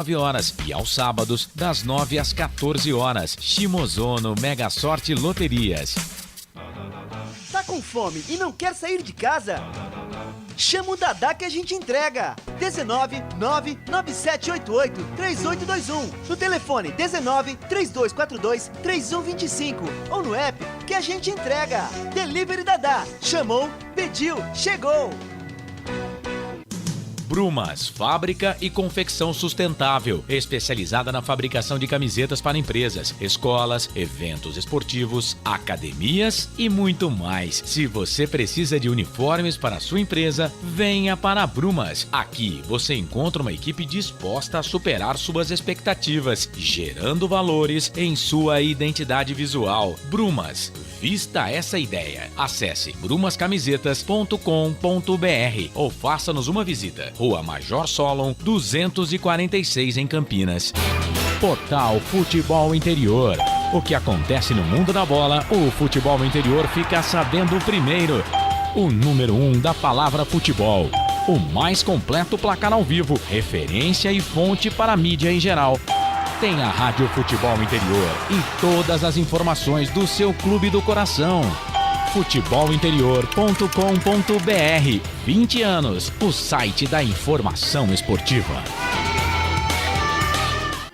9 horas e aos sábados das 9 às 14 horas. Shimozono Mega Sorte Loterias. Tá com fome e não quer sair de casa? Chama o Dadá que a gente entrega. 19 99788 3821. No telefone 19 3242 3125 ou no app que a gente entrega. Delivery Dadá. Chamou, pediu, chegou. Brumas, fábrica e confecção sustentável, especializada na fabricação de camisetas para empresas, escolas, eventos esportivos, academias e muito mais. Se você precisa de uniformes para a sua empresa, venha para a Brumas. Aqui você encontra uma equipe disposta a superar suas expectativas, gerando valores em sua identidade visual. Brumas, vista essa ideia. Acesse brumascamisetas.com.br ou faça-nos uma visita. Rua Major Solon, 246 em Campinas. Portal Futebol Interior. O que acontece no mundo da bola, o futebol interior fica sabendo primeiro. O número 1 da palavra futebol. O mais completo placar ao vivo, referência e fonte para a mídia em geral. Tem a Rádio Futebol Interior e todas as informações do seu clube do coração. futebolinterior.com.br. 20 anos, o site da informação esportiva.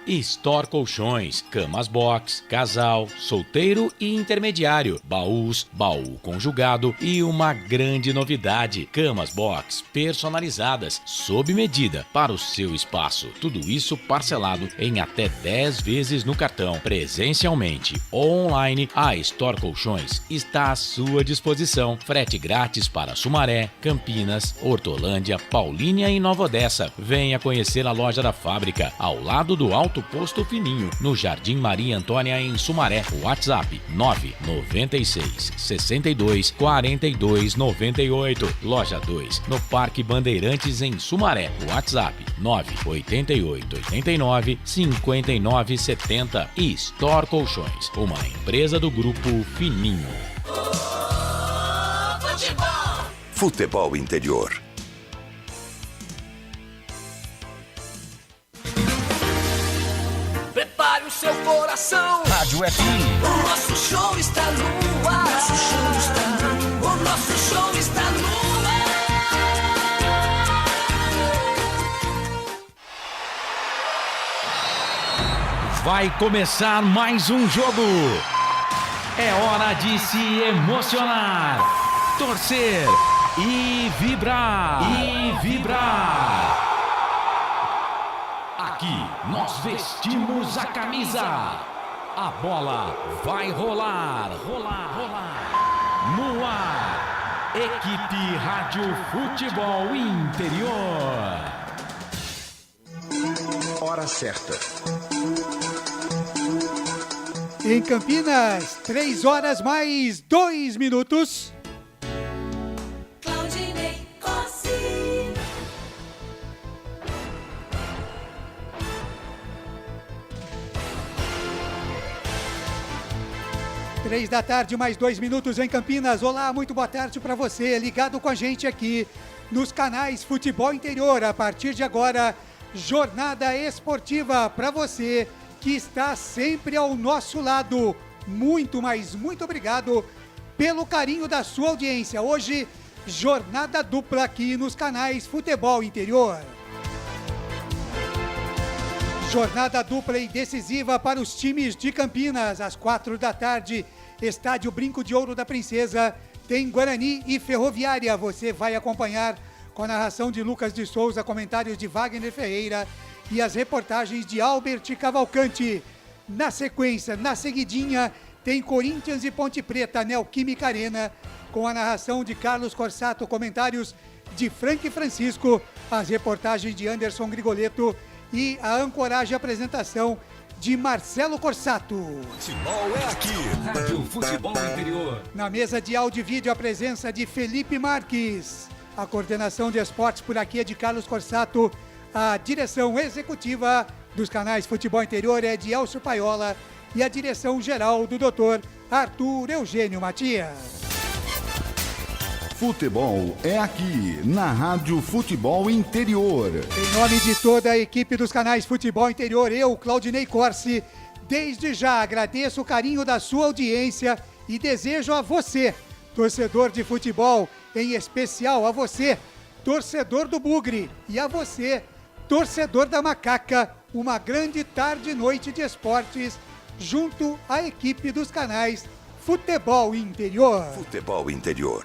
Store Colchões, camas box, casal, solteiro e intermediário, baús, baú conjugado e uma grande novidade, camas box personalizadas, sob medida para o seu espaço. Tudo isso parcelado em até 10 vezes no cartão. Presencialmente ou online, a Store Colchões está à sua disposição. Frete grátis para Sumaré, Campinas, Hortolândia, Paulínia e Nova Odessa. Venha conhecer a loja da fábrica, ao lado do Alto Posto Fininho, no Jardim Maria Antônia, em Sumaré. WhatsApp 996 62 42 98. Loja 2, no Parque Bandeirantes, em Sumaré. WhatsApp 988 89 59 70. E Store Colchões, uma empresa do Grupo Fininho. Futebol Interior. Prepare o seu coração. Rádio FM. O nosso show está no ar. O nosso show está no ar. Vai começar mais um jogo. É hora de se emocionar, torcer e vibrar. Aqui nós vestimos a camisa. A bola vai rolar. No ar, equipe Rádio Futebol Interior. Hora certa. Em Campinas, 3 horas mais 2 minutos. Claudinei Cossi. 3 da tarde, mais 2 minutos em Campinas. Olá, muito boa tarde para você, ligado com a gente aqui nos canais Futebol Interior. A partir de agora, jornada esportiva para você que está sempre ao nosso lado. Muito, mas muito obrigado pelo carinho da sua audiência. Hoje, jornada dupla aqui nos canais Futebol Interior. Jornada dupla e decisiva para os times de Campinas. Às 4 da tarde, Estádio Brinco de Ouro da Princesa, tem Guarani e Ferroviária. Você vai acompanhar com a narração de Lucas de Souza, comentários de Wagner Ferreira e as reportagens de Albert Cavalcante. Na sequência, na seguidinha, tem Corinthians e Ponte Preta, Neoquímica Arena, com a narração de Carlos Corsato, comentários de Frank Francisco, as reportagens de Anderson Grigoleto e a ancoragem e apresentação de Marcelo Corsato. Futebol é aqui. Rádio Futebol Interior. Na mesa de áudio e vídeo, a presença de Felipe Marques. A coordenação de esportes por aqui é de Carlos Corsato. A direção executiva dos canais Futebol Interior é de Elcio Paiola e a direção geral do Dr. Arthur Eugênio Matias. Futebol é aqui, na Rádio Futebol Interior. Em nome de toda a equipe dos canais Futebol Interior, eu, Claudinei Corsi, desde já agradeço o carinho da sua audiência e desejo a você, torcedor de futebol, em especial a você, torcedor do Bugre, e a você, torcedor da Macaca, uma grande tarde e noite de esportes junto à equipe dos canais Futebol Interior. Futebol Interior.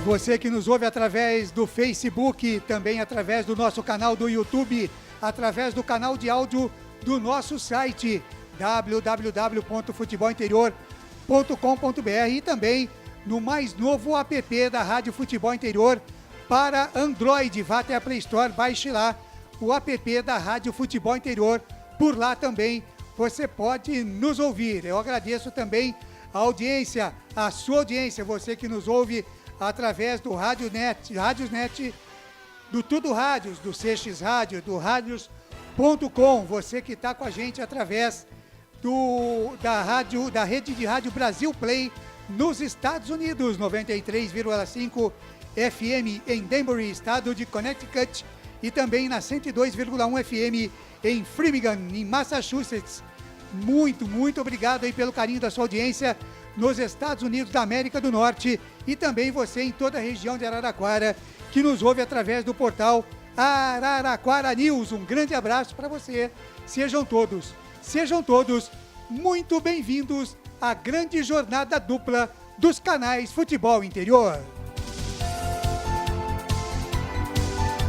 Você que nos ouve através do Facebook, também através do nosso canal do YouTube, através do canal de áudio do nosso site www.futebolinterior.com.br e também no mais novo app da Rádio Futebol Interior para Android. Vá até a Play Store, baixe lá o app da Rádio Futebol Interior. Por lá também você pode nos ouvir. Eu agradeço também a audiência, a sua audiência, você que nos ouve através do Rádios Net, do Tudo Rádios, do CX Rádio, do Rádios.com, você que está com a gente através da rede de rádio Brasil Play nos Estados Unidos, 93,5 FM em Danbury, estado de Connecticut, e também na 102,1 FM em Framingham, em Massachusetts. Muito obrigado aí pelo carinho da sua audiência nos Estados Unidos da América do Norte, e também você em toda a região de Araraquara que nos ouve através do portal Araraquara News. Um grande abraço para você. Sejam todos muito bem-vindos à grande jornada dupla dos canais Futebol Interior.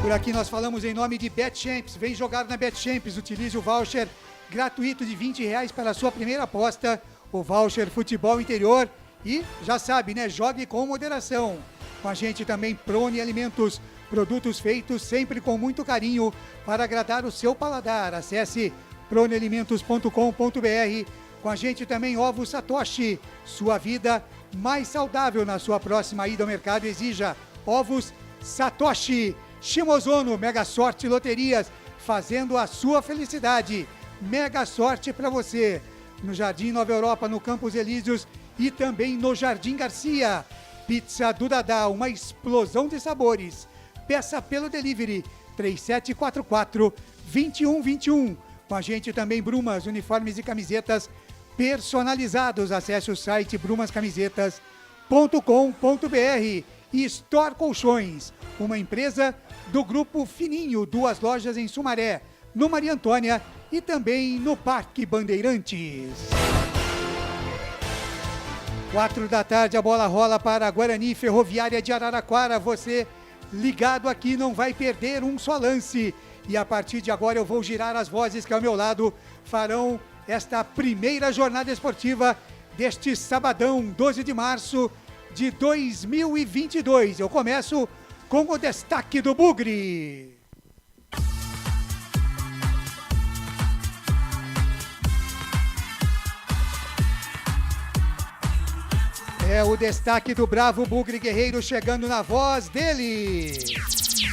Por aqui nós falamos em nome de BetChamps. Vem jogar na BetChamps, utilize o voucher gratuito de R$20 para a sua primeira aposta, o voucher Futebol Interior, e já sabe, né? Jogue com moderação. Com a gente também Prone Alimentos, produtos feitos sempre com muito carinho para agradar o seu paladar. Acesse pronealimentos.com.br. Com a gente também Ovos Satoshi, sua vida mais saudável. Na sua próxima ida ao mercado, exija Ovos Satoshi. Shimozono, Mega Sorte Loterias, fazendo a sua felicidade. Mega sorte para você. No Jardim Nova Europa, no Campos Elíseos e também no Jardim Garcia. Pizza do Dadá, uma explosão de sabores. Peça pelo delivery 3744-2121. Com a gente também Brumas, uniformes e camisetas personalizados. Acesse o site brumascamisetas.com.br. E Store Colchões, uma empresa do Grupo Fininho, 2 lojas em Sumaré, no Maria Antônia e também no Parque Bandeirantes. 4 da tarde, a bola rola para a Guarani Ferroviária de Araraquara. Você ligado aqui não vai perder um só lance. E a partir de agora eu vou girar as vozes que ao meu lado farão esta primeira jornada esportiva deste sabadão, 12 de março de 2022. Eu começo com o destaque do Bugre. É o destaque do bravo Bugre Guerreiro, chegando na voz dele,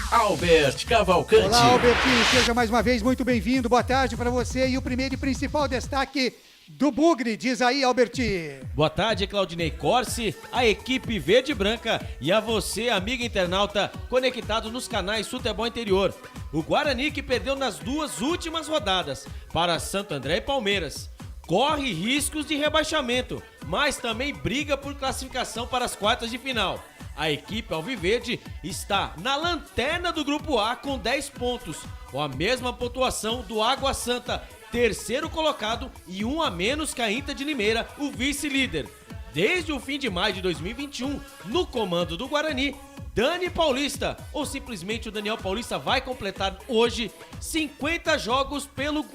Albert Cavalcante. Olá, Albertinho, seja mais uma vez muito bem-vindo. Boa tarde para você. E o primeiro e principal destaque do Bugre, diz aí, Albertinho. Boa tarde, Claudinei Corsi, a equipe verde e branca e a você, amigo internauta, conectado nos canais Futebol Interior. O Guarani, que perdeu nas 2 últimas rodadas para Santo André e Palmeiras, corre riscos de rebaixamento, mas também briga por classificação para as quartas de final. A equipe alviverde está na lanterna do Grupo A com 10 pontos, com a mesma pontuação do Água Santa, terceiro colocado, e 1 a menos que a Inter de Limeira, o vice-líder. Desde o fim de maio de 2021, no comando do Guarani, Dani Paulista, ou simplesmente o Daniel Paulista, vai completar hoje 50 jogos pelo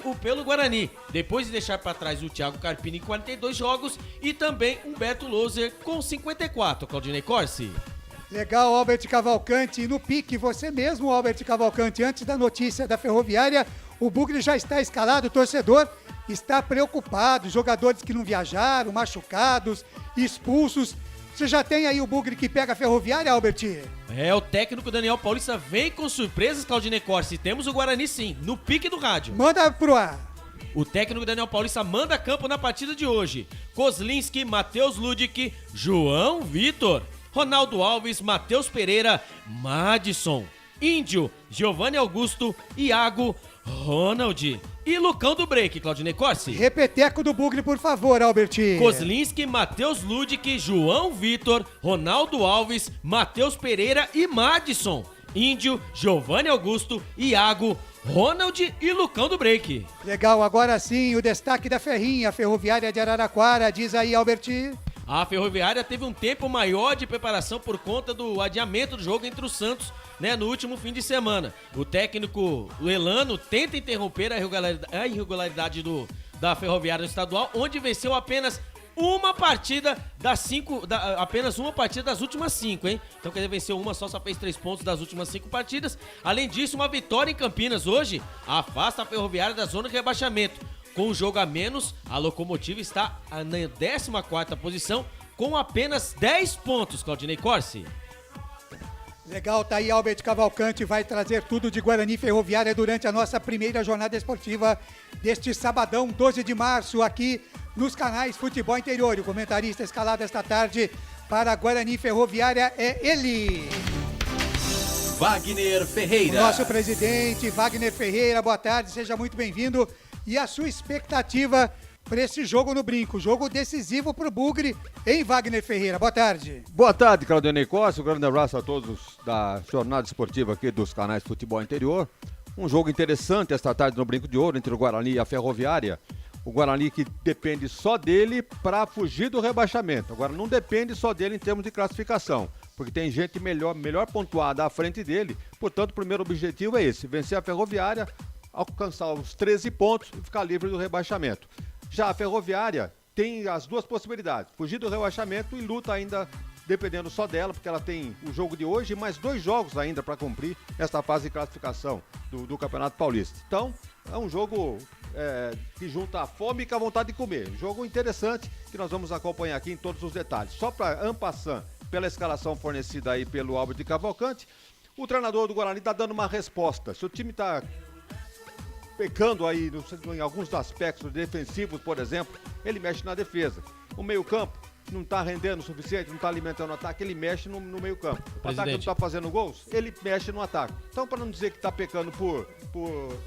Guarani, depois de deixar para trás o Thiago Carpini em 42 jogos e também Humberto Loser com 54, Claudinei Corsi. Legal, Albert Cavalcante. No pique, você mesmo, Albert Cavalcante, antes da notícia da Ferroviária, o Bugre já está escalado, o torcedor está preocupado, jogadores que não viajaram, machucados, expulsos. Você já tem aí o Bugre que pega a Ferroviária, Albert? É, o técnico Daniel Paulista vem com surpresas, Claudinei Corsi. Temos o Guarani sim, no pique do rádio. Manda pro ar. O técnico Daniel Paulista manda campo na partida de hoje. Kozlinski, Matheus Ludic, João Vitor, Ronaldo Alves, Matheus Pereira, Madison, Índio, Giovanni Augusto, Iago, Ronald e Lucão do Break, Claudinei Corsi. Repeteco do Bugre, por favor, Albert. Kozlinski, Matheus Ludic, João Vitor, Ronaldo Alves, Matheus Pereira e Madison, Índio, Giovanni Augusto, Iago, Ronald e Lucão do Break. Legal, agora sim, o destaque da Ferrinha, Ferroviária de Araraquara. Diz aí, Albert. A Ferroviária teve um tempo maior de preparação por conta do adiamento do jogo entre o Santos, né, no último fim de semana. O técnico, o Elano, tenta interromper a irregularidade da Ferroviária estadual, onde venceu apenas uma partida apenas uma partida das últimas 5, hein? Então, quer dizer, venceu uma, só fez 3 pontos das últimas 5 partidas. Além disso, uma vitória em Campinas hoje afasta a Ferroviária da zona de rebaixamento. Com um jogo a menos, a Locomotiva está na 14ª posição com apenas 10 pontos, Claudinei Corsi. Legal, tá aí Albert Cavalcante, vai trazer tudo de Guarani Ferroviária durante a nossa primeira jornada esportiva deste sabadão, 12 de março, aqui nos canais Futebol Interior. O comentarista escalado esta tarde para Guarani Ferroviária é ele, Wagner Ferreira. o nosso presidente, Wagner Ferreira. Boa tarde, seja muito bem-vindo. E a sua expectativa para esse jogo no Brinco, jogo decisivo para o Bugre, em Wagner Ferreira. Boa tarde. Boa tarde, Claudinei Costa. Um grande abraço a todos da jornada esportiva aqui dos canais Futebol Interior. Um jogo interessante esta tarde no Brinco de Ouro entre o Guarani e a Ferroviária. O Guarani que depende só dele para fugir do rebaixamento. Agora não depende só dele em termos de classificação, porque tem gente melhor pontuada à frente dele. Portanto, o primeiro objetivo é esse, vencer a Ferroviária, alcançar os 13 pontos e ficar livre do rebaixamento. Já a Ferroviária tem as duas possibilidades, fugir do rebaixamento e luta ainda dependendo só dela, porque ela tem o jogo de hoje e mais 2 jogos ainda para cumprir nesta fase de classificação do Campeonato Paulista. Então, é um jogo que junta a fome com a vontade de comer. Um jogo interessante que nós vamos acompanhar aqui em todos os detalhes. Só para en passant, pela escalação fornecida aí pelo Albert Cavalcante, o treinador do Guarani está dando uma resposta. Se o time está pecando aí em alguns aspectos defensivos, por exemplo, ele mexe na defesa. O meio-campo não está rendendo o suficiente, não está alimentando o ataque, ele mexe no meio-campo. O ataque não está fazendo gols, ele mexe no ataque. Então, para não dizer que está pecando por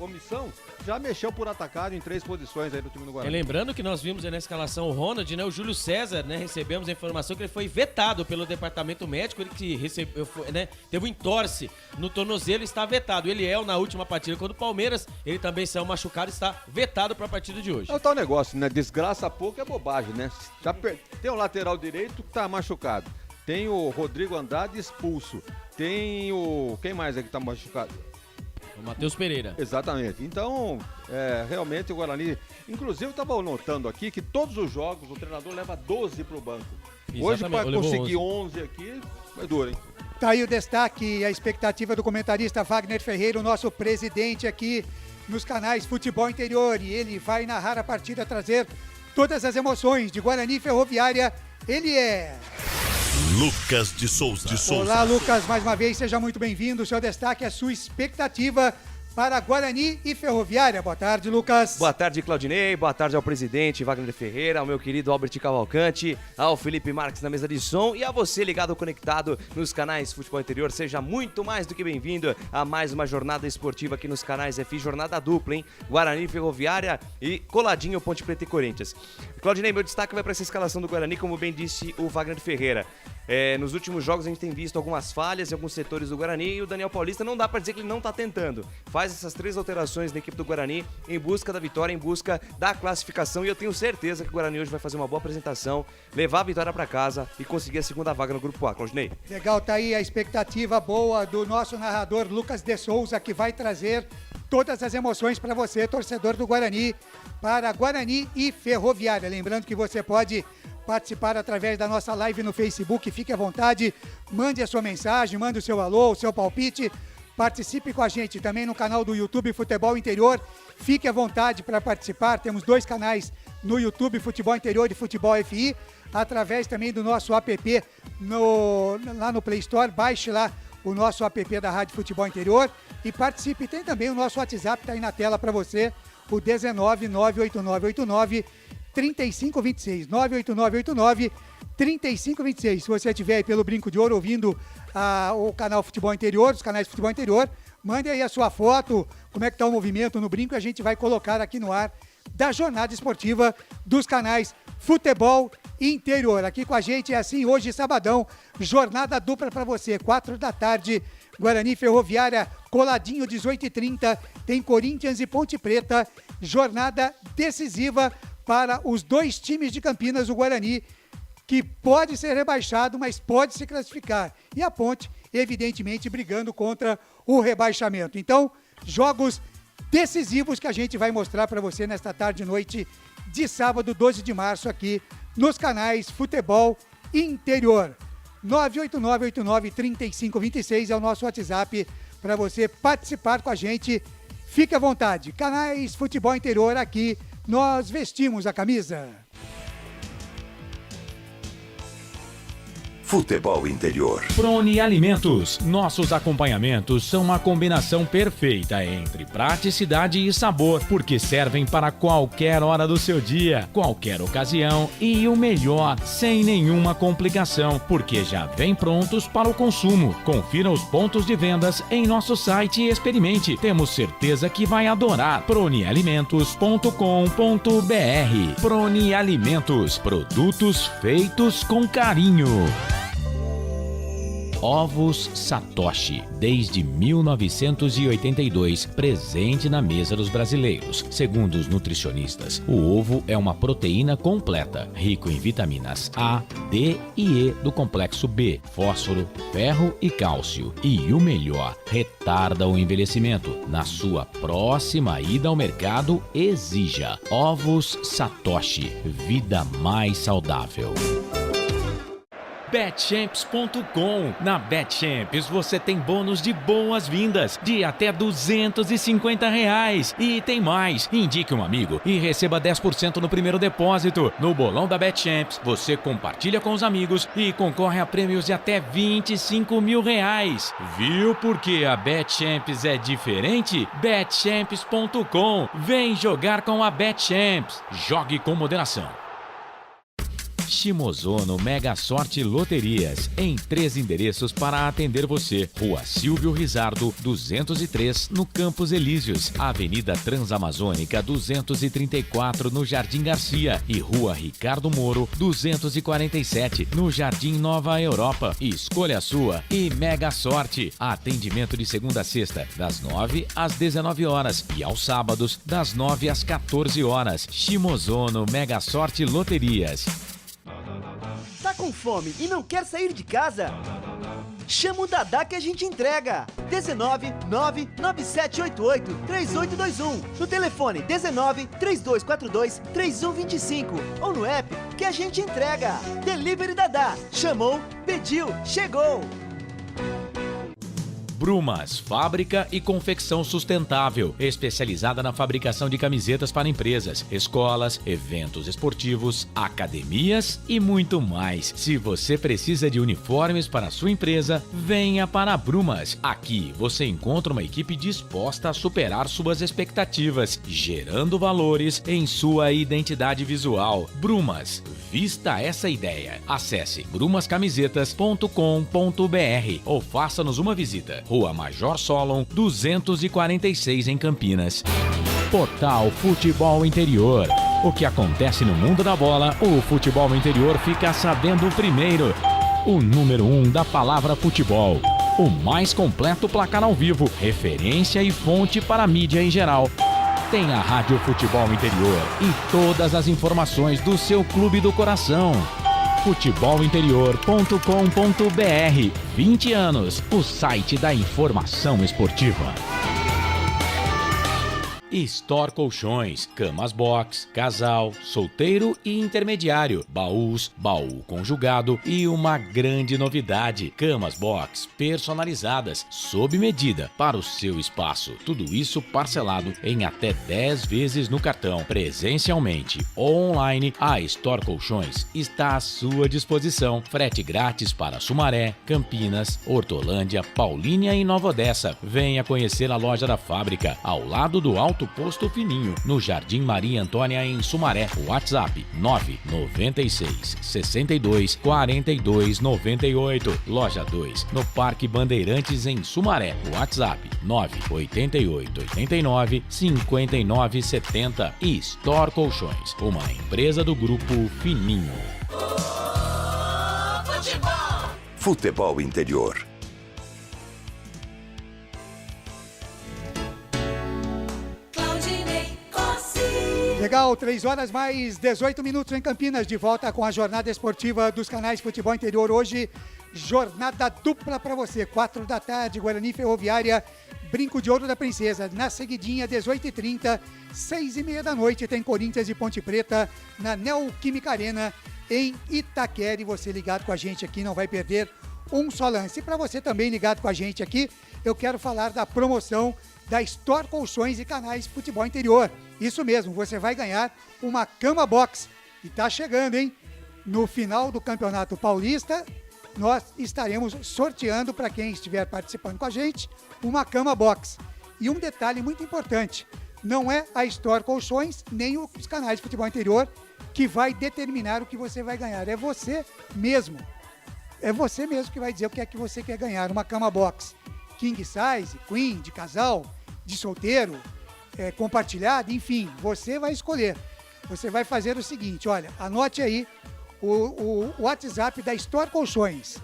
omissão, já mexeu por atacado em 3 posições aí do time do Guarani. E lembrando que nós vimos aí na escalação o Ronald, né, o Júlio César, né, recebemos a informação que ele foi vetado pelo departamento médico, ele que recebeu, né, teve um entorse no tornozelo e está vetado. Ele na última partida contra o Palmeiras, ele também saiu machucado e está vetado para a partida de hoje. É o tal negócio, né? Desgraça pouco é bobagem, né? Tem o lateral direito que tá machucado. Tem o Rodrigo Andrade expulso. Tem o... Quem mais é que tá machucado? O Matheus Pereira. Exatamente. Então, realmente o Guarani... Inclusive, eu estava notando aqui que todos os jogos o treinador leva 12 pro banco. Exatamente. Hoje, para conseguir 11 aqui, é duro, hein? Tá aí o destaque e a expectativa do comentarista Wagner Ferreira, o nosso presidente aqui nos canais Futebol Interior. E ele vai narrar a partida, trazer todas as emoções de Guarani Ferroviária. Ele é... Lucas de Souza. Olá, Lucas, mais uma vez, seja muito bem-vindo. O seu destaque é a sua expectativa para Guarani e Ferroviária. Boa tarde, Lucas. Boa tarde, Claudinei. Boa tarde ao presidente Wagner Ferreira, ao meu querido Albert Cavalcante, ao Felipe Marques na mesa de som e a você ligado conectado nos canais Futebol Interior. Seja muito mais do que bem-vindo a mais uma jornada esportiva aqui nos canais FI, jornada dupla, hein? Guarani, Ferroviária e coladinho Ponte Preta e Corinthians. Claudinei, meu destaque vai para essa escalação do Guarani, como bem disse o Wagner Ferreira. Nos últimos jogos a gente tem visto algumas falhas em alguns setores do Guarani e o Daniel Paulista não dá para dizer que ele não tá tentando. Faz essas 3 alterações na equipe do Guarani em busca da vitória, em busca da classificação, e eu tenho certeza que o Guarani hoje vai fazer uma boa apresentação, levar a vitória para casa e conseguir a segunda vaga no Grupo A, Claudinei. Legal, tá aí a expectativa boa do nosso narrador Lucas de Souza, que vai trazer todas as emoções para você, torcedor do Guarani, para Guarani e Ferroviária. Lembrando que você pode participar através da nossa live no Facebook, fique à vontade, mande a sua mensagem, mande o seu alô, o seu palpite, participe com a gente também no canal do YouTube Futebol Interior, fique à vontade para participar, temos 2 canais no YouTube, Futebol Interior e Futebol FI, através também do nosso app lá no Play Store, baixe lá o nosso app da Rádio Futebol Interior e participe, tem também o nosso WhatsApp, está aí na tela para você, o 19 98989 3526. 98989 3526. Se você estiver aí pelo Brinco de Ouro ouvindo o canal Futebol Interior, os canais Futebol Interior, mande aí a sua foto, como é que está o movimento no Brinco, e a gente vai colocar aqui no ar da jornada esportiva dos canais Futebol Interior. Aqui com a gente é assim, hoje sabadão, jornada dupla para você, 4 da tarde, Guarani Ferroviária, coladinho 18h30, tem Corinthians e Ponte Preta, jornada decisiva para os dois times de Campinas, o Guarani, que pode ser rebaixado, mas pode se classificar, e a Ponte, evidentemente, brigando contra o rebaixamento. Então, jogos decisivos que a gente vai mostrar para você nesta tarde e noite de sábado, 12 de março, aqui nos canais Futebol Interior. 989893526 é o nosso WhatsApp para você participar com a gente. Fique à vontade. Canais Futebol Interior, aqui nós vestimos a camisa. Futebol Interior. Prone Alimentos. Nossos acompanhamentos são uma combinação perfeita entre praticidade e sabor, porque servem para qualquer hora do seu dia, qualquer ocasião e o melhor, sem nenhuma complicação, porque já vem prontos para o consumo. Confira os pontos de vendas em nosso site e experimente. Temos certeza que vai adorar. pronealimentos.com.br. Prone Alimentos. Produtos feitos com carinho. Ovos Satoshi, desde 1982, presente na mesa dos brasileiros. Segundo os nutricionistas, o ovo é uma proteína completa, rico em vitaminas A, D e E do complexo B, fósforo, ferro e cálcio. E o melhor, retarda o envelhecimento. Na sua próxima ida ao mercado, exija Ovos Satoshi, vida mais saudável. Betchamps.com. Na Betchamps você tem bônus de boas-vindas de até R$250. E tem mais. Indique um amigo e receba 10% no primeiro depósito. No bolão da Betchamps, você compartilha com os amigos e concorre a prêmios de até R$25 mil. Viu por que a Betchamps é diferente? Betchamps.com. Vem jogar com a Betchamps. Jogue com moderação. Shimozono Mega Sorte Loterias, em 3 endereços para atender você. Rua Silvio Rizardo, 203, no Campos Elíseos. Avenida Transamazônica, 234, no Jardim Garcia. E Rua Ricardo Moro, 247, no Jardim Nova Europa. Escolha a sua e Mega Sorte. Atendimento de segunda a sexta, das 9 às 19 horas. E aos sábados, das 9 às 14 horas. Shimozono Mega Sorte Loterias. Tá com fome e não quer sair de casa? Chama o Dadá que a gente entrega. 19 99788 3821. No telefone 19 3242 3125. Ou no app que a gente entrega. Delivery Dadá. Chamou, pediu, chegou. Brumas, fábrica e confecção sustentável, especializada na fabricação de camisetas para empresas, escolas, eventos esportivos, academias e muito mais. Se você precisa de uniformes para a sua empresa, venha para a Brumas. Aqui você encontra uma equipe disposta a superar suas expectativas, gerando valores em sua identidade visual. Brumas, vista essa ideia. Acesse brumascamisetas.com.br ou faça-nos uma visita. Rua Major Solon, 246 em Campinas. Portal Futebol Interior. O que acontece no mundo da bola, o Futebol Interior fica sabendo primeiro. O número 1 da palavra futebol. O mais completo placar ao vivo, referência e fonte para a mídia em geral. Tem a Rádio Futebol Interior e todas as informações do seu clube do coração. futebolinterior.com.br. 20 anos, o site da informação esportiva. Store Colchões, camas box, casal, solteiro e intermediário, baús, baú conjugado e uma grande novidade, camas box personalizadas, sob medida para o seu espaço. Tudo isso parcelado em até 10 vezes no cartão. Presencialmente ou online, a Store Colchões está à sua disposição. Frete grátis para Sumaré, Campinas, Hortolândia, Paulínia e Nova Odessa. Venha conhecer a loja da fábrica, ao lado do Alto Alto Posto Fininho, no Jardim Maria Antônia, em Sumaré. WhatsApp 996 62 42 98. Loja 2, no Parque Bandeirantes, em Sumaré. WhatsApp 988 89 59 70. E Store Colchões, uma empresa do Grupo Fininho. Futebol Interior. Legal, 3 horas mais 18 minutos em Campinas, de volta com a jornada esportiva dos canais Futebol Interior. Hoje, jornada dupla para você, 4 da tarde, Guarani Ferroviária, Brinco de Ouro da Princesa. Na seguidinha, 18h30, 6h30 da noite, tem Corinthians e Ponte Preta na Neoquímica Arena, em Itaquera. E você ligado com a gente aqui, não vai perder um só lance. E para você também ligado com a gente aqui, eu quero falar da promoção da Store Colchões e Canais Futebol Interior. Isso mesmo, você vai ganhar uma cama box. E tá chegando, hein? No final do Campeonato Paulista, nós estaremos sorteando para quem estiver participando com a gente uma cama box. E um detalhe muito importante, não é a Store Colchões nem os canais de futebol interior que vai determinar o que você vai ganhar. É você mesmo. É você mesmo que vai dizer o que é que você quer ganhar. Uma cama box king size, queen, de casal, de solteiro, compartilhado, enfim, você vai escolher. Você vai fazer o seguinte, olha, anote aí o WhatsApp da Store Colchões,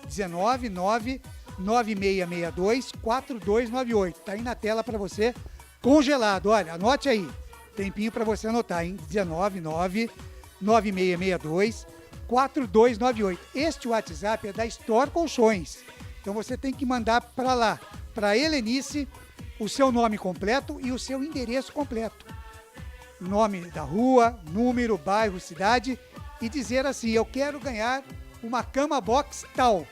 19996624298. Tá aí na tela para você, congelado. Olha, anote aí, tempinho para você anotar, hein? 19996624298. Este WhatsApp é da Store Colchões. Então você tem que mandar para lá, para Helenice, o seu nome completo e o seu endereço completo. Nome da rua, número, bairro, cidade, e dizer assim, eu quero ganhar uma cama box tal,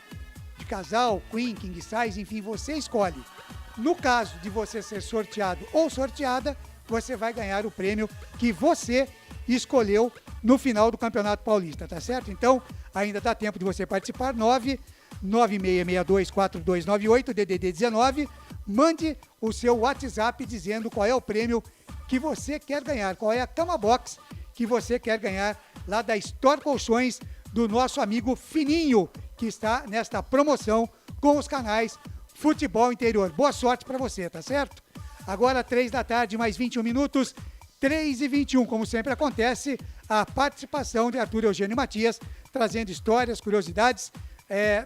de casal, queen, king size, enfim, você escolhe. No caso de você ser sorteado ou sorteada, você vai ganhar o prêmio que você escolheu no final do Campeonato Paulista, tá certo? Então, ainda dá tempo de você participar, 996624298, DDD 19, mande o seu WhatsApp dizendo qual é o prêmio que você quer ganhar, qual é a cama box que você quer ganhar lá da Store Colchões do nosso amigo Fininho, que está nesta promoção com os canais Futebol Interior. Boa sorte para você, tá certo? Agora 3 da tarde, mais 21 minutos, 3h21, como sempre acontece, a participação de Arthur Eugênio Matias, trazendo histórias, curiosidades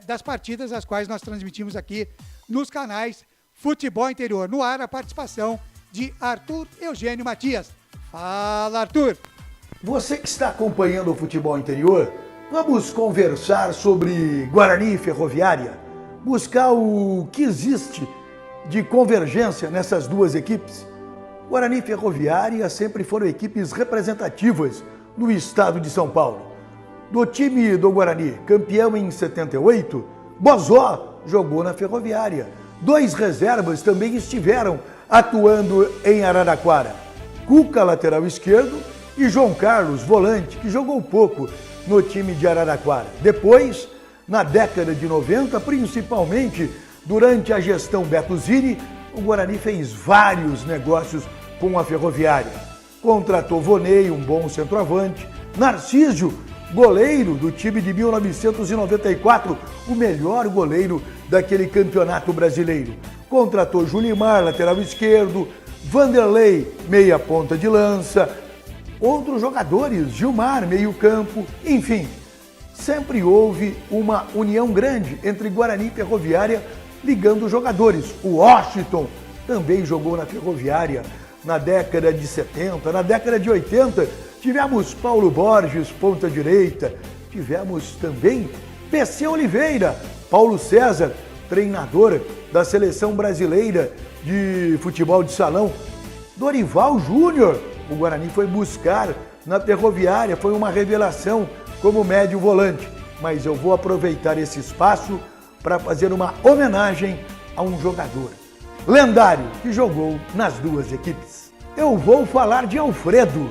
das partidas as quais nós transmitimos aqui nos canais Futebol Interior. No ar, a participação de Arthur Eugênio Matias. Fala, Arthur! Você que está acompanhando o Futebol Interior, vamos conversar sobre Guarani e Ferroviária, buscar o que existe de convergência nessas duas equipes. Guarani e Ferroviária sempre foram equipes representativas no estado de São Paulo. Do time do Guarani, campeão em 78, Bozó jogou na Ferroviária. 2 reservas também estiveram atuando em Araraquara. Cuca, lateral esquerdo, e João Carlos, volante, que jogou pouco no time de Araraquara. Depois, na década de 90, principalmente durante a gestão Beto Zini, o Guarani fez vários negócios com a Ferroviária. Contratou Vonei, um bom centroavante, Narciso, goleiro do time de 1994, o melhor goleiro daquele campeonato brasileiro. Contratou Julimar, lateral esquerdo, Vanderlei, meia ponta de lança, outros jogadores, Gilmar, meio campo, enfim. Sempre houve uma união grande entre Guarani e Ferroviária, ligando os jogadores. O Washington também jogou na Ferroviária na década de 70, na década de 80, tivemos Paulo Borges, ponta direita, tivemos também PC Oliveira, Paulo César, treinador da seleção brasileira de futebol de salão, Dorival Júnior, o Guarani foi buscar na Ferroviária, foi uma revelação como médio volante, mas eu vou aproveitar esse espaço para fazer uma homenagem a um jogador lendário que jogou nas duas equipes. Eu vou falar de Alfredo.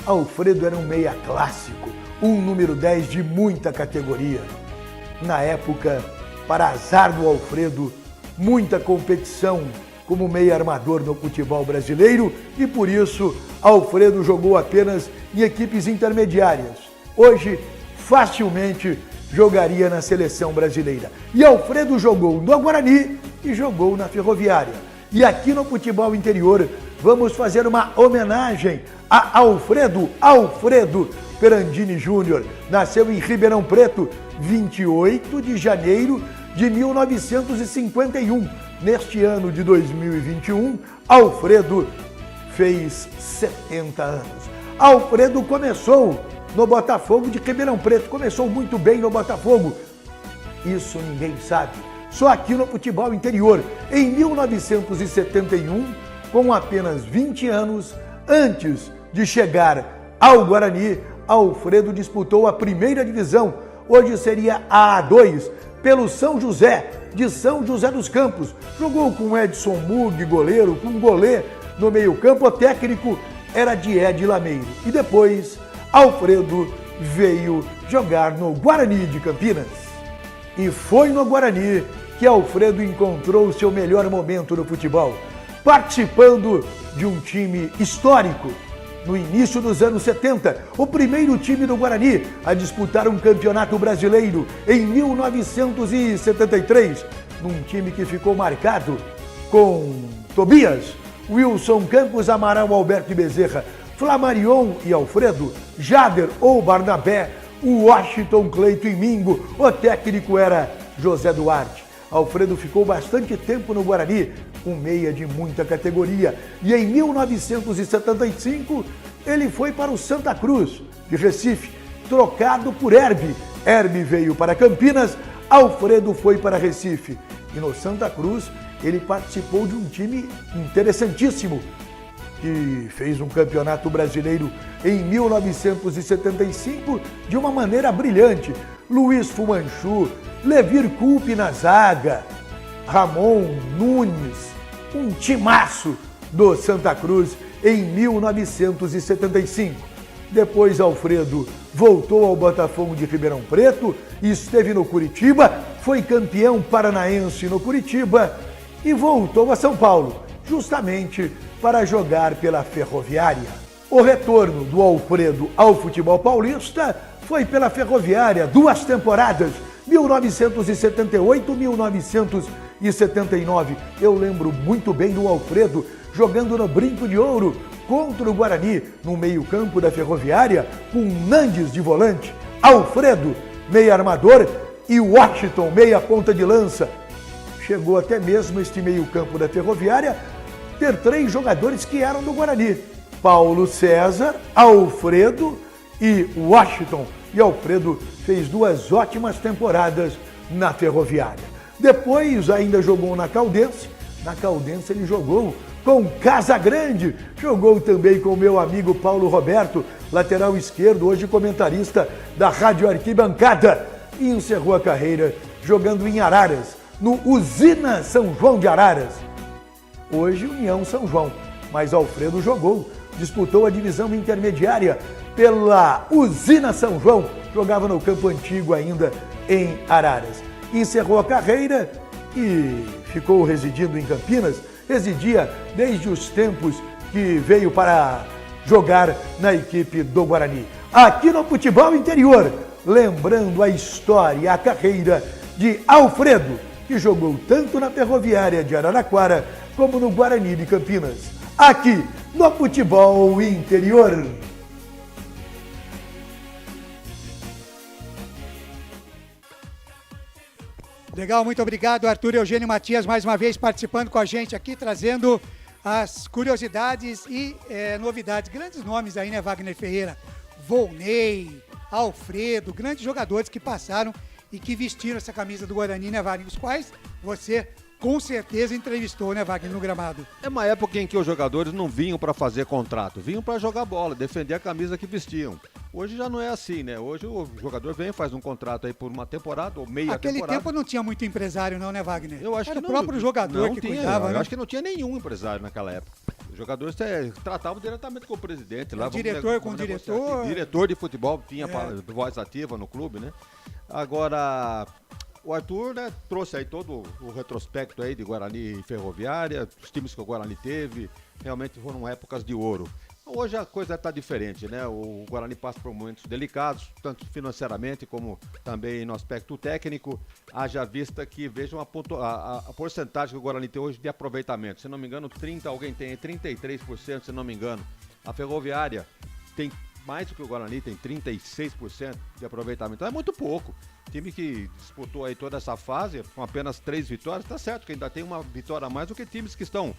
Alfredo era um meia clássico, um número 10 de muita categoria. Na época, para azar do Alfredo, muita competição como meia armador no futebol brasileiro e por isso Alfredo jogou apenas em equipes intermediárias. Hoje, facilmente jogaria na seleção brasileira. E Alfredo jogou no Guarani e jogou na Ferroviária. E aqui no Futebol Interior vamos fazer uma homenagem a Alfredo Perandini Júnior. Nasceu em Ribeirão Preto, 28 de janeiro de 1951. Neste ano de 2021, Alfredo fez 70 anos. Alfredo começou no Botafogo de Ribeirão Preto, começou muito bem no Botafogo. Isso ninguém sabe. Só aqui no Futebol Interior, em 1971, com apenas 20 anos, antes de chegar ao Guarani, Alfredo disputou a primeira divisão, hoje seria a A2, pelo São José, de São José dos Campos. Jogou com Edson Mug, goleiro, com Golê no meio-campo. O técnico era de Ed Lameiro. E depois, Alfredo veio jogar no Guarani de Campinas. E foi no Guarani que Alfredo encontrou o seu melhor momento no futebol, participando de um time histórico. No início dos anos 70, o primeiro time do Guarani a disputar um campeonato brasileiro em 1973, num time que ficou marcado com Tobias, Wilson Campos, Amaral, Alberto e Bezerra, Flamarion e Alfredo, Jader ou Barnabé, Washington, Cleito e Mingo. O técnico era José Duarte. Alfredo ficou bastante tempo no Guarani, um meia de muita categoria. E em 1975, ele foi para o Santa Cruz, de Recife, trocado por Herbe. Herbe veio para Campinas, Alfredo foi para Recife. E no Santa Cruz, ele participou de um time interessantíssimo, que fez um campeonato brasileiro em 1975 de uma maneira brilhante. Luiz Fumanchu, Levir Coupe na zaga, Ramon Nunes, um timaço do Santa Cruz em 1975. Depois Alfredo voltou ao Botafogo de Ribeirão Preto, esteve no Curitiba, foi campeão paranaense no Curitiba e voltou a São Paulo, justamente para jogar pela Ferroviária. O retorno do Alfredo ao futebol paulista foi pela Ferroviária, 2 temporadas, 1978 e 1979. Eu lembro muito bem do Alfredo jogando no Brinco de Ouro contra o Guarani, no meio-campo da Ferroviária, com Nandes de volante, Alfredo, meia armador, e Washington, meia ponta de lança. Chegou até mesmo este meio-campo da Ferroviária ter 3 jogadores que eram do Guarani: Paulo César, Alfredo e Washington. E Alfredo fez 2 ótimas temporadas na Ferroviária. Depois ainda jogou na Caldense. Na Caldense ele jogou com Casagrande, jogou também com o meu amigo Paulo Roberto, lateral esquerdo, hoje comentarista da Rádio Arquibancada, e encerrou a carreira jogando em Araras, no Usina São João de Araras, hoje União São João. Mas Alfredo jogou, disputou a divisão intermediária pela Usina São João, jogava no campo antigo ainda em Araras. Encerrou a carreira e ficou residindo em Campinas, residia desde os tempos que veio para jogar na equipe do Guarani. Aqui no Futebol Interior, lembrando a história, a carreira de Alfredo, que jogou tanto na Ferroviária de Araraquara como no Guarani de Campinas. Aqui no Futebol Interior. Legal, muito obrigado, Arthur Eugênio Matias, mais uma vez participando com a gente aqui, trazendo as curiosidades e novidades. Grandes nomes aí, né, Wagner Ferreira? Volney, Alfredo, grandes jogadores que passaram e que vestiram essa camisa do Guarani, né, Wagner? Os quais você com certeza entrevistou, né, Wagner, no gramado. É uma época em que os jogadores não vinham para fazer contrato, vinham para jogar bola, defender a camisa que vestiam. Hoje já não é assim, né? Hoje o jogador vem, faz um contrato aí por uma temporada ou meia temporada. Aquele tempo não tinha muito empresário não, né, Wagner? Eu acho Era que o próprio jogador que tinha, cuidava, eu né? acho que não tinha nenhum empresário naquela época. Os jogadores tratavam diretamente com o presidente. Lá, diretor com o diretor. Diretor de futebol tinha voz ativa no clube, né? Agora, O Arthur, né, trouxe aí todo o retrospecto aí de Guarani e Ferroviária, os times que o Guarani teve, realmente foram épocas de ouro. Hoje a coisa está diferente, né? O Guarani passa por momentos delicados, tanto financeiramente como também no aspecto técnico. Haja vista que vejam a porcentagem que o Guarani tem hoje de aproveitamento. Se não me engano, alguém tem 33%, se não me engano. A Ferroviária tem mais do que o Guarani, tem 36% de aproveitamento. Então é muito pouco. Time que disputou aí toda essa fase com apenas 3 vitórias, tá certo que ainda tem uma vitória a mais do que times que estão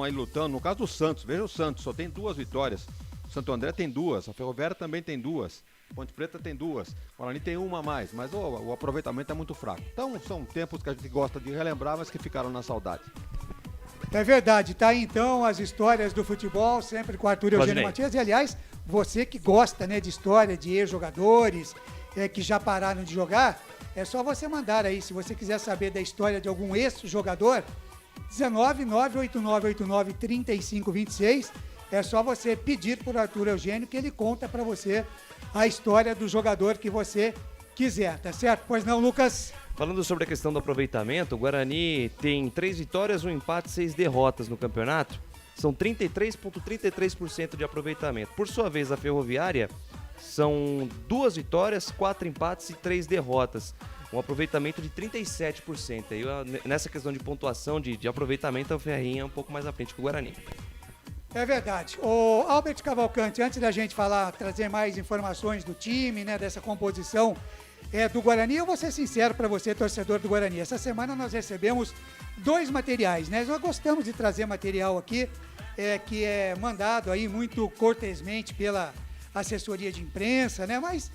aí lutando. No caso do Santos, veja o Santos, só tem 2 vitórias. O Santo André tem 2, a Ferroviária também tem 2, Ponte Preta tem 2, o Guarani tem uma a mais, mas o aproveitamento é muito fraco. Então são tempos que a gente gosta de relembrar, mas que ficaram na saudade. É verdade, tá aí então as histórias do futebol, sempre com o Arthur Eugênio Matias. E aliás, você que gosta, né, de história de ex-jogadores, que já pararam de jogar, é só você mandar aí, se você quiser saber da história de algum ex-jogador, 19989893526, é só você pedir por Arthur Eugênio que ele conta pra você a história do jogador que você quiser, tá certo? Pois não, Lucas? Falando sobre a questão do aproveitamento, o Guarani tem 3 vitórias, 1 empate e 6 derrotas no campeonato. São 33,33% de aproveitamento. Por sua vez, a Ferroviária são 2 vitórias, 4 empates e 3 derrotas. Um aproveitamento de 37%. Aí, nessa questão de pontuação, de aproveitamento, a Ferrinha é um pouco mais à frente que o Guarani. É verdade. O Albert Cavalcante, antes da gente trazer mais informações do time, né, dessa composição do Guarani, eu vou ser sincero para você, torcedor do Guarani. Essa semana nós recebemos 2 materiais, né? Nós gostamos de trazer material aqui, que é mandado aí muito cortesmente pela assessoria de imprensa, né? Mas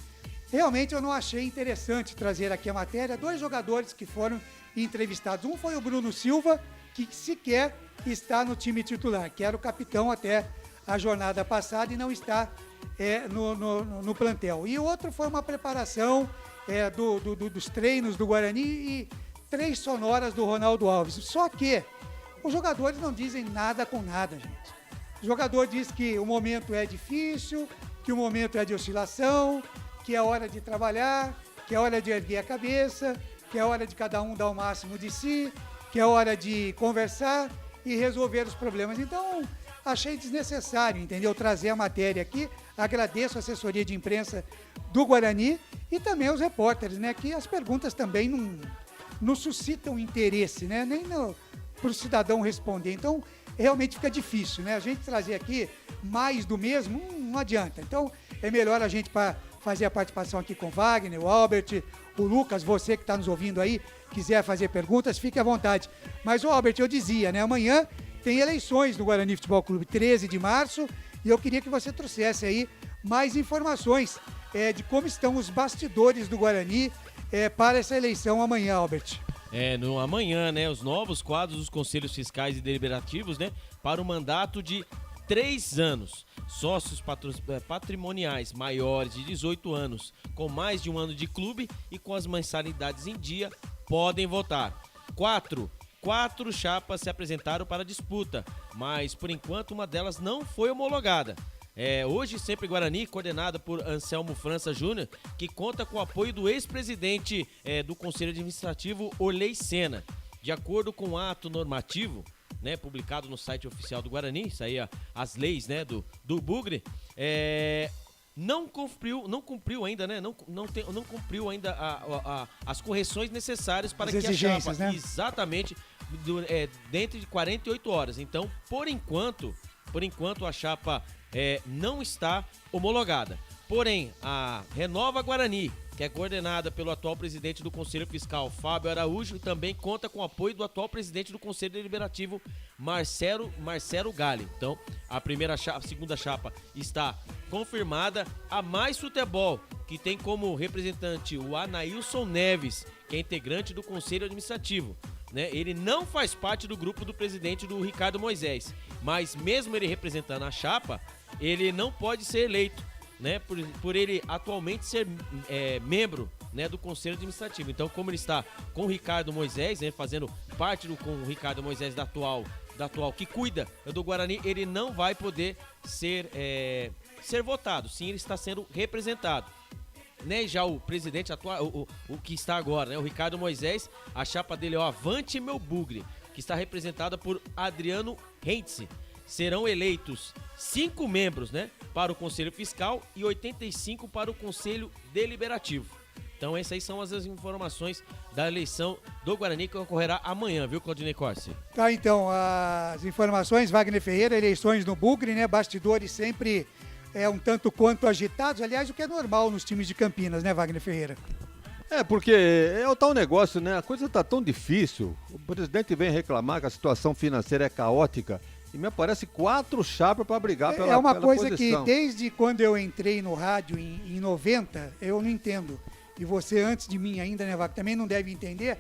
realmente eu não achei interessante trazer aqui a matéria. 2 jogadores que foram entrevistados. Um foi o Bruno Silva, que sequer está no time titular, que era o capitão até a jornada passada e não está no plantel. E o outro foi uma preparação dos treinos do Guarani e 3 sonoras do Ronaldo Alves. Só que os jogadores não dizem nada com nada, gente. O jogador diz que o momento é difícil, que o momento é de oscilação, que é hora de trabalhar, que é hora de erguer a cabeça, que é hora de cada um dar o máximo de si, que é hora de conversar e resolver os problemas. Então, achei desnecessário, entendeu? Trazer a matéria aqui. Agradeço a assessoria de imprensa do Guarani e também os repórteres, né? Que as perguntas também não suscitam interesse, né? Nem para o cidadão responder. Então, realmente fica difícil, né? A gente trazer aqui mais do mesmo, não adianta. Então, é melhor a gente fazer a participação aqui com o Wagner, o Albert, o Lucas, você que está nos ouvindo aí, quiser fazer perguntas, fique à vontade. Mas, Albert, eu dizia, né? Amanhã tem eleições no Guarani Futebol Clube, 13 de março, e eu queria que você trouxesse aí mais informações de como estão os bastidores do Guarani para essa eleição amanhã, Albert. No amanhã, né? Os novos quadros dos conselhos fiscais e deliberativos, né? Para o mandato de 3 anos. Sócios patrimoniais maiores de 18 anos, com mais de 1 ano de clube e com as mensalidades em dia, podem votar. 4 chapas se apresentaram para a disputa, mas por enquanto uma delas não foi homologada. Hoje Sempre Guarani, coordenada por Anselmo França Júnior, que conta com o apoio do ex-presidente do Conselho Administrativo, Orley Sena. De acordo com o ato normativo, né, publicado no site oficial do Guarani, isso aí as leis, né, do Bugre, não cumpriu ainda, né? Não cumpriu ainda as correções necessárias para as que a chapa, né? Exatamente, dentro de 48 horas. Então, por enquanto a chapa não está homologada. Porém, a Renova Guarani, que é coordenada pelo atual presidente do Conselho Fiscal, Fábio Araújo, e também conta com o apoio do atual presidente do Conselho Deliberativo, Marcelo Galli. Então, a segunda chapa está confirmada. A Mais Futebol, que tem como representante o Anailson Neves, que é integrante do Conselho Administrativo, né? Ele não faz parte do grupo do presidente do Ricardo Moisés, mas mesmo ele representando a chapa, ele não pode ser eleito, né, por ele atualmente ser membro, né, do Conselho Administrativo. Então, como ele está com o Ricardo Moisés, né, fazendo parte com o Ricardo Moisés da atual que cuida do Guarani, ele não vai poder ser votado. Sim, ele está sendo representado. né, já o presidente atual, o que está agora, né, o Ricardo Moisés, a chapa dele é o Avante Meu Bugre, que está representada por Adriano Hentze. Serão eleitos 5 membros, né, para o Conselho Fiscal e 85 para o Conselho Deliberativo. Então essas aí são as informações da eleição do Guarani que ocorrerá amanhã, viu, Claudinei Corsi? Tá, então, as informações, Wagner Ferreira, eleições no Bugre, né, bastidores sempre um tanto quanto agitados, aliás, o que é normal nos times de Campinas, né, Wagner Ferreira? Porque é o tal negócio, né, a coisa tá tão difícil, o presidente vem reclamar que a situação financeira é caótica, e me aparece 4 chapas para brigar pela posição. É uma coisa que desde quando eu entrei no rádio em 90, eu não entendo. E você antes de mim ainda, né, Wagner, também não deve entender.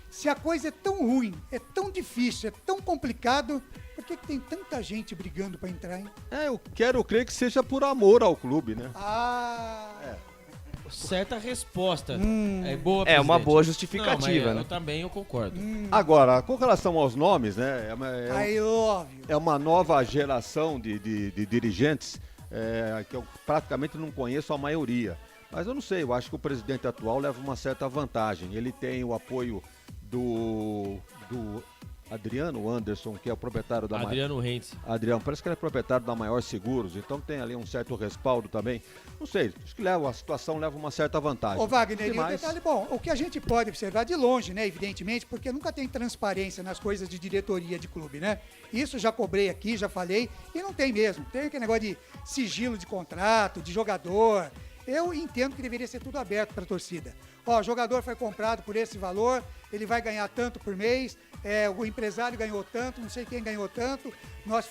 Se a coisa é tão ruim, é tão difícil, é tão complicado, por que tem tanta gente brigando para entrar, hein? Eu quero crer que seja por amor ao clube, né? Certa resposta. É boa, É uma presidente. boa justificativa, Não, né? Eu também concordo. Agora, com relação aos nomes, né? I love you. É uma nova geração de dirigentes que eu praticamente não conheço a maioria. Mas eu não sei, eu acho que o presidente atual leva uma certa vantagem. Ele tem o apoio do Adriano Anderson, que é o proprietário da Adriano Hentze. Adriano, parece que ele é proprietário da Maior Seguros, então tem ali um certo respaldo também. Não sei, acho que a situação leva uma certa vantagem. Ô, Wagner, e um Demais. detalhe bom, o que a gente pode observar de longe, né, evidentemente, porque nunca tem transparência nas coisas de diretoria de clube, né? Isso já cobrei aqui, já falei, e não tem mesmo. Tem aquele negócio de sigilo de contrato, de jogador. Eu entendo que deveria ser tudo aberto para a torcida. O jogador foi comprado por esse valor, ele vai ganhar tanto por mês, o empresário ganhou tanto, não sei quem ganhou tanto, nós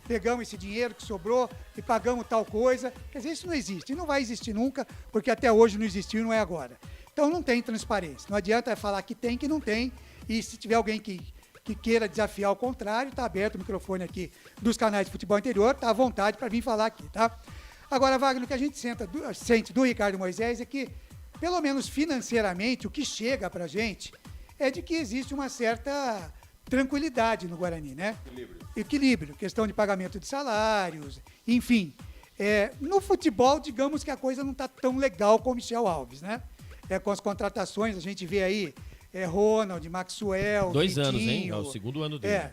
pegamos esse dinheiro que sobrou e pagamos tal coisa. Quer dizer, isso não existe, e não vai existir nunca, porque até hoje não existiu e não é agora. Então não tem transparência, não adianta falar que tem, que não tem, e se tiver alguém que queira desafiar o contrário, está aberto o microfone aqui dos canais de futebol interior, está à vontade para vir falar aqui, tá? Agora, Wagner, o que a gente sente do Ricardo Moisés é que, pelo menos financeiramente, o que chega pra gente é de que existe uma certa tranquilidade no Guarani, né? Equilíbrio, questão de pagamento de salários, enfim. No futebol, digamos que a coisa não está tão legal com o Michel Alves, né? Com as contratações, a gente vê aí Ronald, Maxwell, 2 Vitinho, anos, hein? É o segundo ano dele.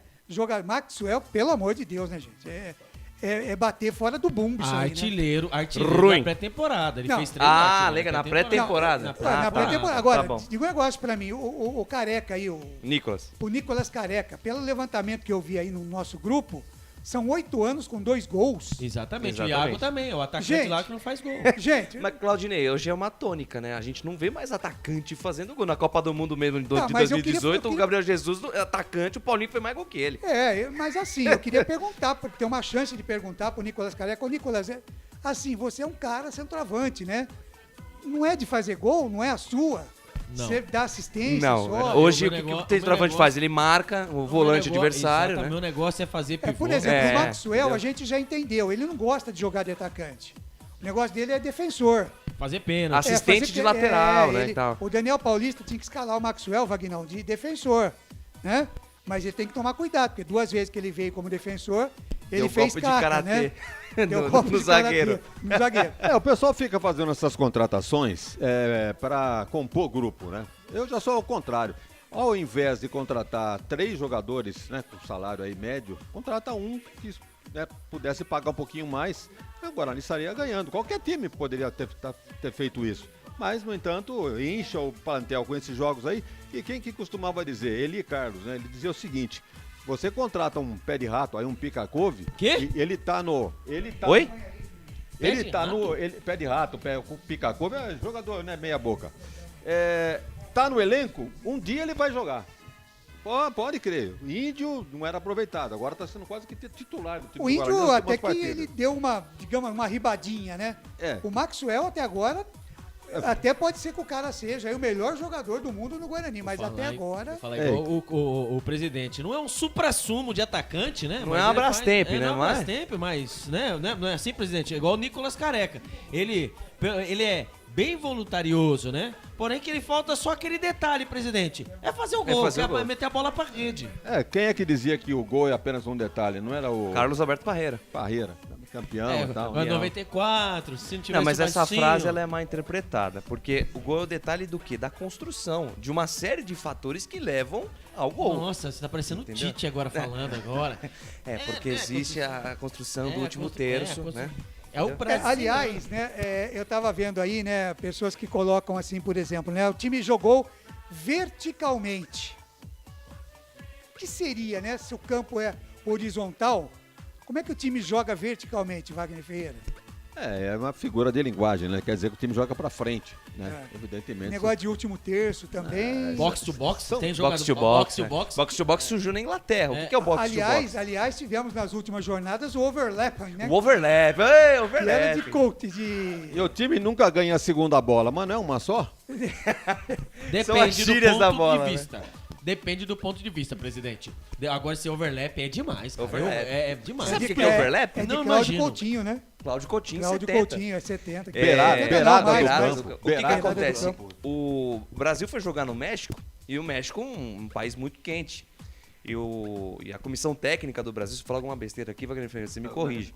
Maxwell, pelo amor de Deus, né, gente? É bater fora do bumbo isso aí, artilheiro Ruim. na pré-temporada. Ele fez 3 legal, na pré-temporada. Na pré-temporada. Agora, tá bom. diga um negócio pra mim, o Careca aí, o Nicolas Careca, pelo levantamento que eu vi aí no nosso grupo, são 8 anos com 2 gols. Exatamente. O Iago também, é o atacante lá que não faz gol. Gente... Mas, Claudinei, hoje é uma tônica, né? A gente não vê mais atacante fazendo gol. Na Copa do Mundo mesmo de 2018, o Gabriel Jesus, atacante, o Paulinho foi mais gol que ele. Mas assim, eu queria perguntar, porque tem uma chance de perguntar pro Nicolas Careca. Ô, Nicolas, assim, você é um cara centroavante, né? Não é de fazer gol, não é a sua. Não. Você dá assistência Não, só. hoje o que o centroavante faz? Ele marca o volante adversário, né? O meu negócio é fazer pivô. Por exemplo, o Maxwell, a gente já entendeu, ele não gosta de jogar de atacante. O negócio dele é defensor. Fazer pênalti. Assistente de lateral, né, e tal. O Daniel Paulista tinha que escalar o Maxwell, Vagnão, de defensor, né? Mas ele tem que tomar cuidado, porque 2 vezes que ele veio como defensor, ele fez caca, né? No zagueiro. No zagueiro. O pessoal fica fazendo essas contratações para compor grupo, né? Eu já sou ao contrário. Ao invés de contratar 3 jogadores, né, com salário aí médio, contrata um que pudesse pagar um pouquinho mais, o Guarani estaria ganhando. Qualquer time poderia ter feito isso. Mas, no entanto, incha o plantel com esses jogos aí. E quem que costumava dizer? Eli Carlos, né? Ele dizia o seguinte: você contrata um pé de rato, aí um pica-couve. Quê? E ele tá no. Oi? Ele tá no. Pé de rato, pica-couve é jogador, né? Meia boca. Tá no elenco, um dia ele vai jogar. Pode crer. O Índio não era aproveitado, agora tá sendo quase que titular do time O do Índio Guarani, até que partidas. ele deu uma ribadinha, né? É. O Maxwell até agora, até pode ser que o cara seja aí o melhor jogador do mundo no Guarani, mas até agora... Falar igual o presidente. Não é um supra-sumo de atacante, né? Não é uma Brastemp, né? Não é uma Brastemp, mas né? Não é assim, presidente. É igual o Nicolas Careca. Ele é bem voluntarioso, né? Porém que ele falta só aquele detalhe, presidente. É fazer o gol, é meter a bola pra rede. Quem é que dizia que o gol é apenas um detalhe? Não era o... Carlos Alberto Parreira. campeão e tal. Mas 94, se não tivesse Não, mas o essa Marcinho. frase ela é mal interpretada, porque o gol é o detalhe do quê? Da construção, de uma série de fatores que levam ao gol. Nossa, você tá parecendo o Entendeu? Tite agora falando agora. Porque existe a construção do último terço, né? É o Brasil. Aliás, né, eu tava vendo aí, né, pessoas que colocam assim, por exemplo, né, o time jogou verticalmente. O que seria, né, se o campo é horizontal? Como é que o time joga verticalmente, Wagner Ferreira? É uma figura de linguagem, né? Quer dizer que o time joga pra frente, né? Evidentemente. Negócio de último terço também. Box to box? Tem jogado Box to box. Box to box surgiu na Inglaterra. O que é o box to box? Aliás, tivemos nas últimas jornadas o overlap, né? O overlap, Que era overlap. de coach, de... E o time nunca ganha a segunda bola, mas não é uma só? São as Depende do gírias ponto da bola, de vista. Depende do ponto de vista, presidente. Agora, esse overlap é demais, cara. Overlap. É demais. Sabe o que é overlap? É de Não Cláudio imagino. Coutinho, né? Cláudio Coutinho, Cláudio 70. Coutinho, é 70. Beirada do campo. O que que Beirada do acontece? campo. O Brasil foi jogar no México, e o México é um país muito quente. E a comissão técnica do Brasil, se eu falar alguma besteira aqui, Wagner Ferreira, você me corrige.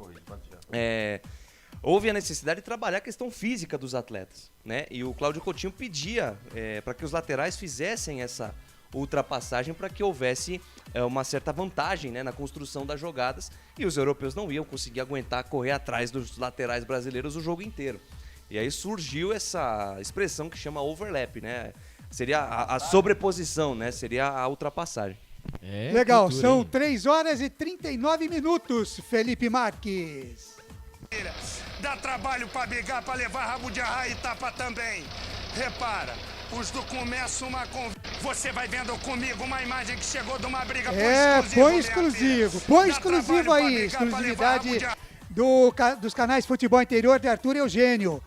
Houve a necessidade de trabalhar a questão física dos atletas, né? E o Cláudio Coutinho pedia para que os laterais fizessem essa ultrapassagem para que houvesse uma certa vantagem, né, na construção das jogadas, e os europeus não iam conseguir aguentar correr atrás dos laterais brasileiros o jogo inteiro. E aí surgiu essa expressão que chama overlap, né? Seria a sobreposição, né? Seria a ultrapassagem. Legal, cultura, são hein? 3 horas e 39 minutos, Felipe Marques. Dá trabalho pra brigar, pra levar rabo de arraia e tapa também. Repara, os do começo uma conversa. Você vai vendo comigo uma imagem que chegou de uma briga. Põe exclusivo. Põe exclusivo aí. Exclusividade dos canais Futebol Interior de Arthur Eugênio.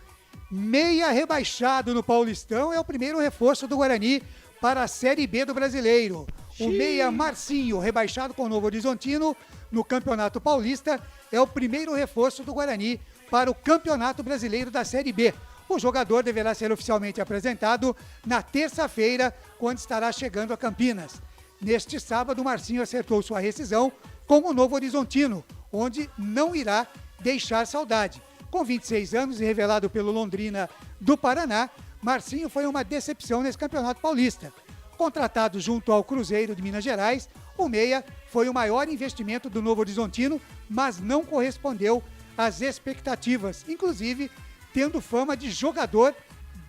Meia rebaixado no Paulistão é o primeiro reforço do Guarani para a Série B do Brasileiro. O meia Marcinho, rebaixado com o Novo Horizontino no Campeonato Paulista, é o primeiro reforço do Guarani para o Campeonato Brasileiro da Série B. O jogador deverá ser oficialmente apresentado na terça-feira, quando estará chegando a Campinas. Neste sábado, Marcinho acertou sua rescisão com o Novo Horizontino, onde não irá deixar saudade. Com 26 anos e revelado pelo Londrina do Paraná, Marcinho foi uma decepção nesse Campeonato Paulista. Contratado junto ao Cruzeiro de Minas Gerais, o meia foi o maior investimento do Novo Horizontino, mas não correspondeu às expectativas, inclusive tendo fama de jogador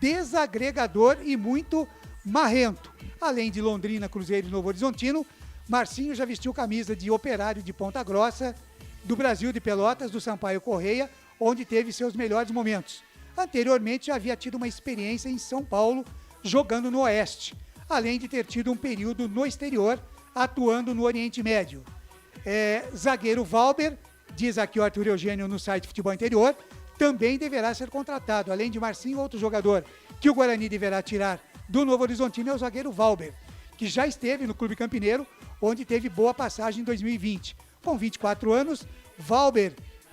desagregador e muito marrento. Além de Londrina, Cruzeiro e Novo Horizontino, Marcinho já vestiu camisa de Operário de Ponta Grossa, do Brasil de Pelotas, do Sampaio Correia, onde teve seus melhores momentos. Anteriormente já havia tido uma experiência em São Paulo, jogando no Oeste, além de ter tido um período no exterior, atuando no Oriente Médio. Zagueiro Valber, diz aqui o Arthur Eugênio no site Futebol Interior, também deverá ser contratado. Além de Marcinho, outro jogador que o Guarani deverá tirar do Novo Horizontino é o zagueiro Valber, que já esteve no Clube Campineiro, onde teve boa passagem em 2020. Com 24 anos, Valber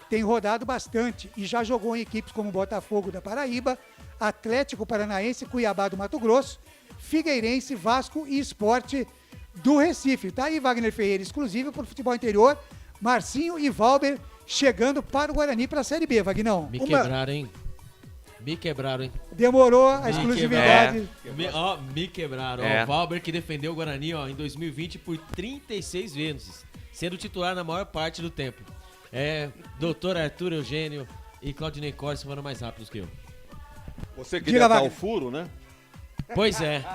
tem rodado bastante e já jogou em equipes como Botafogo da Paraíba, Atlético Paranaense, Cuiabá do Mato Grosso, Figueirense, Vasco e Sport do Recife. Tá aí, Wagner Ferreira, exclusivo para o Futebol Interior, Marcinho e Valber chegando para o Guarani para a Série B, Vagnão. Me quebraram, hein? Me quebraram, hein? Demorou a exclusividade. Me quebraram. O Valber que defendeu o Guarani em 2020 por 36 vezes, sendo titular na maior parte do tempo. Doutor Arthur Eugênio e Claudinei Corsi foram mais rápidos que eu. Você queria dar o furo, né? Pois é.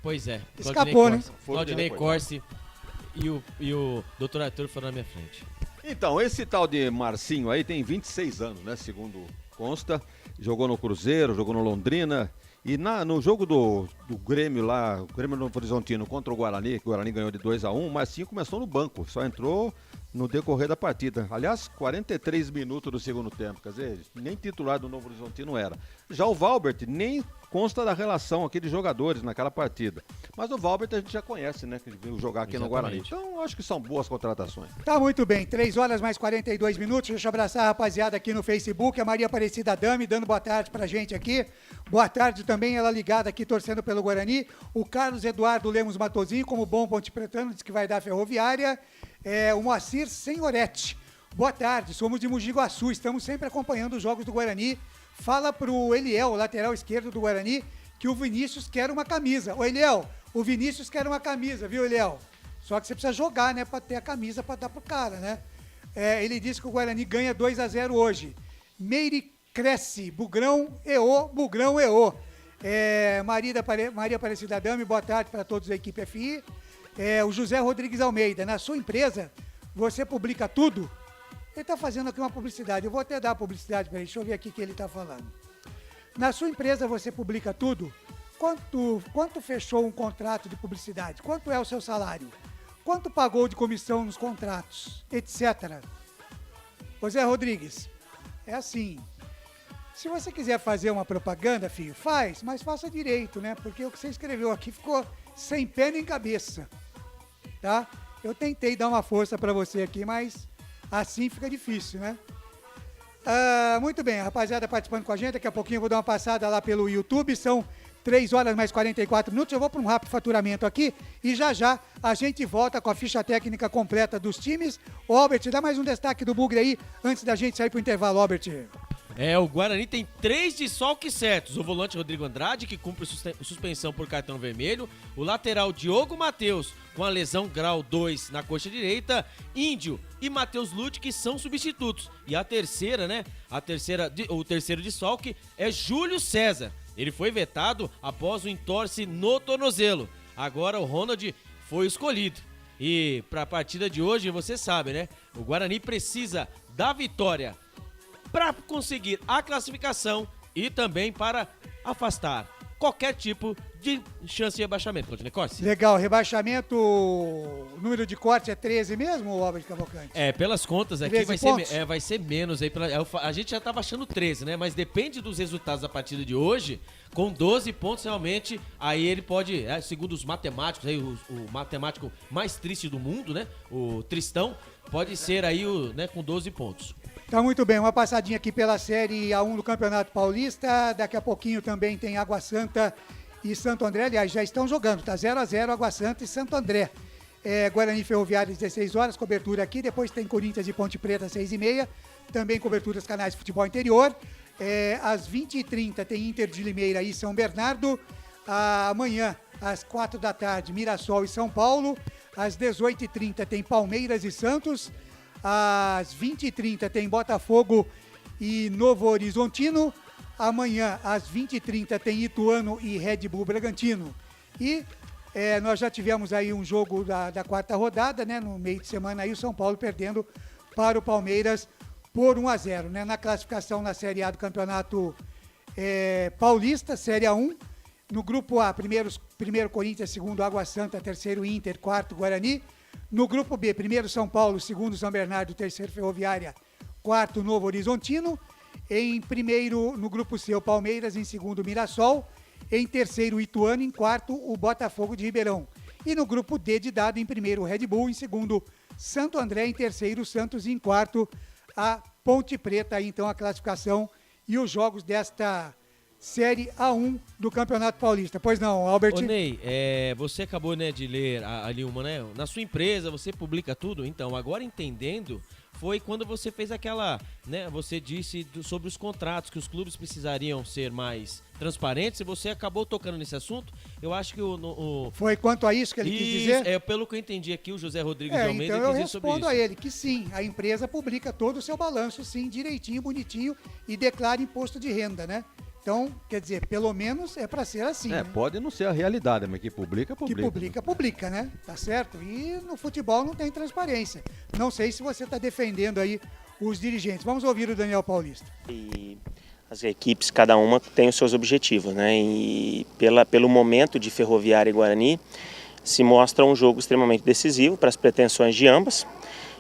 Pois é. Escapou, né? Claudinei Corsi e o doutor Arthur foram na minha frente. Então, esse tal de Marcinho aí tem 26 anos, né? Segundo consta. Jogou no Cruzeiro, jogou no Londrina. E no jogo do Grêmio lá, o Grêmio Novo Horizontino contra o Guarani, que o Guarani ganhou de 2-1, o Marcinho começou no banco, só entrou no decorrer da partida. Aliás, 43 minutos do segundo tempo, quer dizer, nem titular do Novo Horizontino era. Já o Valbert nem consta da relação aqui de jogadores naquela partida. Mas o Valbert a gente já conhece, né, que veio jogar aqui no Guarani. Então, acho que são boas contratações. Tá muito bem, 3 horas mais 42 minutos. Deixa eu abraçar a rapaziada aqui no Facebook, a Maria Aparecida Dami, dando boa tarde pra gente aqui. Boa tarde também, ela ligada aqui, torcendo pelo Guarani. O Carlos Eduardo Lemos Matozinho, como bom Ponte Pretano, diz que vai dar Ferroviária. O Moacir Senhoretti. Boa tarde, somos de Mogi Guaçu, estamos sempre acompanhando os jogos do Guarani. Fala pro Eliel, lateral esquerdo do Guarani, que o Vinícius quer uma camisa. Ô Eliel, o Vinícius quer uma camisa, viu, Eliel? Só que você precisa jogar, né, pra ter a camisa pra dar pro cara, né? Ele disse que o Guarani ganha 2-0 hoje. Meire cresce, Bugrão EO. Maria Aparecida Dami, boa tarde para todos da equipe FI. O José Rodrigues Almeida, na sua empresa, você publica tudo? Ele está fazendo aqui uma publicidade, eu vou até dar a publicidade para ele, deixa eu ver aqui o que ele está falando. Na sua empresa você publica tudo? Quanto fechou um contrato de publicidade? Quanto é o seu salário? Quanto pagou de comissão nos contratos? Etc. José Rodrigues, é assim, se você quiser fazer uma propaganda, filho, faz, mas faça direito, né? Porque o que você escreveu aqui ficou sem pé nem cabeça, tá? Eu tentei dar uma força para você aqui, mas assim fica difícil, né? Muito bem, a rapaziada participando com a gente, daqui a pouquinho eu vou dar uma passada lá pelo YouTube, são 3 horas mais 44 minutos, eu vou para um rápido faturamento aqui e já a gente volta com a ficha técnica completa dos times. Ô, Albert, dá mais um destaque do Bugre aí, antes da gente sair pro intervalo, Albert. O Guarani tem 3 desfalques certos. O volante Rodrigo Andrade, que cumpre suspensão por cartão vermelho. O lateral Diogo Matheus, com a lesão grau 2 na coxa direita. Índio e Matheus Lute, que são substitutos. E a terceira, né? O terceiro desfalque é Júlio César. Ele foi vetado após o entorse no tornozelo. Agora o Ronald foi escolhido. E para a partida de hoje, você sabe, né? O Guarani precisa da vitória para conseguir a classificação e também para afastar qualquer tipo de chance de rebaixamento. Continue, Corsi. Legal, rebaixamento, o número de corte é 13 mesmo, Albert Cavalcante? Pelas contas aqui vai ser menos. Aí, a gente já estava achando 13, né? Mas depende dos resultados da partida de hoje. Com 12 pontos, realmente, aí ele pode, segundo os matemáticos, aí, o matemático mais triste do mundo, né? O Tristão, pode ser aí com 12 pontos. Tá muito bem, uma passadinha aqui pela Série A1 do Campeonato Paulista. Daqui a pouquinho também tem Água Santa e Santo André. Aliás, já estão jogando, tá 0-0 Água Santa e Santo André. Guarani Ferroviário, 16 horas, cobertura aqui. Depois tem Corinthians e Ponte Preta, 6h30. Também cobertura dos canais de futebol interior. Às 20h30 tem Inter de Limeira e São Bernardo. Amanhã, às 4 da tarde, Mirassol e São Paulo. Às 18h30 tem Palmeiras e Santos. Às 20h30 tem Botafogo e Novo Horizontino. Amanhã, às 20h30, tem Ituano e Red Bull Bragantino. E nós já tivemos aí um jogo da quarta rodada, né? No meio de semana aí, o São Paulo perdendo para o Palmeiras por 1-0, né? Na classificação na Série A do Campeonato Paulista, Série A1. No grupo A, primeiro Corinthians, segundo Água Santa, terceiro Inter, quarto Guarani. No grupo B, primeiro São Paulo, segundo São Bernardo, terceiro Ferroviária, quarto Novo Horizontino. Em primeiro, no grupo C, o Palmeiras, em segundo Mirassol. Em terceiro, Ituano, em quarto, o Botafogo de Ribeirão. E no grupo D de dado, em primeiro, Red Bull, em segundo, Santo André, em terceiro, Santos, e em quarto, a Ponte Preta. Aí, então, a classificação e os jogos desta Série A1 do Campeonato Paulista. Pois não, Albert? Ô Ney, você acabou, né, de ler ali uma, né? Na sua empresa você publica tudo? Então, agora entendendo, foi quando você fez aquela, né? Você disse sobre os contratos, que os clubes precisariam ser mais transparentes, e você acabou tocando nesse assunto. Eu acho que Foi quanto a isso que ele quis dizer? Pelo que eu entendi aqui, o José Rodrigues de Almeida então eu quis dizer sobre isso. respondo a ele que sim, a empresa publica todo o seu balanço, sim, direitinho, bonitinho, e declara imposto de renda, né? Então, quer dizer, pelo menos é para ser assim. Né? Pode não ser a realidade, mas que publica. Que publica, né? Tá certo? E no futebol não tem transparência. Não sei se você está defendendo aí os dirigentes. Vamos ouvir o Daniel Paulista. E as equipes, cada uma tem os seus objetivos, né? E pelo momento de Ferroviária e Guarani, se mostra um jogo extremamente decisivo para as pretensões de ambas.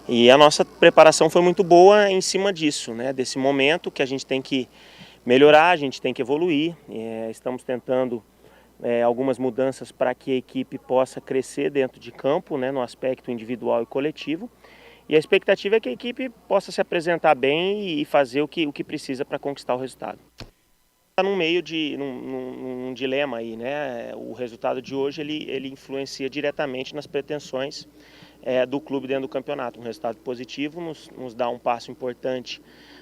E a nossa preparação foi muito boa em cima disso, né? Desse momento que a gente tem que melhorar, a gente tem que evoluir. Estamos tentando algumas mudanças para que a equipe possa crescer dentro de campo, né, no aspecto individual e coletivo. E a expectativa é que a equipe possa se apresentar bem e fazer o que precisa para conquistar o resultado. Está num dilema aí, né? O resultado de hoje ele influencia diretamente nas pretensões do clube dentro do campeonato. Um resultado positivo nos dá um passo importante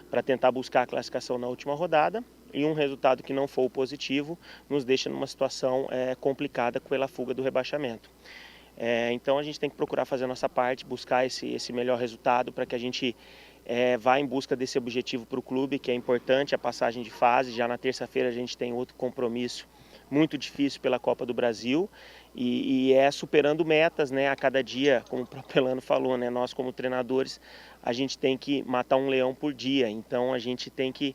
para tentar buscar a classificação na última rodada, e um resultado que não for o positivo nos deixa numa situação complicada pela fuga do rebaixamento. Então a gente tem que procurar fazer a nossa parte, buscar esse melhor resultado para que a gente vá em busca desse objetivo para o clube, que é importante, a passagem de fase. Já na terça-feira a gente tem outro compromisso muito difícil pela Copa do Brasil e superando metas, né, a cada dia, como o próprio Elano falou, né, nós como treinadores, a gente tem que matar um leão por dia, então a gente tem que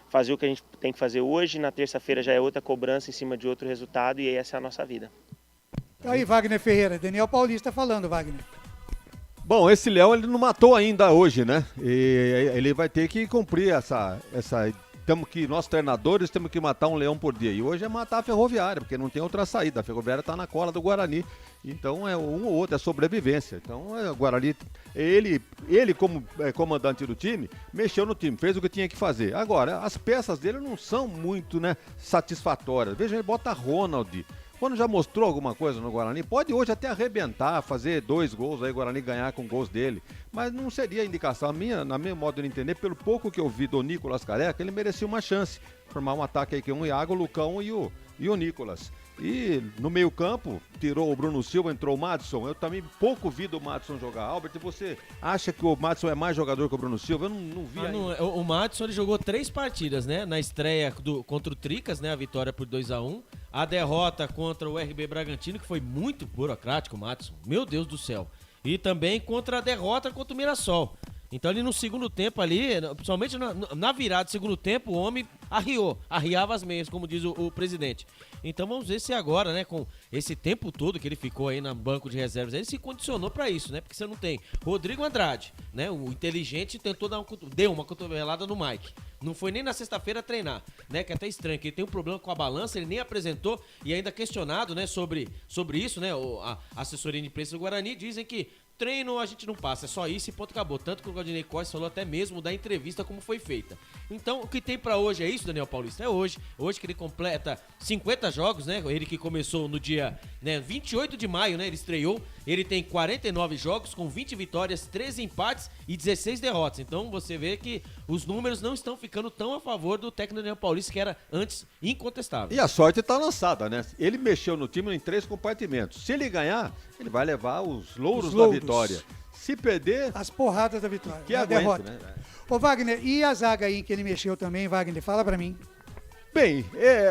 fazer o que a gente tem que fazer hoje, na terça-feira já é outra cobrança em cima de outro resultado e essa é a nossa vida. Então aí, Wagner Ferreira, Daniel Paulista falando, Wagner. Bom, esse leão ele não matou ainda hoje, né? E ele vai ter que cumprir nós treinadores temos que matar um leão por dia. E hoje é matar a Ferroviária, porque não tem outra saída. A Ferroviária está na cola do Guarani. Então é um ou outro, é sobrevivência. Então o Guarani, ele como comandante do time, mexeu no time, fez o que tinha que fazer. Agora, as peças dele não são muito, né, satisfatórias. Veja, ele bota Ronald. Quando já mostrou alguma coisa no Guarani, pode hoje até arrebentar, fazer 2 gols, aí o Guarani ganhar com gols dele. Mas não seria a indicação. Na minha modo de entender, pelo pouco que eu vi do Nicolas Careca, ele merecia uma chance. Formar um ataque aí com o Iago, o Lucão e o Nicolas. E no meio campo, tirou o Bruno Silva, entrou o Madison. Eu também pouco vi do Madison jogar. Albert, você acha que o Madison é mais jogador que o Bruno Silva? Eu não vi ainda. O Madison ele jogou 3 partidas, né? Na estreia contra o Tricas, né? A vitória por 2-1. A derrota contra o RB Bragantino, que foi muito burocrático, o Madison. Meu Deus do céu. E também contra a derrota contra o Mirassol. Então ali no segundo tempo ali, principalmente na virada do segundo tempo, o homem arriava as meias, como diz o presidente. Então vamos ver se agora, né, com esse tempo todo que ele ficou aí no banco de reservas, ele se condicionou pra isso, né? Porque você não tem Rodrigo Andrade, né? O inteligente tentou deu uma cotovelada no Mike. Não foi nem na sexta-feira treinar, né? Que é até estranho, que ele tem um problema com a balança, ele nem apresentou e ainda questionado, né, sobre isso, né? A assessoria de imprensa do Guarani dizem que treino a gente não passa, é só isso e ponto, acabou. Tanto que o Galdinei Costa falou até mesmo da entrevista como foi feita. Então, o que tem pra hoje é isso, Daniel Paulista? É hoje. Hoje que ele completa 50 jogos, né? Ele que começou no dia 28 de maio, né? Ele estreou. Ele tem 49 jogos com 20 vitórias, 13 empates e 16 derrotas. Então, você vê que os números não estão ficando tão a favor do técnico Daniel Paulista, que era antes incontestável. E a sorte tá lançada, né? Ele mexeu no time em 3 compartimentos. Se ele ganhar, ele vai levar os louros da vitória. Se perder... as porradas da vitória, que aguente, né? Ô Wagner, e a zaga aí que ele mexeu também, Wagner? Fala pra mim. Bem,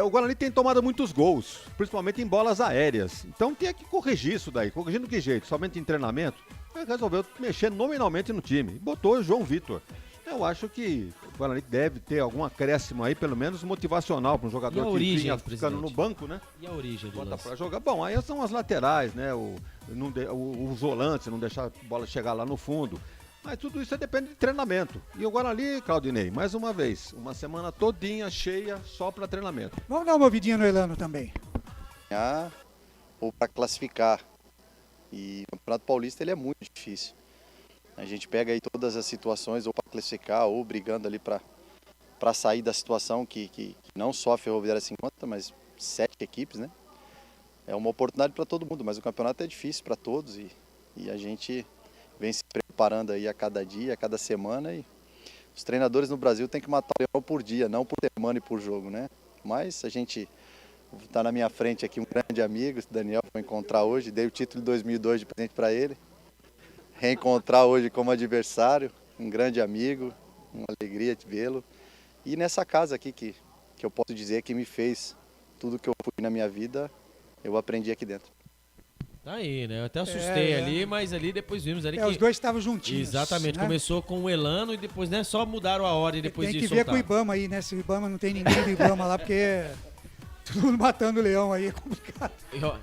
o Guarani tem tomado muitos gols, principalmente em bolas aéreas. Então tinha que corrigir isso daí. Corrigindo de que jeito? Somente em treinamento? Ele resolveu mexer nominalmente no time. Botou o João Vitor. Eu acho que o Guarani deve ter algum acréscimo aí, pelo menos motivacional, para um jogador que vinha ficando no banco, né? E a origem do bota lance? pra jogar. Bom, aí são as laterais, né? Os volantes, não deixar a bola chegar lá no fundo. Mas tudo isso depende de treinamento. E o Guarani, Claudinei, mais uma vez, uma semana todinha cheia só para treinamento. Vamos dar uma ouvidinha no Elano também. Ou para classificar. E o Campeonato Paulista ele é muito difícil. A gente pega aí todas as situações, ou para classificar, ou brigando ali para sair da situação que não só a Ferroviária se encontra, mas 7 equipes, né? É uma oportunidade para todo mundo, mas o campeonato é difícil para todos e a gente vem se preparando aí a cada dia, a cada semana, e os treinadores no Brasil têm que matar o leão por dia, não por semana e por jogo, né? Mas a gente está na minha frente aqui um grande amigo, o Daniel, foi encontrar hoje, dei o título de 2002 de presente para ele. Reencontrar hoje como adversário, um grande amigo, uma alegria de vê-lo. E nessa casa aqui que eu posso dizer que me fez tudo que eu fui na minha vida, eu aprendi aqui dentro. Tá aí, né? Eu até assustei ali, mas ali depois vimos ali que... os dois estavam juntinhos. Exatamente, né? Começou com o Elano e depois, né, só mudaram a ordem depois de soltar. Tem que ver com o Ibama aí, né? Se o Ibama não tem ninguém do Ibama lá, porque... todo mundo matando o leão aí, é complicado.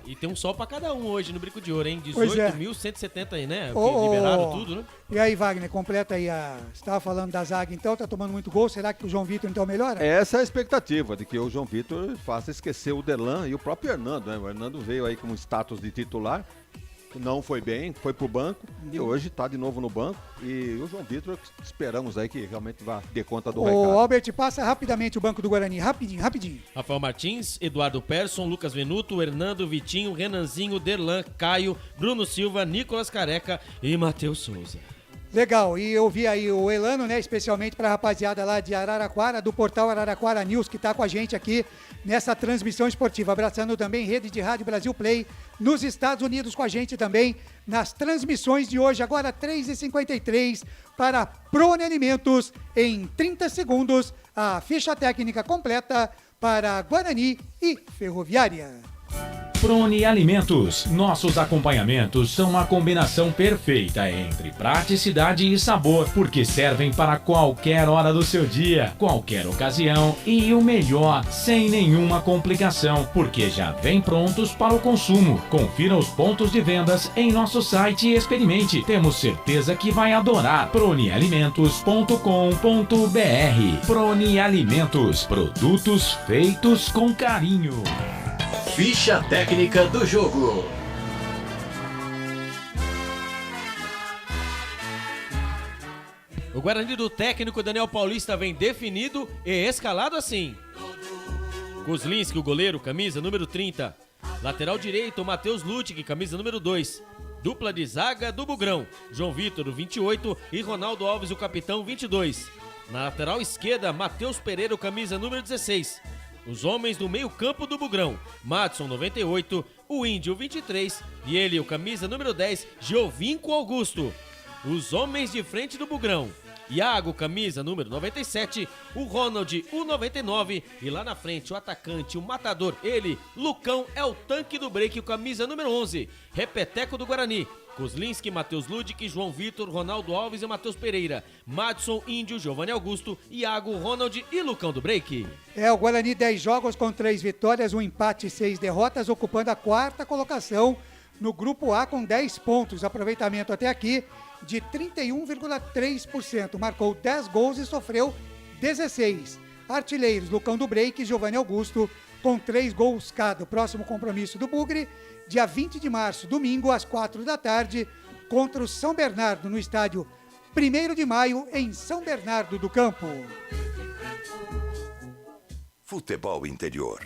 E tem um sol pra cada um hoje no Brinco de Ouro, hein? 18.170 aí, né? Liberaram tudo, né? E aí, Wagner, completa aí Você estava falando da zaga, então, tá tomando muito gol. Será que o João Vitor, então, melhora? Essa é a expectativa, de que o João Vitor faça esquecer o Delan e o próprio Hernando, né? O Hernando veio aí com um status de titular não foi bem, foi pro banco e hoje está de novo no banco. E o João Vitor, esperamos aí que realmente vá dar conta do recado. Ô, Albert, passa rapidamente o banco do Guarani, rapidinho. Rafael Martins, Eduardo Persson, Lucas Venuto, Hernando, Vitinho, Renanzinho, Derlan, Caio, Bruno Silva, Nicolas Careca e Matheus Souza. Legal, e eu vi aí o Elano, né, especialmente para a rapaziada lá de Araraquara, do portal Araraquara News, que está com a gente aqui nessa transmissão esportiva. Abraçando também Rede de Rádio Brasil Play, nos Estados Unidos com a gente também, nas transmissões de hoje, agora 3h53, para Prone Alimentos, em 30 segundos, a ficha técnica completa para Guarani e Ferroviária. Prone Alimentos. Nossos acompanhamentos são uma combinação perfeita entre praticidade e sabor, porque servem para qualquer hora do seu dia, qualquer ocasião e o melhor, sem nenhuma complicação, porque já vem prontos para o consumo. Confira os pontos de vendas em nosso site e experimente. Temos certeza que vai adorar. pronealimentos.com.br. Prone Alimentos. Produtos feitos com carinho. Ficha técnica do jogo. O Guarani do técnico Daniel Paulista vem definido e escalado assim: Kozlinski, o goleiro, camisa número 30. Lateral direito, Matheus Lutig, camisa número 2. Dupla de zaga do Bugrão, João Vitor, o 28, e Ronaldo Alves, o capitão, 22. Na lateral esquerda, Matheus Pereira, camisa número 16. Os homens do meio-campo do Bugrão, Madson, 98, o Índio, 23, e ele, o camisa número 10, Giovinco Augusto. Os homens de frente do Bugrão, Iago, camisa número 97, o Ronald, o 99, e lá na frente o atacante, o matador, ele, Lucão, é o tanque do break, o camisa número 11, repeteco do Guarani, Kozlinski, Matheus Ludig, João Vitor, Ronaldo Alves e Matheus Pereira, Madson, Índio, Giovanni Augusto, Iago, Ronald e Lucão do break. O Guarani 10 jogos com 3 vitórias, 1 empate e 6 derrotas, ocupando a 4ª colocação no grupo A com 10 pontos, aproveitamento até aqui de 31,3%, marcou 10 gols e sofreu 16. Artilheiros, Lucão do break e Giovanni Augusto com 3 gols cada. O próximo compromisso do Bugre, dia 20 de março, domingo, às 4 da tarde, contra o São Bernardo, no estádio 1º de Maio, em São Bernardo do Campo. Futebol Interior.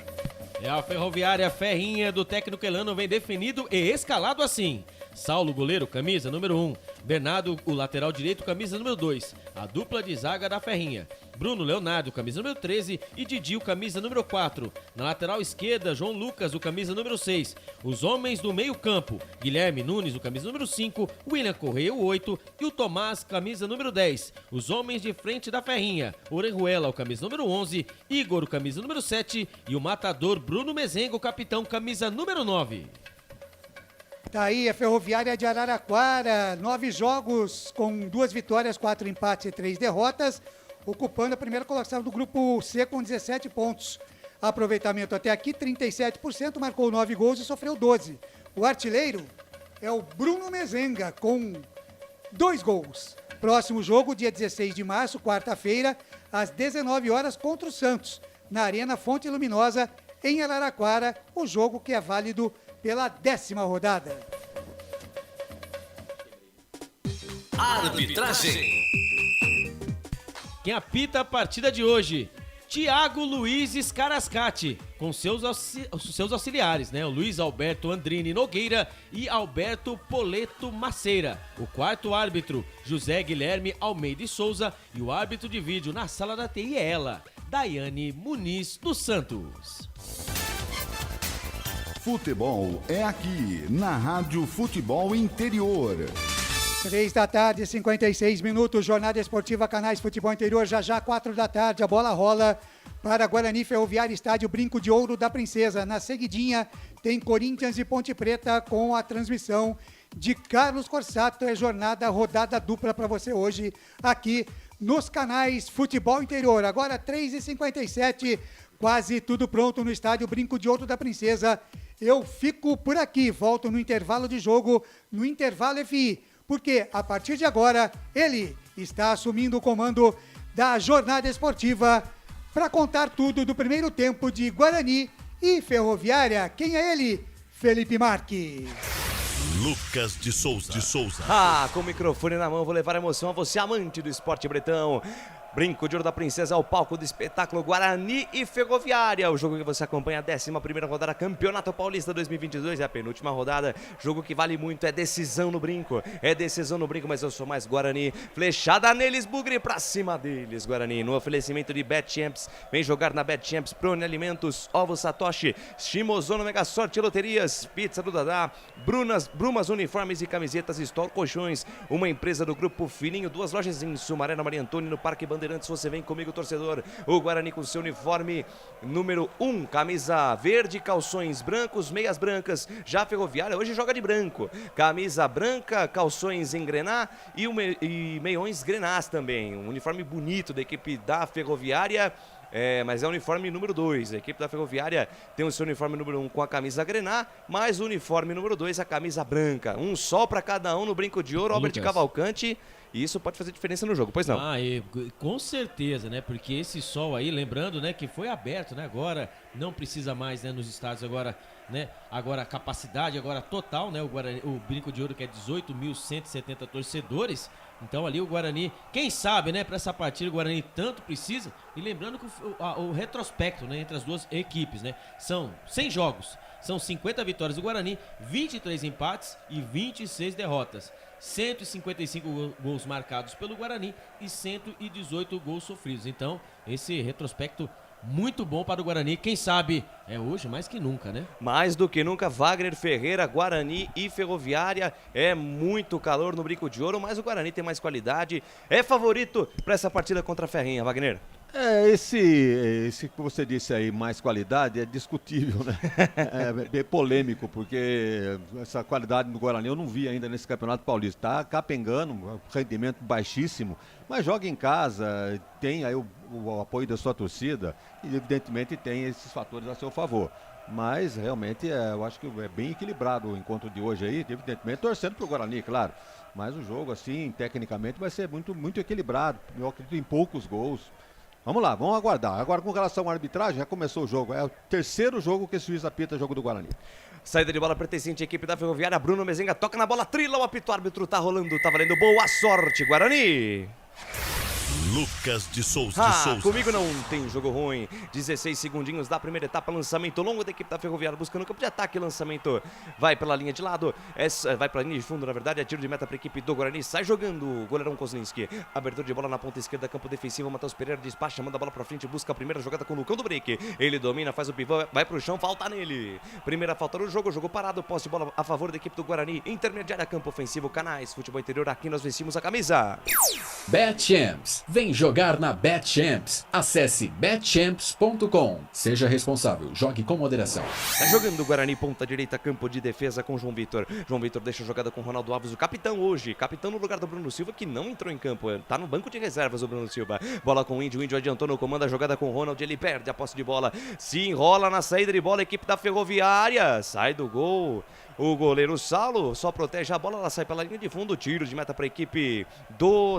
A Ferroviária Ferrinha do técnico Elano vem definido e escalado assim: Saulo, goleiro, camisa número 1. Bernardo, o lateral direito, camisa número 2. A dupla de zaga da Ferrinha: Bruno Leonardo, camisa número 13, e Didil, camisa número 4. Na lateral esquerda, João Lucas, o camisa número 6. Os homens do meio campo: Guilherme Nunes, o camisa número 5, William Correia, o 8, e o Tomás, camisa número 10. Os homens de frente da Ferrinha: Orejuela, o camisa número 11, Igor, o camisa número 7, e o matador Bruno Mezenga, o capitão, camisa número 9. Tá aí a Ferroviária de Araraquara, 9 jogos com 2 vitórias, 4 empates e 3 derrotas, ocupando a primeira colocação do grupo C com 17 pontos. Aproveitamento até aqui, 37%, marcou 9 gols e sofreu 12. O artilheiro é o Bruno Mezenga, com 2 gols. Próximo jogo, dia 16 de março, quarta-feira, às 19 horas, contra o Santos, na Arena Fonte Luminosa, em Araraquara, o jogo que é válido pela 10ª rodada. Arbitragem. Quem apita a partida de hoje? Thiago Luiz Scarascati, com seus auxiliares, né? O Luiz Alberto Andrini Nogueira e Alberto Poleto Maceira. O quarto árbitro, José Guilherme Almeida Souza, e o árbitro de vídeo na sala da TI é ela, Daiane Muniz dos Santos. Futebol é aqui, na Rádio Futebol Interior. 3 da tarde, 56 minutos, jornada esportiva Canais Futebol Interior, já 4 da tarde, a bola rola para Guarani Ferroviária, estádio Brinco de Ouro da Princesa. Na seguidinha tem Corinthians e Ponte Preta com a transmissão de Carlos Corsato. É rodada dupla para você hoje aqui nos Canais Futebol Interior. Agora 3h57, quase tudo pronto no estádio Brinco de Ouro da Princesa. Eu fico por aqui, volto no intervalo de jogo, no intervalo FI, porque a partir de agora ele está assumindo o comando da jornada esportiva para contar tudo do primeiro tempo de Guarani e Ferroviária. Quem é ele? Felipe Marques. Lucas de Souza. Com o microfone na mão, vou levar emoção a você, amante do esporte bretão. Brinco de Ouro da Princesa ao palco do espetáculo Guarani e Ferroviária. O jogo que você acompanha, a 11ª rodada, Campeonato Paulista 2022. É a penúltima rodada, jogo que vale muito, é decisão no brinco. Mas eu sou mais Guarani. Flechada neles, Bugre, pra cima deles, Guarani. No oferecimento de Bet Champs. Vem jogar na Bet Champs, Prone Alimentos, Ovos Satoshi, Shimozono Mega Sorte Loterias, Pizza do Dadá, Brumas Uniformes e Camisetas, Store Colchões, uma empresa do Grupo Fininho, 2 lojas em Sumaré, na Maria Antônio, no Parque Bandeirantes. Você vem comigo, torcedor. O Guarani com seu uniforme número 1, camisa verde, calções brancos, meias brancas. Já a Ferroviária hoje joga de branco, camisa branca, calções em grená e meiões grenás também. Um uniforme bonito da equipe da Ferroviária. Mas é o uniforme número 2. A equipe da Ferroviária tem o seu uniforme número 1 com a camisa grená, mais o uniforme número 2, a camisa branca. Um sol para cada um no Brinco de Ouro, Albert Cavalcante. E isso pode fazer diferença no jogo, pois não? Com certeza, né? Porque esse sol aí, lembrando, né, que foi aberto, né? Agora não precisa mais, né, nos estádios agora, né? Agora a capacidade agora total, né? O Brinco de Ouro que é 18.170 torcedores. Então ali o Guarani, quem sabe, né, para essa partida o Guarani tanto precisa. E lembrando que o retrospecto, né, entre as duas equipes, né, são 100 jogos, são 50 vitórias do Guarani, 23 empates e 26 derrotas. 155 gols marcados pelo Guarani e 118 gols sofridos. Então, esse retrospecto muito bom para o Guarani. Quem sabe é hoje mais que nunca, né? Mais do que nunca, Wagner Ferreira, Guarani e Ferroviária. É muito calor no Brinco de Ouro, mas o Guarani tem mais qualidade. É favorito para essa partida contra a Ferrinha, Wagner. Esse que você disse aí, mais qualidade, é discutível, né? É polêmico, porque essa qualidade do Guarani eu não vi ainda nesse Campeonato Paulista. Tá capengando, rendimento baixíssimo, mas joga em casa, tem aí o apoio da sua torcida e evidentemente tem esses fatores a seu favor. Mas realmente eu acho que é bem equilibrado o encontro de hoje aí, evidentemente torcendo pro Guarani, claro. Mas o jogo, assim, tecnicamente vai ser muito, muito equilibrado. Eu acredito em poucos gols. Vamos lá, vamos aguardar. Agora, com relação à arbitragem, já começou o jogo. É o terceiro jogo que esse juiz apita jogo do Guarani. Saída de bola pertencente à equipe da Ferroviária. Bruno Mezenga toca na bola, trila o apito, árbitro tá rolando, tá valendo. Boa sorte, Guarani! Lucas de Souza. Comigo não tem jogo ruim. 16 segundinhos da primeira etapa, lançamento longo da equipe da Ferroviária, buscando o campo de ataque, lançamento vai pela linha de lado, vai pela linha de fundo, na verdade, é tiro de meta para a equipe do Guarani, sai jogando o goleirão Kozlinski, abertura de bola na ponta esquerda, campo defensivo, Matheus Pereira despacha, manda a bola para frente, busca a primeira jogada com o Lucão do break, ele domina, faz o pivô, vai pro chão, falta nele, primeira falta no jogo, jogo parado, posse de bola a favor da equipe do Guarani, intermediária, campo ofensivo, Canais, futebol interior, aqui nós vestimos a camisa. Bet Champs, vem jogar na Bet Champs. Acesse betchamps.com. Seja responsável, jogue com moderação. Tá jogando o Guarani, ponta direita, campo de defesa com João Vitor. João Vitor deixa a jogada com Ronaldo Alves, o capitão hoje. Capitão no lugar do Bruno Silva, que não entrou em campo. Tá no banco de reservas o Bruno Silva. Bola com o Índio adiantou no comando, a jogada com o Ronald, ele perde a posse de bola. Se enrola na saída de bola, a equipe da Ferroviária. Sai do gol. O goleiro Saulo só protege a bola, ela sai pela linha de fundo, tiro de meta para a equipe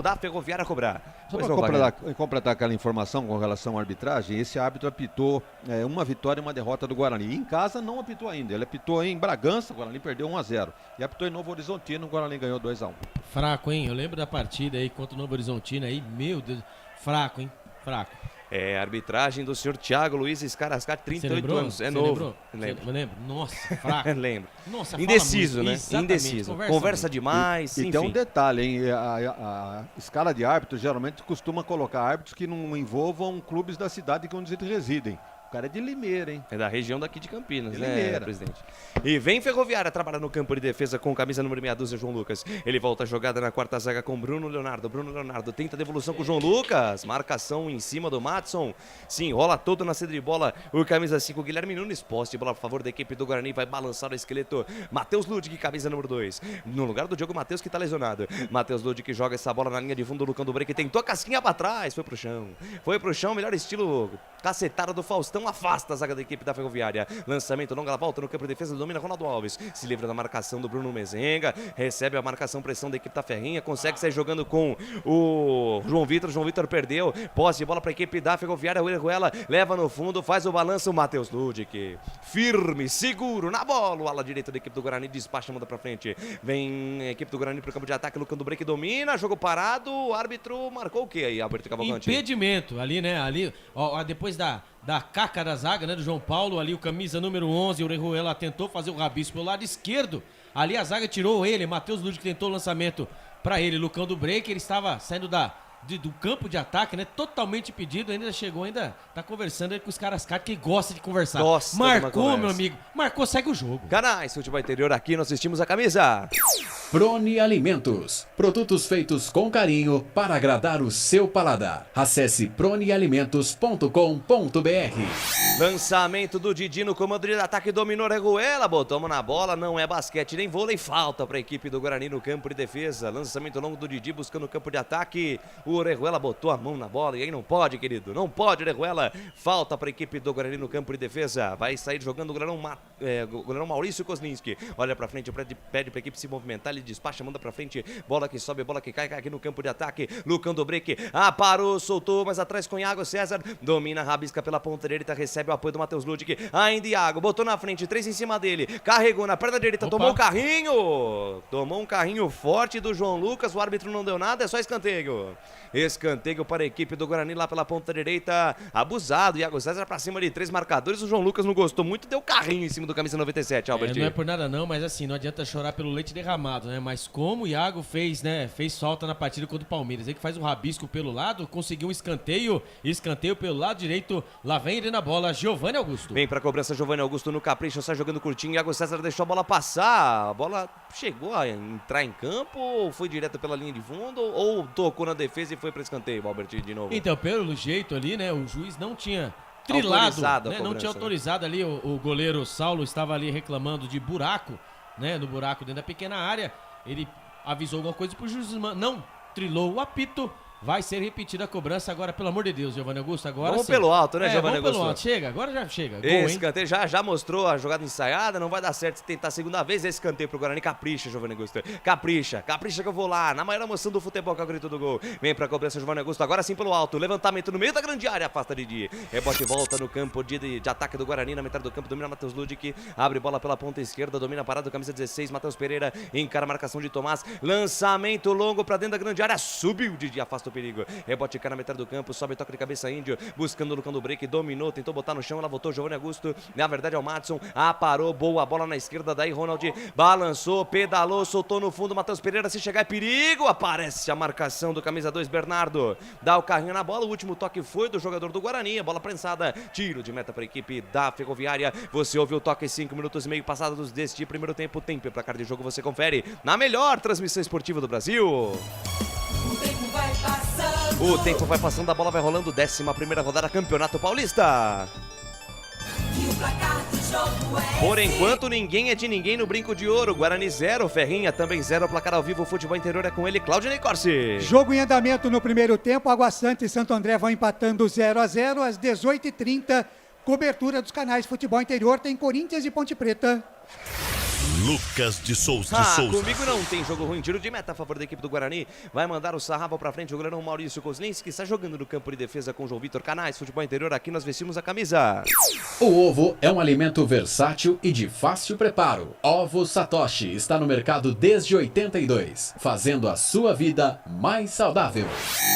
da Ferroviária cobrar. Só para completar aquela informação com relação à arbitragem, esse árbitro apitou uma vitória e uma derrota do Guarani. Em casa não apitou ainda, ele apitou em Bragança, o Guarani perdeu 1-0. E apitou em Novo Horizontino, o Guarani ganhou 2-1. Fraco, hein? Eu lembro da partida aí contra o Novo Horizontino aí, meu Deus, fraco, hein? Fraco. É a arbitragem do senhor Thiago Luiz Scarascat, 38 anos. É novo. Lembro. Nossa, fraco. Lembro. Nossa, indeciso, né? Exatamente. Indeciso. Conversa demais. E tem um detalhe, hein? A escala de árbitros geralmente costuma colocar árbitros que não envolvam clubes da cidade onde eles residem. O cara é de Limeira, hein? É da região daqui de Campinas, de né, Limeira, presidente? E vem Ferroviária, trabalha no campo de defesa com camisa número 6, João Lucas. Ele volta a jogada na quarta zaga com Bruno Leonardo. Bruno Leonardo tenta a devolução com o João Lucas. Marcação em cima do Matson. Se enrola todo na saída de bola. O camisa 5, Guilherme Nunes. Poste de bola a favor da equipe do Guarani. Vai balançar o esqueleto. Matheus Ludwig, camisa número 2. No lugar do Diogo Matheus, que tá lesionado. Matheus Ludwig joga essa bola na linha de fundo do Lucão do break. Tentou a casquinha pra trás. Foi pro chão. Melhor estilo cacetada do Faustão. não afasta a zaga da equipe da Ferroviária. Lançamento longa, ela volta no campo de defesa, domina Ronaldo Alves. Se livra da marcação do Bruno Mezenga, recebe a marcação, pressão da equipe da Ferrinha, consegue sair jogando com o João Vitor perdeu, posse de bola para a equipe da Ferroviária, o Orejuela leva no fundo, faz o balanço, o Matheus Ludic, firme, seguro, na bola, o ala direito da equipe do Guarani despacha, manda para frente, vem a equipe do Guarani pro campo de ataque, Lucão do Break domina, jogo parado, o árbitro marcou o que aí, Alberto Cavalcante? Impedimento, ali, né, ali, ó, depois da caca da zaga, né, do João Paulo, ali o camisa número 11, o Orejuela tentou fazer o rabiço pelo lado esquerdo, ali a zaga tirou ele, Matheus Ludic tentou o lançamento para ele, Lucão do Break, ele estava saindo do campo de ataque, né? Totalmente impedido, ainda chegou, ainda tá conversando aí com os caras que gosta de conversar. Marcou, meu amigo. Marcou, segue o jogo. Canais Futebol Interior, aqui nós vestimos a camisa. Prone Alimentos. Produtos feitos com carinho para agradar o seu paladar. Acesse pronealimentos.com.br. Lançamento do Didi no comando de ataque, dominou Orejuela, botamos na bola, não é basquete nem vôlei, falta para a equipe do Guarani no campo de defesa. Lançamento longo do Didi buscando o campo de ataque. O Orejuela botou a mão na bola e aí não pode, querido. Não pode, Orejuela. Falta para a equipe do Guarani no campo de defesa. Vai sair jogando o goleirão Maurício Kozlinski. Olha para frente, pede para a equipe se movimentar. Ele despacha, manda para frente. Bola que sobe, bola que cai aqui no campo de ataque. Lucão do Break. Parou, soltou, mas atrás com Iago César. Domina, rabisca pela ponta direita. Recebe o apoio do Matheus Ludic. Ainda Iago, botou na frente, 3 em cima dele. Carregou na perna direita, tomou um carrinho. Tomou um carrinho forte do João Lucas. O árbitro não deu nada, é só escanteio. Escanteio para a equipe do Guarani lá pela ponta direita. Abusado, Iago César pra cima de 3 marcadores. O João Lucas não gostou muito, deu carrinho em cima do camisa 97, Albert. Não é por nada não, mas assim, não adianta chorar pelo leite derramado, né? Mas como o Iago fez, né? Fez falta na partida contra o Palmeiras. Ele que faz o rabisco pelo lado, conseguiu um escanteio pelo lado direito. Lá vem ele na bola, Giovanni Augusto. Vem pra cobrança, Giovanni Augusto no capricho, sai jogando curtinho. Iago César deixou a bola passar. A bola chegou a entrar em campo ou foi direto pela linha de fundo ou tocou na defesa e foi para escanteio, Albert, de novo. Então, pelo jeito ali, né, o juiz não tinha trilado, né, não tinha autorizado ali, o goleiro Saulo estava ali reclamando de buraco, né, no buraco dentro da pequena área, ele avisou alguma coisa pro juiz, não trilou o apito. Vai ser repetida a cobrança agora, pelo amor de Deus, Giovanni Augusto. Agora vamos pelo alto, né, Giovanni Augusto? Pelo alto. Chega, agora já chega. Gol, escanteio, já mostrou a jogada ensaiada, não vai dar certo se tentar a segunda vez. Esse escanteio pro Guarani, capricha, Giovanni Augusto. Capricha que eu vou lá, na maior emoção do futebol, que é o grito do gol. Vem pra cobrança, Giovanni Augusto, agora sim pelo alto. Levantamento no meio da grande área, afasta Didi. Rebote volta no campo de ataque do Guarani, na metade do campo, domina Matheus Ludic. Abre bola pela ponta esquerda, domina a parada, camisa 16, Matheus Pereira. Encara a marcação de Tomás. Lançamento longo pra dentro da grande área, subiu Didi, afasta o perigo. Rebote na metade do campo, sobe, toque de cabeça Índio, buscando o Lucão do Break, dominou, tentou botar no chão, ela voltou, Giovanni Augusto, na verdade é o Madison, parou, boa bola na esquerda, daí Ronald balançou, pedalou, soltou no fundo, Matheus Pereira, se chegar é perigo, aparece a marcação do camisa 2, Bernardo, dá o carrinho na bola, o último toque foi do jogador do Guarani, a bola prensada, tiro de meta para a equipe da Ferroviária, você ouviu o toque 5 minutos e meio passados deste primeiro tempo e placar de jogo você confere na melhor transmissão esportiva do Brasil. O tempo vai passando, a bola vai rolando, 11ª rodada, Campeonato Paulista. Por enquanto, ninguém é de ninguém no Brinco de Ouro. Guarani 0, Ferrinha também 0. Placar ao vivo, Futebol Interior é com ele, Claudinei Corsi. Jogo em andamento no primeiro tempo, Água Santa e Santo André vão empatando 0-0 às 18h30. Cobertura dos canais Futebol Interior, tem Corinthians e Ponte Preta. Lucas de Souza. Comigo não tem jogo ruim. Tiro de meta a favor da equipe do Guarani. Vai mandar o sarrafo pra frente. O goleirão Maurício Kozlinski está jogando no campo de defesa com o João Vitor. Canais Futebol Interior. Aqui nós vestimos a camisa. O ovo é um alimento versátil e de fácil preparo. Ovo Satoshi está no mercado desde 82, fazendo a sua vida mais saudável.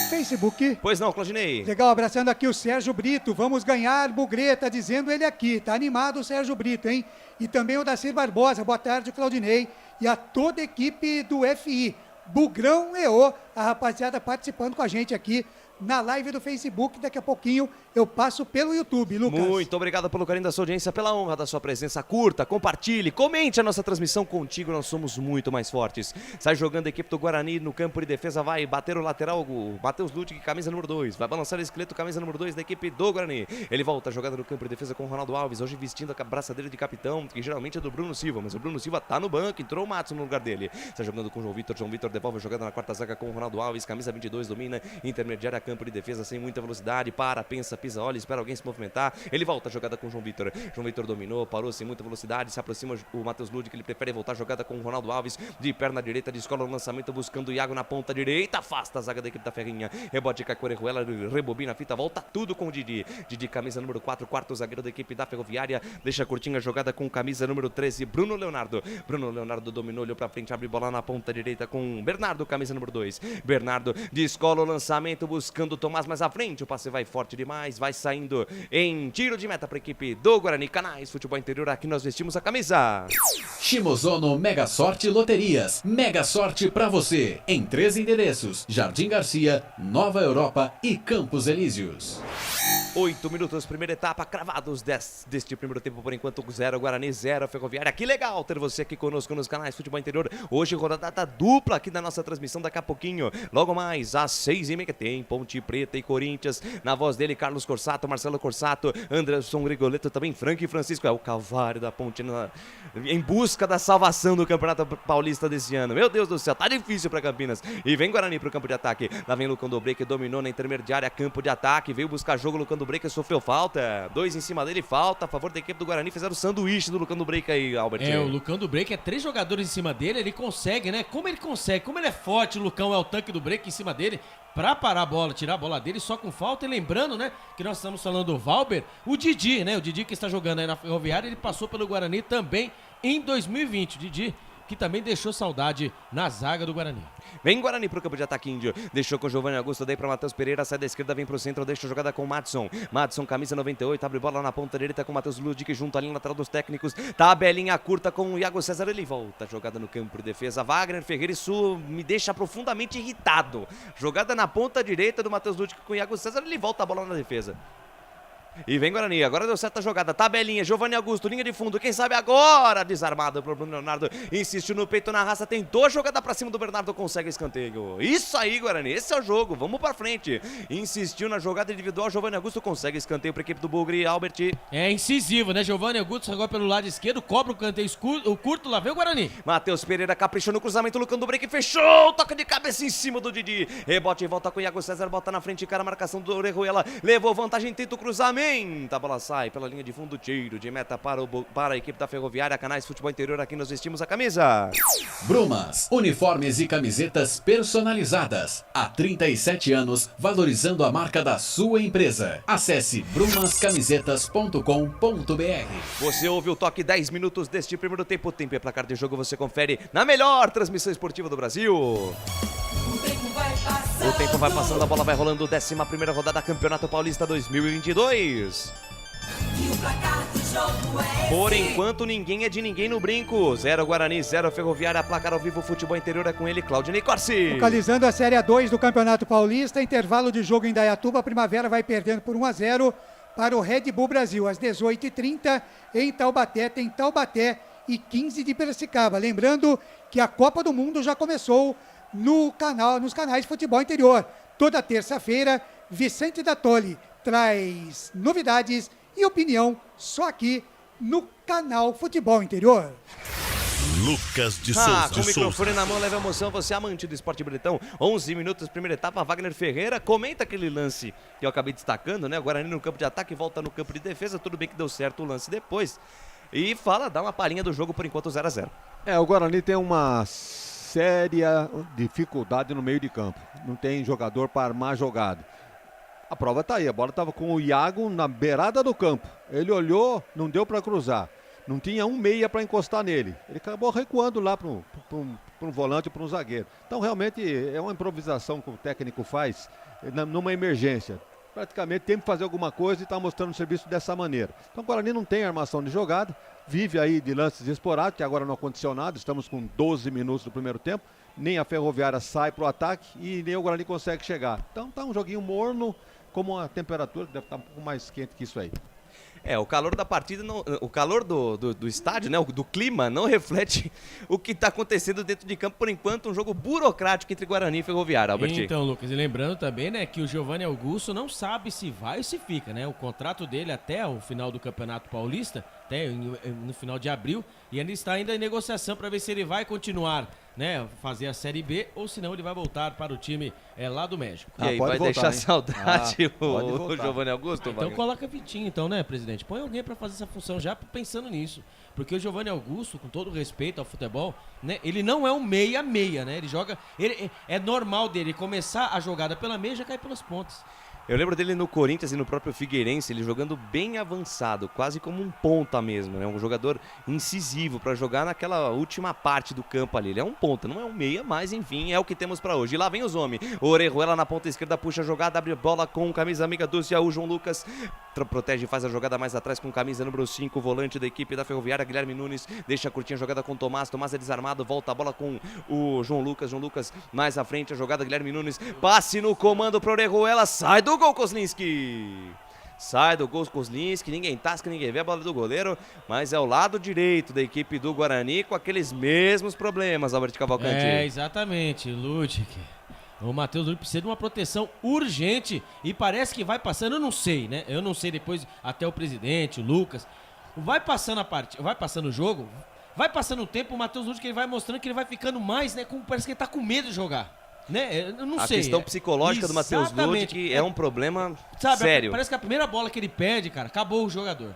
Facebook. Pois não, Claudinei. Legal, abraçando aqui o Sérgio Brito. Vamos ganhar, Bugreta, dizendo ele aqui. Tá animado o Sérgio Brito, hein? E também o Dacir Barbosa. Boa tarde, Claudinei. E a toda a equipe do FI. Bugrão EO, a rapaziada participando com a gente aqui na live do Facebook. Daqui a pouquinho eu passo pelo YouTube, Lucas. Muito obrigado pelo carinho da sua audiência, pela honra da sua presença. Curta, compartilhe, comente a nossa transmissão. Contigo nós somos muito mais fortes. Sai jogando a equipe do Guarani no campo de defesa, vai bater o lateral, o Matheus Ludic, camisa número 2. Vai balançar o esqueleto, camisa número 2 da equipe do Guarani. Ele volta jogada no campo de defesa com o Ronaldo Alves, hoje vestindo a braçadeira de capitão, que geralmente é do Bruno Silva, mas o Bruno Silva tá no banco, entrou o Matos no lugar dele. Sai jogando com o João Vitor devolve a jogada na quarta zaga com o Ronaldo Alves, camisa 22, domina, intermediária campo de defesa sem muita velocidade, pensa, pisa, olha, espera alguém se movimentar, ele volta a jogada com o João Vitor dominou, parou sem muita velocidade, se aproxima o Matheus Lud, que ele prefere voltar a jogada com o Ronaldo Alves, de perna direita, descola o lançamento, buscando o Iago na ponta direita, afasta a zaga da equipe da Ferrinha, rebote com a Corejuela, rebobina a fita, volta tudo com o Didi, camisa número 4, quarto zagueiro da equipe da Ferroviária, deixa curtinha a jogada com camisa número 13, Bruno Leonardo dominou, olhou pra frente, abre bola na ponta direita com Bernardo, camisa número 2, Bernardo descola o lançamento, buscando o Tomás mais à frente, o passe vai forte demais, vai saindo em tiro de meta para a equipe do Guarani. Canais Futebol Interior, aqui nós vestimos a camisa. Shimozono Mega Sorte Loterias. Mega Sorte pra você. Em 3 endereços: Jardim Garcia, Nova Europa e Campos Elíseos. 8 minutos, primeira etapa, cravados deste primeiro tempo, por enquanto 0 Guarani, 0 Ferroviária. Que legal ter você aqui conosco nos canais Futebol Interior. Hoje rodada dupla aqui da nossa transmissão, daqui a pouquinho, logo mais às 6h30 tem Ponte Preta e Corinthians, na voz dele Carlos Corsato, Marcelo Corsato, Anderson Rigoletto, também Frank e Francisco, é o Calvário da Ponte em busca da salvação do Campeonato Paulista desse ano. Meu Deus do céu, tá difícil para Campinas. E vem Guarani pro campo de ataque, lá vem Lucão Dobre, que dominou na intermediária, campo de ataque, veio buscar jogo, Lucão Dobre, que sofreu falta, 2 em cima dele, falta a favor da equipe do Guarani, fizeram o sanduíche do Lucão Dobre aí, Albert. O Lucão Dobre, é 3 jogadores em cima dele, ele consegue, né? Como ele consegue, como ele é forte, o Lucão é o tanque do break em cima dele, pra parar a bola, tirar a bola dele só com falta. E lembrando, né, que nós estamos falando do Valber, o Didi, né, o Didi que está jogando aí na Ferroviária, ele passou pelo Guarani também em 2020, o Didi que também deixou saudade na zaga do Guarani. Vem Guarani pro campo de ataque índio, deixou com o Giovanni Augusto, daí para Matheus Pereira, sai da esquerda, vem pro centro, deixa a jogada com o Madson, camisa 98, abre bola na ponta direita com o Matheus Ludic, junto ali na lateral dos técnicos, tabelinha curta com o Iago César, ele volta, jogada no campo de defesa, Wagner Ferreira, isso me deixa profundamente irritado, jogada na ponta direita do Matheus Ludic com o Iago César, ele volta a bola na defesa. E vem Guarani, agora deu certa jogada, tabelinha, Giovanni Augusto, linha de fundo, quem sabe agora, desarmado pro Bruno Leonardo, insistiu no peito, na raça, tentou a jogada pra cima do Bernardo, consegue escanteio. Isso aí, Guarani, esse é o jogo, vamos pra frente. Insistiu na jogada individual, Giovanni Augusto consegue escanteio pra equipe do Bugre, Albert. É incisivo, né, Giovanni Augusto agora pelo lado esquerdo, cobra o canteio o curto, lá vem o Guarani. Matheus Pereira caprichou no cruzamento, Lucão do break, fechou, toca de cabeça em cima do Didi, rebote e volta com o Iago César, bota na frente, cara, a marcação do Orejuela, levou vantagem, tenta o cruzamento. A bola sai pela linha de fundo, tiro de meta para a equipe da Ferroviária, Canais Futebol Interior, aqui nós vestimos a camisa. Brumas, uniformes e camisetas personalizadas. Há 37 anos, valorizando a marca da sua empresa. Acesse brumascamisetas.com.br. Você ouve o toque 10 minutos deste primeiro tempo. Tempo e placar de jogo você confere na melhor transmissão esportiva do Brasil. O tempo vai passando, a bola vai rolando, 11ª rodada, Campeonato Paulista 2022. Por enquanto, ninguém é de ninguém no brinco. 0 Guarani, 0 Ferroviária, placar ao vivo, Futebol Interior é com ele, Claudinei Corsi. Localizando a Série A2 do Campeonato Paulista, intervalo de jogo em Dayatuba, a Primavera vai perdendo por 1-0 para o Red Bull Brasil. Às 18h30, em Taubaté, tem Taubaté e 15 de Piracicaba. Lembrando que a Copa do Mundo já começou nos canais Futebol Interior. Toda terça-feira, Vicente da Tole traz novidades e opinião só aqui no canal Futebol Interior. Lucas de Souza. Com o microfone na mão, leva emoção, você amante do esporte bretão. 11 minutos, primeira etapa, Wagner Ferreira comenta aquele lance que eu acabei destacando, né? O Guarani no campo de ataque, volta no campo de defesa, tudo bem que deu certo o lance depois. E dá uma palhinha do jogo por enquanto 0-0. O Guarani tem uma séria dificuldade no meio de campo. Não tem jogador para armar jogada. A prova tá aí, a bola estava com o Iago na beirada do campo. Ele olhou, não deu para cruzar. Não tinha um meia para encostar nele. Ele acabou recuando lá para um volante, para um zagueiro. Então realmente é uma improvisação que o técnico faz numa emergência. Praticamente tem que fazer alguma coisa e está mostrando o serviço dessa maneira. Então o Guarani não tem armação de jogada, vive aí de lances esporádicos, que agora não aconteceu nada, estamos com 12 minutos do primeiro tempo, nem a Ferroviária sai para o ataque e nem o Guarani consegue chegar. Então tá um joguinho morno, como a temperatura deve estar um pouco mais quente que isso aí. O calor da partida, o calor do estádio, né, do clima, não reflete o que está acontecendo dentro de campo. Por enquanto, um jogo burocrático entre Guarani e Ferroviária, Albert. Então, Lucas, e lembrando também, né, que o Giovanni Augusto não sabe se vai ou se fica, né? O contrato dele até o final do Campeonato Paulista, até no final de abril, e ele está ainda em negociação para ver se ele vai continuar, né, fazer a Série B ou se não ele vai voltar para o time lá do México. E aí, vai voltar, deixar saudade o Giovanni Augusto? Então coloca Vitinho, então, né, presidente? Põe alguém para fazer essa função já pensando nisso. Porque o Giovanni Augusto, com todo respeito ao futebol, né, ele não é um meia-meia, né? Ele joga... é normal dele começar a jogada pela meia e já cair pelas pontas. Eu lembro dele no Corinthians e no próprio Figueirense, ele jogando bem avançado, quase como um ponta mesmo, né? Um jogador incisivo para jogar naquela última parte do campo ali. Ele é um ponta, não é um meia, mas enfim, é o que temos para hoje. E lá vem os homens. Orejuela na ponta esquerda, puxa a jogada, abre bola com camisa amiga do Jaú, João Lucas. Protege e faz a jogada mais atrás com camisa número 5, volante da equipe da Ferroviária, Guilherme Nunes. Deixa a curtinha jogada com Tomás é desarmado, volta a bola com o João Lucas mais à frente, a jogada Guilherme Nunes. Passe no comando para Orejuela, sai do gol Kozlinski. Sai do gol Kozlinski, ninguém tasca, ninguém vê a bola do goleiro, mas é o lado direito da equipe do Guarani com aqueles mesmos problemas, Albert Cavalcanti. Exatamente, Ludwig. O Matheus Ludwig precisa de uma proteção urgente e parece que vai passando, eu não sei, né? Eu não sei depois, até o presidente, o Lucas, vai passando a partida, vai passando o jogo, vai passando o tempo, o Matheus Ludwig ele vai mostrando que ele vai ficando mais, né? Parece que ele tá com medo de jogar. Né? Eu não sei. A questão psicológica do Matheus Ludwig é um problema sério. Parece que a primeira bola que ele perde, cara, acabou o jogador.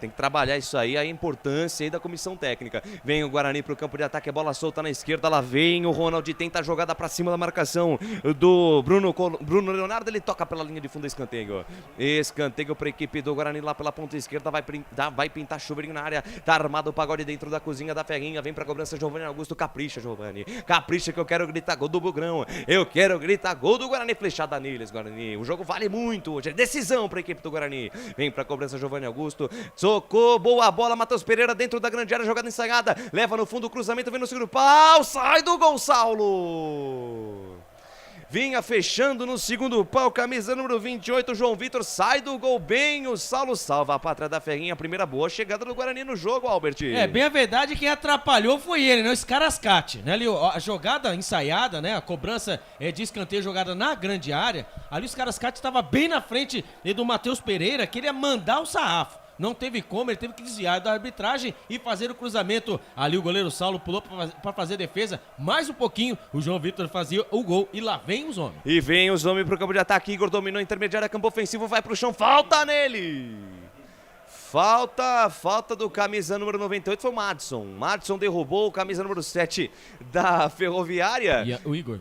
Tem que trabalhar isso aí, a importância aí da comissão técnica. Vem o Guarani pro campo de ataque, a bola solta na esquerda, lá vem o Ronald, tenta a jogada pra cima da marcação do Bruno Leonardo, ele toca pela linha de fundo, escanteio. Escanteio pra equipe do Guarani lá pela ponta esquerda, vai pintar chuveirinho na área, tá armado o pagode dentro da cozinha da Ferrinha, vem pra cobrança Giovanni Augusto, capricha Giovanni, capricha que eu quero gritar gol do Bugrão, eu quero gritar gol do Guarani, flechada neles, Guarani, o jogo vale muito hoje, é decisão pra equipe do Guarani, vem pra cobrança Giovanni Augusto, socou, boa bola, Matheus Pereira dentro da grande área, jogada ensaiada, leva no fundo o cruzamento, vem no segundo pau, sai do gol, Saulo! Vinha fechando no segundo pau, camisa número 28, João Vitor, sai do gol bem, o Saulo salva a pátria da Ferrinha, a primeira boa chegada do Guarani no jogo, Albert. Bem a verdade, quem atrapalhou foi ele, né, o Scarascati, né, ali a jogada ensaiada, né, a cobrança de escanteio jogada na grande área, ali o Scarascati estava bem na frente do Matheus Pereira, queria mandar o sarrafo. Não teve como, ele teve que desviar da arbitragem e fazer o cruzamento. Ali o goleiro Saulo pulou para fazer a defesa. Mais um pouquinho, o João Vitor fazia o gol e lá vem os homens. E vem os homens pro campo de ataque. Igor dominou a intermediária, campo ofensivo, vai pro chão, falta nele. Falta do camisa número 98 foi o Madison. Madison derrubou o camisa número 7 da Ferroviária. E o Igor.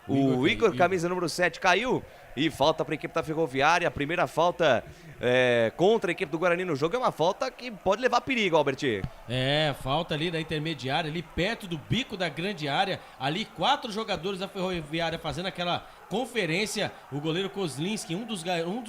O Igor, camisa número 7, caiu. E falta para a equipe da Ferroviária. A primeira falta contra a equipe do Guarani no jogo é uma falta que pode levar perigo, Albert. Falta ali da intermediária, ali perto do bico da grande área. Ali 4 jogadores da Ferroviária fazendo aquela conferência. O goleiro Kozlinski, um dos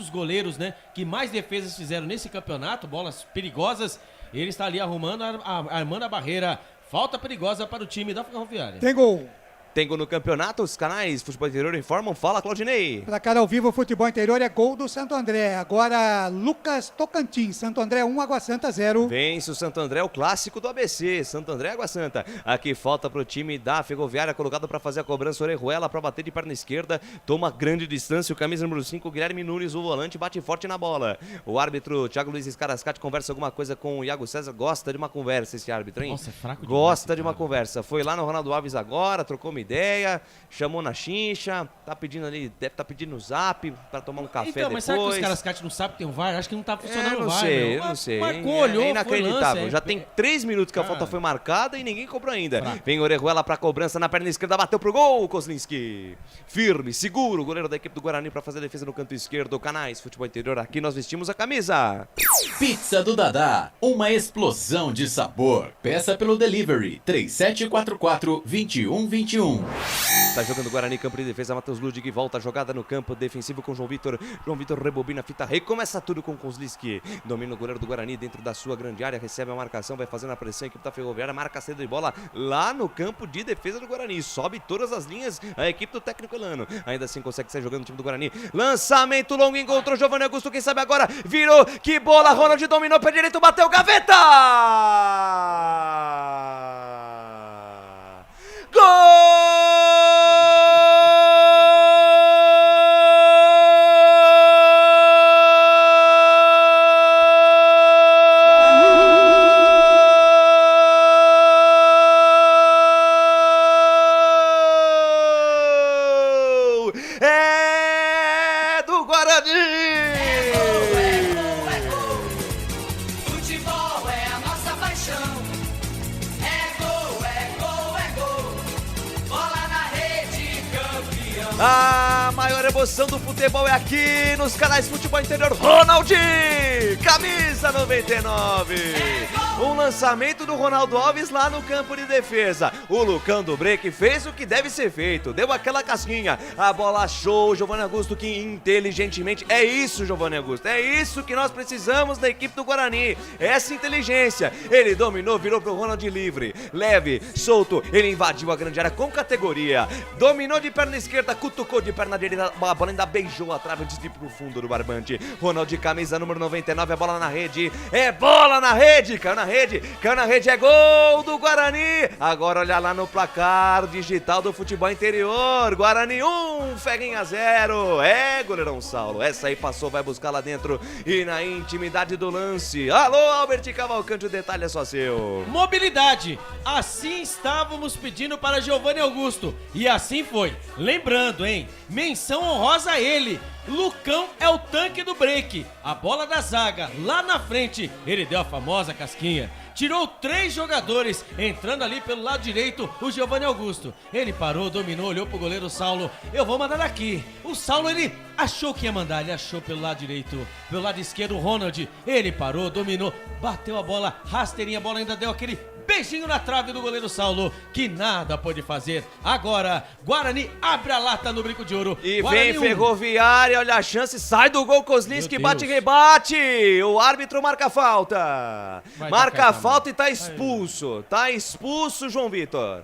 goleiros, né, que mais defesas fizeram nesse campeonato, bolas perigosas. Ele está ali armando a barreira. Falta perigosa para o time da Ferroviária. Tem gol. Tem gol no campeonato, os canais Futebol Interior informam. Fala, Claudinei. Placar ao vivo, Futebol Interior é gol do Santo André. Agora, Lucas Tocantins, Santo André 1, Água Santa 0. Vence o Santo André, o clássico do ABC. Santo André, Água Santa. Aqui falta pro time da Ferroviária, colocado para fazer a cobrança. Orejuela para bater de perna esquerda. Toma grande distância, o camisa número 5, Guilherme Nunes, o volante, bate forte na bola. O árbitro, Thiago Luiz Scarascati, conversa alguma coisa com o Iago César. Gosta de uma conversa esse árbitro, hein? Nossa, é fraco demais. Gosta de uma conversa. Foi lá no Ronaldo Alves agora, trocou uma ideia, chamou na chincha, tá pedindo ali, deve estar pedindo no zap pra tomar um café depois. Mas será que os Scarascati não sabem que tem um VAR? Acho que não tá funcionando o VAR. Eu não sei. Marcou, olhou, é inacreditável. lance, já tem 3 minutos que a falta foi marcada e ninguém cobrou ainda. Vem Orejuela pra cobrança na perna esquerda, bateu pro gol, Kozlinski. Firme, seguro, o goleiro da equipe do Guarani pra fazer a defesa no canto esquerdo. Canais Futebol Interior, aqui nós vestimos a camisa. Pizza do Dadá, uma explosão de sabor. Peça pelo delivery 3744-2121. Tá jogando o Guarani, campo de defesa, Matheus Ludig volta a jogada no campo defensivo com João Vitor. João Vitor rebobina a fita, recomeça tudo com Kozlinski. Domina o goleiro do Guarani dentro da sua grande área, recebe a marcação, vai fazendo a pressão, a equipe da Ferroviária, marca a saída de bola lá no campo de defesa do Guarani. Sobe todas as linhas a equipe do técnico Elano. Ainda assim consegue sair jogando o time do Guarani. Lançamento longo, encontrou Giovanni Augusto, quem sabe agora, virou, que bola, Ronald dominou, pé direito, bateu, gaveta! É do Guarani! Futebol é a nossa paixão. É gol, é gol, é gol. Bola na rede, campeão. A maior emoção do futebol é aqui nos canais Futebol Interior. Ronald, camisa 99. Um lançamento do Ronaldo Alves lá no campo de defesa. O Lucão do Break fez o que deve ser feito. Deu aquela casquinha. A bola achou Giovanni Augusto, que inteligentemente... É isso, Giovanni Augusto. É isso que nós precisamos da equipe do Guarani. Essa inteligência. Ele dominou, virou pro Ronald livre. Leve, solto. Ele invadiu a grande área com categoria. Dominou de perna esquerda, cutucou de perna direita. A bola ainda beijou a trave antes de ir pro fundo do barbante. Ronald, camisa número 99. A bola na rede. É bola na rede. Caiu na rede, é gol do Guarani. Agora olha lá no placar digital do Futebol Interior. Guarani 1, Ferrinha 0. É, goleirão Saulo. Essa aí passou, vai buscar lá dentro e na intimidade do lance. Alô, Albert Cavalcante, o detalhe é só seu. Mobilidade. Assim estávamos pedindo para Giovanni Augusto. E assim foi. Lembrando, hein? Menção honrosa a ele. Lucão é o tanque do break. A bola da zaga lá na frente. Ele deu a famosa casquinha. Tirou 3 jogadores, entrando ali pelo lado direito, o Giovanni Augusto. Ele parou, dominou, olhou pro goleiro Saulo. Eu vou mandar daqui. O Saulo, ele achou que ia mandar, ele achou pelo lado direito. Pelo lado esquerdo, o Ronald. Ele parou, dominou, bateu a bola, rasteirinha, a bola ainda deu aquele beijinho na trave do goleiro Saulo, que nada pôde fazer. Agora, Guarani abre a lata no Brinco de Ouro. E Guarani vem Ferroviária, olha a chance, sai do gol, Kozlinski, bate e rebate. O árbitro marca a falta. Marca a falta e tá expulso. Tá expulso, João Vitor.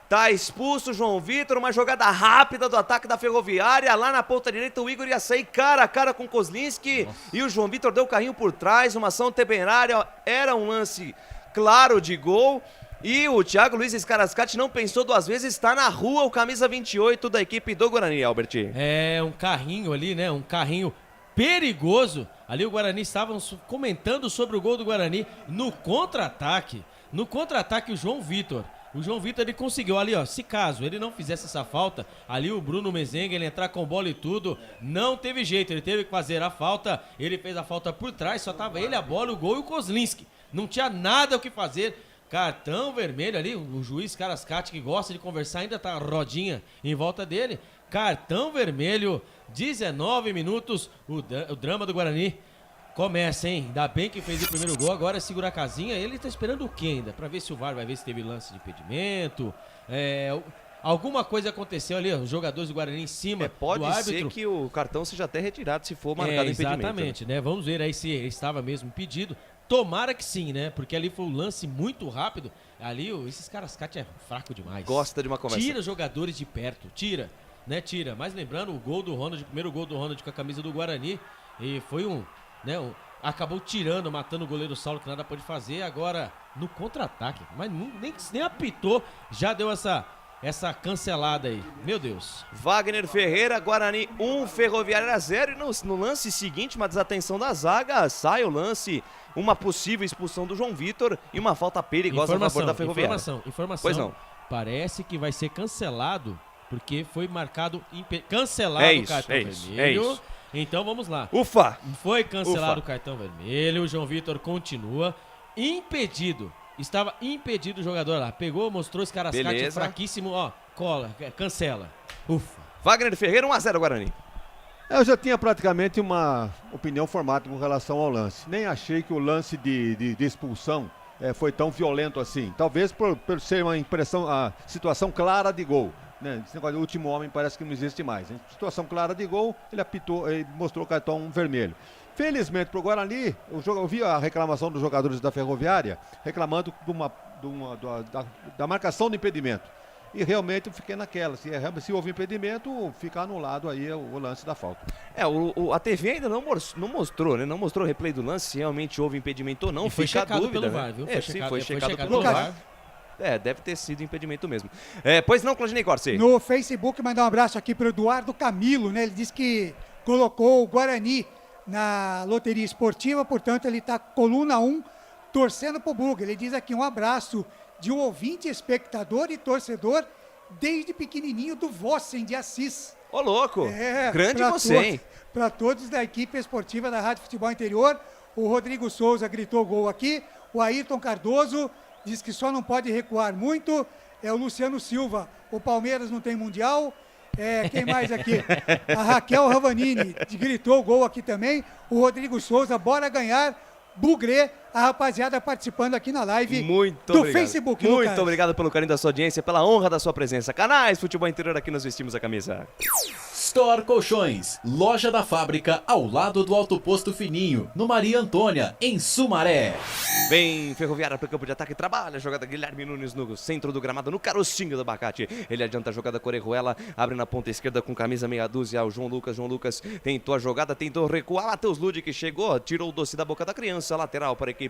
Tá expulso João Vitor, uma jogada rápida do ataque da Ferroviária. Lá na ponta direita o Igor ia sair cara a cara com o Kozlinski. E o João Vitor deu o carrinho por trás, uma ação temerária. Era um lance claro de gol. E o Thiago Luiz Scarascati não pensou 2 vezes, está na rua o camisa 28 da equipe do Guarani, Albert. É, um carrinho ali, né? Um carrinho perigoso. Ali o Guarani estavam comentando sobre o gol do Guarani no contra-ataque. No contra-ataque o João Vitor. O João Vitor, ele conseguiu ali, ó, se caso ele não fizesse essa falta, ali o Bruno Mezenga, ele entrar com bola e tudo, não teve jeito, ele teve que fazer a falta, ele fez a falta por trás, só tava ele, a bola, o gol e o Kozlinski. Não tinha nada o que fazer. Cartão vermelho ali, o juiz Carascati, que gosta de conversar, ainda tá rodinha em volta dele. Cartão vermelho, 19 minutos, o drama do Guarani começa, hein? Ainda bem que fez o primeiro gol, agora segura a casinha. Ele tá esperando o quê ainda? Pra ver se o VAR vai ver se teve lance de impedimento. Alguma coisa aconteceu ali, os jogadores do Guarani em cima do árbitro. Pode ser que o cartão seja até retirado se for marcado impedimento. Exatamente, né? Vamos ver aí se ele estava mesmo impedido. Tomara que sim, né? Porque ali foi um lance muito rápido. Ali, esses Carascati é fraco demais. Gosta de uma conversa. Tira os jogadores de perto, tira, né? Tira. Mas lembrando, o gol do Ronald, o primeiro gol do Ronald com a camisa do Guarani, e foi acabou tirando, matando o goleiro Saulo, que nada pôde fazer. Agora, no contra-ataque, mas nem apitou, já deu essa cancelada aí. Meu Deus. Wagner Ferreira, Guarani 1, Ferroviária 0. E no lance seguinte, uma desatenção da zaga, sai o lance, uma possível expulsão do João Vitor e uma falta perigosa a favor da Ferroviária. Informação. Pois não. Parece que vai ser cancelado, porque foi marcado, cancelado o cartão vermelho. É isso. Então vamos lá. Ufa! Foi cancelado o cartão vermelho, o João Vitor continua impedido. Estava impedido o jogador lá. Pegou, mostrou esse Carascati fraquíssimo. Ó, cola, cancela. Ufa. Wagner Ferreira, 1-0 Guarani. Eu já tinha praticamente uma opinião formada com relação ao lance. Nem achei que o lance de expulsão foi tão violento assim. Talvez por ser uma situação clara de gol. né? Esse negócio de último homem parece que não existe mais. Em situação clara de gol, ele apitou, ele mostrou o cartão vermelho. Felizmente para o Guarani, eu vi a reclamação dos jogadores da Ferroviária reclamando da marcação do impedimento. E realmente eu fiquei naquela, se houve impedimento, fica anulado aí o lance da falta. A TV ainda não mostrou, né? Não mostrou o replay do lance, se realmente houve impedimento ou não. E foi fica a checado dúvida, pelo né? VAR, viu? Foi checado pelo VAR. Deve ter sido impedimento mesmo. Pois não, Claudinei Corsi? No Facebook, mandar um abraço aqui para o Eduardo Camilo, né? Ele disse que colocou o Guarani na loteria esportiva, portanto ele está coluna 1, torcendo pro Bugre. Ele diz aqui um abraço de um ouvinte, espectador e torcedor desde pequenininho do Vossen de Assis. Ô, louco! Grande você, hein? Para todos da equipe esportiva da Rádio Futebol Interior. O Rodrigo Souza gritou gol aqui. O Ayrton Cardoso diz que só não pode recuar muito. O Luciano Silva, o Palmeiras não tem mundial. Quem mais aqui? A Raquel Ravanini gritou gol aqui também. O Rodrigo Souza, bora ganhar. Bugre, a rapaziada participando aqui na live do Facebook. Muito Lucas. obrigado pelo carinho da sua audiência, pela honra da sua presença. Canais Futebol Interior, aqui nós vestimos a camisa. Store Colchões, loja da fábrica ao lado do Alto Posto Fininho, no Maria Antônia, em Sumaré. Vem Ferroviária para o campo de ataque, trabalha a jogada Guilherme Nunes no centro do gramado, no carocinho do abacate. Ele adianta a jogada Corejuela, abre na ponta esquerda com camisa meia dúzia, o João Lucas tentou a jogada, tentou recuar, Matheus Ludic chegou, tirou o doce da boca da criança, lateral para a equipe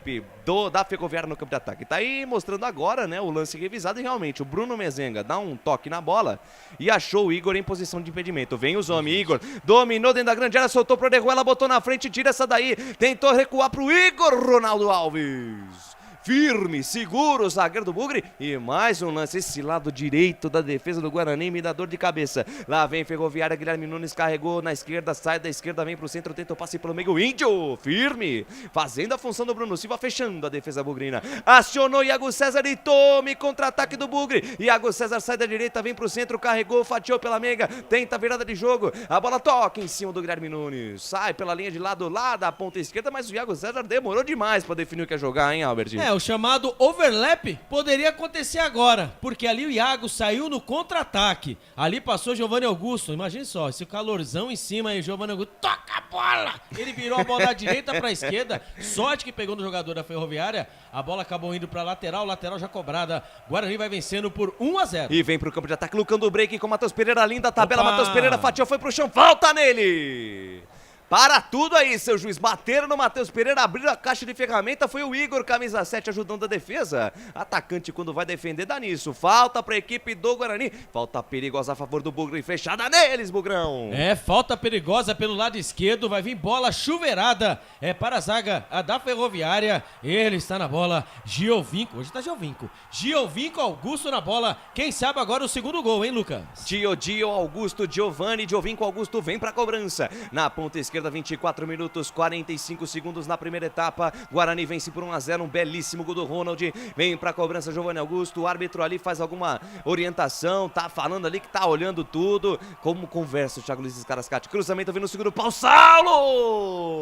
da Ferroviária no campo de ataque. Tá aí mostrando agora, né, o lance revisado e realmente o Bruno Mezenga dá um toque na bola e achou o Igor em posição de impedimento. Vem os homens, Igor dominou dentro da grande área, soltou pro Orejuela, botou na frente, tira essa daí, tentou recuar pro Igor Ronaldo Alves. Firme, seguro o zagueiro do Bugre. E mais um lance, esse lado direito da defesa do Guarani me dá dor de cabeça. Lá vem Ferroviária, Guilherme Nunes carregou na esquerda, sai da esquerda, vem pro centro, tenta o passe pelo meio. Índio, firme, fazendo a função do Bruno Silva, fechando a defesa bugrina. Acionou Iago César e tome contra-ataque do Bugre. Iago César sai da direita, vem pro centro, carregou, fatiou pela meiga, tenta a virada de jogo. A bola toca em cima do Guilherme Nunes. Sai pela linha de lado lá da ponta esquerda, mas o Iago César demorou demais pra definir o que é jogar, hein, Albert? O chamado overlap poderia acontecer agora, porque ali o Iago saiu no contra-ataque. Ali passou Giovanni Augusto, imagine só, esse calorzão em cima e Giovanni Augusto toca a bola! Ele virou a bola da direita para a esquerda, sorte que pegou no jogador da Ferroviária, a bola acabou indo para lateral já cobrada. Guarani vai vencendo por 1-0. E vem pro campo de ataque, Lucando o break com o Matheus Pereira, linda tabela, Matheus Pereira fatiou, foi pro chão, falta nele! Para tudo aí, seu juiz. Bateram no Matheus Pereira, abriram a caixa de ferramenta. Foi o Igor, camisa 7, ajudando a defesa. Atacante, quando vai defender, dá nisso. Falta para a equipe do Guarani. Falta perigosa a favor do Bugre. Fechada neles, Bugrão. Falta perigosa pelo lado esquerdo. Vai vir bola chuveirada. Para a zaga da Ferroviária. Ele está na bola. Giovinco. Hoje está Giovinco. Giovinco, Augusto na bola. Quem sabe agora o segundo gol, hein, Lucas? Gio, Augusto, Giovanni. Giovinco, Augusto vem para a cobrança. Na ponta esquerda, 24 minutos, 45 segundos na primeira etapa. Guarani vence por 1-0, um belíssimo gol do Ronald. Vem pra cobrança Giovanni Augusto. O árbitro ali faz alguma orientação, tá falando ali que tá olhando tudo. Como conversa o Thiago Luiz Carascati. Cruzamento vem no segundo pau, Saulo!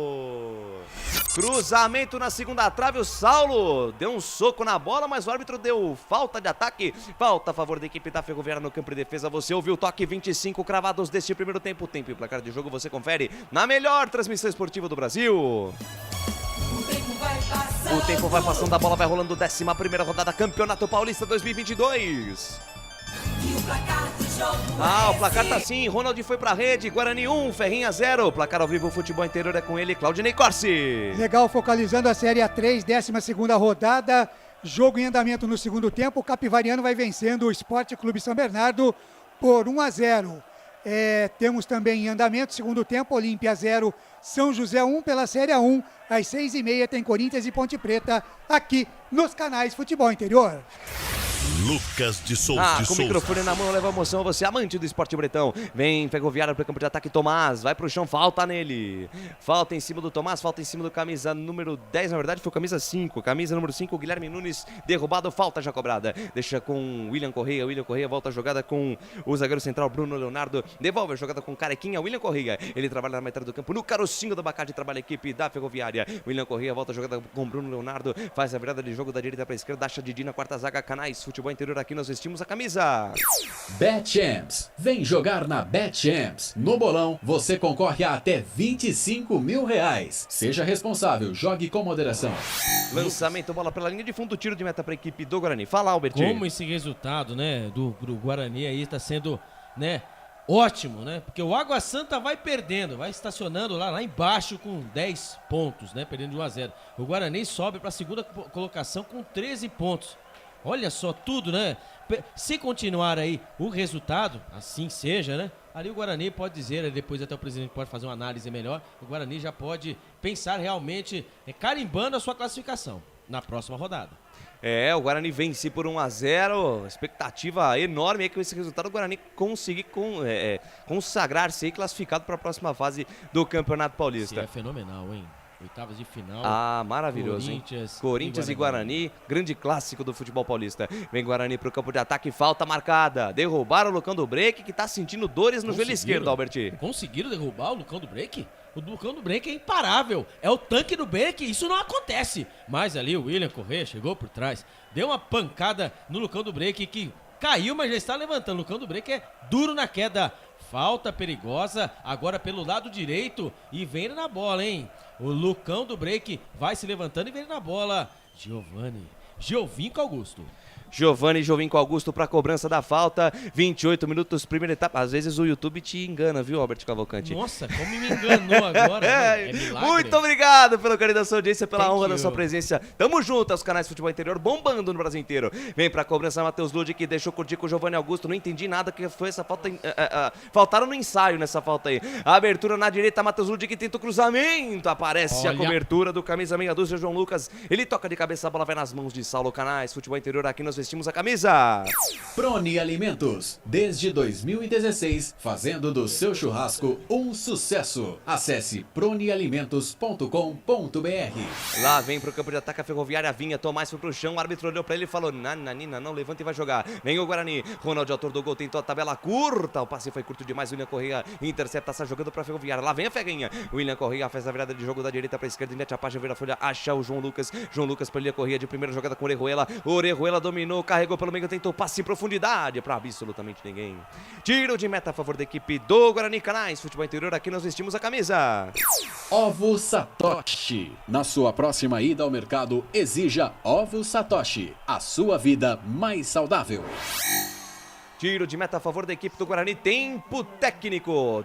Cruzamento na segunda trave, o Saulo deu um soco na bola, mas o árbitro deu falta de ataque. Falta a favor da equipe da Ferroviária no campo de defesa. Você ouviu o toque, 25 cravados deste primeiro tempo. Tempo e placar de jogo você confere na melhor transmissão esportiva do Brasil. O tempo vai passando, a bola vai rolando, 11ª rodada, Campeonato Paulista 2022. O placar tá assim, Ronald foi pra rede, Guarani 1, Ferrinha 0. Placar ao vivo, Futebol Interior é com ele, Claudinei Corsi. Legal, focalizando a Série A3, 12ª rodada, jogo em andamento no segundo tempo. O Capivariano vai vencendo o Esporte Clube São Bernardo por 1-0. Temos também em andamento, segundo tempo, Olímpia 0, São José 1 pela Série A1. Às 6h30 tem Corinthians e Ponte Preta aqui nos canais Futebol Interior. Lucas de Souza. Com o microfone na mão, leva emoção, você amante do esporte bretão. Vem Ferroviária para o campo de ataque, Tomás, vai pro chão, falta nele. Falta em cima do Tomás, falta em cima do camisa número 10, na verdade foi camisa 5. Camisa número 5, Guilherme Nunes, derrubado, falta já cobrada. Deixa com William Correia, volta a jogada com o zagueiro central Bruno Leonardo. Devolve a jogada com Carequinha, William Correia. Ele trabalha na metade do campo, no carocinho do abacate, trabalha a equipe da Ferroviária. William Correia volta a jogada com Bruno Leonardo, faz a virada de jogo da direita para a esquerda, acha Didi na quarta zaga, canais Futebol Futebol Interior, aqui nós vestimos a camisa. BetChamps. Vem jogar na BetChamps. No bolão, você concorre a até R$25 mil. Seja responsável, jogue com moderação. Lançamento, bola pela linha de fundo, tiro de meta para a equipe do Guarani. Fala, Albert. Como esse resultado, né, do Guarani aí está sendo, né, ótimo, né? Porque o Água Santa vai perdendo, vai estacionando lá embaixo com 10 pontos, né? Perdendo de 1-0. O Guarani sobe para a segunda colocação com 13 pontos. Olha só tudo, né? Se continuar aí o resultado, assim seja, né? Ali o Guarani pode dizer, depois até o presidente pode fazer uma análise melhor, o Guarani já pode pensar realmente carimbando a sua classificação na próxima rodada. O Guarani vence por 1-0, expectativa enorme aí com esse resultado, o Guarani conseguir consagrar-se aí classificado para a próxima fase do Campeonato Paulista. Isso é fenomenal, hein? Oitavas de final. Maravilhoso, hein? Corinthians e Guarani, grande clássico do futebol paulista. Vem Guarani pro campo de ataque, falta marcada. Derrubaram o Lucão do Break, que tá sentindo dores no joelho esquerdo, Albert. Conseguiram derrubar o Lucão do Break? O Lucão do Break é imparável. É o tanque do Break, isso não acontece. Mas ali o William Corrêa chegou por trás, deu uma pancada no Lucão do Break, que caiu, mas já está levantando. O Lucão do Break é duro na queda. Falta perigosa, agora pelo lado direito, e vem na bola, hein? O Lucão do Break vai se levantando e vem na bola. Giovinco Augusto. Giovinco Augusto para cobrança da falta, 28 minutos, primeira etapa. Às vezes o YouTube te engana, viu, Albert Cavalcante? Nossa, como me enganou agora. É milagre. Muito obrigado pela carinho da sua audiência, pela honra da sua presença. Tamo junto aos canais Futebol Interior, bombando no Brasil inteiro. Vem pra cobrança Matheus Lud, que deixou curtir com o Giovanni Augusto. Não entendi nada que foi essa falta. Faltaram no ensaio nessa falta aí. A abertura na direita, Matheus Lud, que tenta o cruzamento. Aparece a cobertura do camisa meia dúzia, João Lucas. Ele toca de cabeça, a bola vai nas mãos de Saulo. Canais Futebol Interior, aqui nós vestimos a camisa. Prone Alimentos, desde 2016, fazendo do seu churrasco um sucesso. Acesse pronealimentos.com.br. Lá vem pro campo de ataque a Ferroviária, Vinha, Tomás foi pro chão, o árbitro olhou pra ele e falou: Nananina, não, levanta e vai jogar. Vem o Guarani, Ronaldo, autor do gol, tentou a tabela curta, o passe foi curto demais, William Correia intercepta, está jogando pra Ferroviária. Lá vem a Feguinha, William Correia faz a virada de jogo da direita pra esquerda, mete a página, vira a folha, acha o João Lucas pra William Correia de primeira jogada com o Orejuela dominou, carregou pelo meio, tentou passe em profundidade pra absolutamente ninguém. Tiro de meta a favor da equipe do Guarani. Canais Futebol Interior, aqui nós vestimos a camisa. Ovo Satoshi. Na sua próxima ida ao mercado, exija Ovo Satoshi, a sua vida mais saudável. Tiro de meta a favor da equipe do Guarani. Tempo técnico,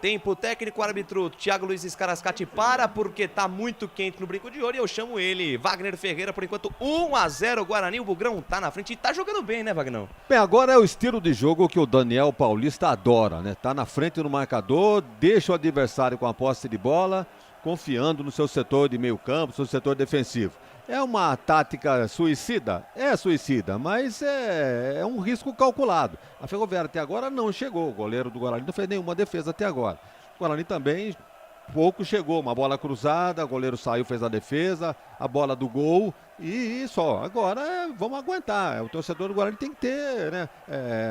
árbitro Thiago Luiz Scarascati para, porque tá muito quente no brinco de ouro, e eu chamo ele, Wagner Ferreira, por enquanto 1-0 Guarani, o Bugrão tá na frente e tá jogando bem, né, Wagnão? Bem, agora é o estilo de jogo que o Daniel Paulista adora, né? Tá na frente no marcador, deixa o adversário com a posse de bola, confiando no seu setor de meio campo, seu setor defensivo. É uma tática suicida? É suicida, mas é um risco calculado. A Ferroviária até agora não chegou, o goleiro do Guarani não fez nenhuma defesa até agora. O Guarani também pouco chegou, uma bola cruzada, o goleiro saiu, fez a defesa, a bola do gol e só. Agora vamos aguentar, o torcedor do Guarani tem que ter, né?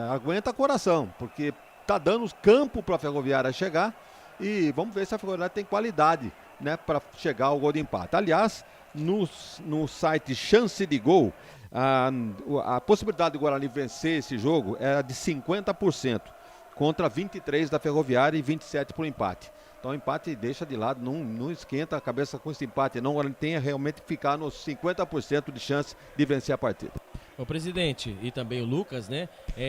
Aguenta coração, porque tá dando campo para a Ferroviária chegar e vamos ver se a Ferroviária tem qualidade, né, para chegar ao gol de empate. Aliás, no site Chance de Gol, a possibilidade do Guarani vencer esse jogo era de 50%, contra 23% da Ferroviária e 27% para o empate. Então o empate deixa de lado, não esquenta a cabeça com esse empate, não. O Guarani tem realmente que ficar nos 50% de chance de vencer a partida. O presidente e também o Lucas, né?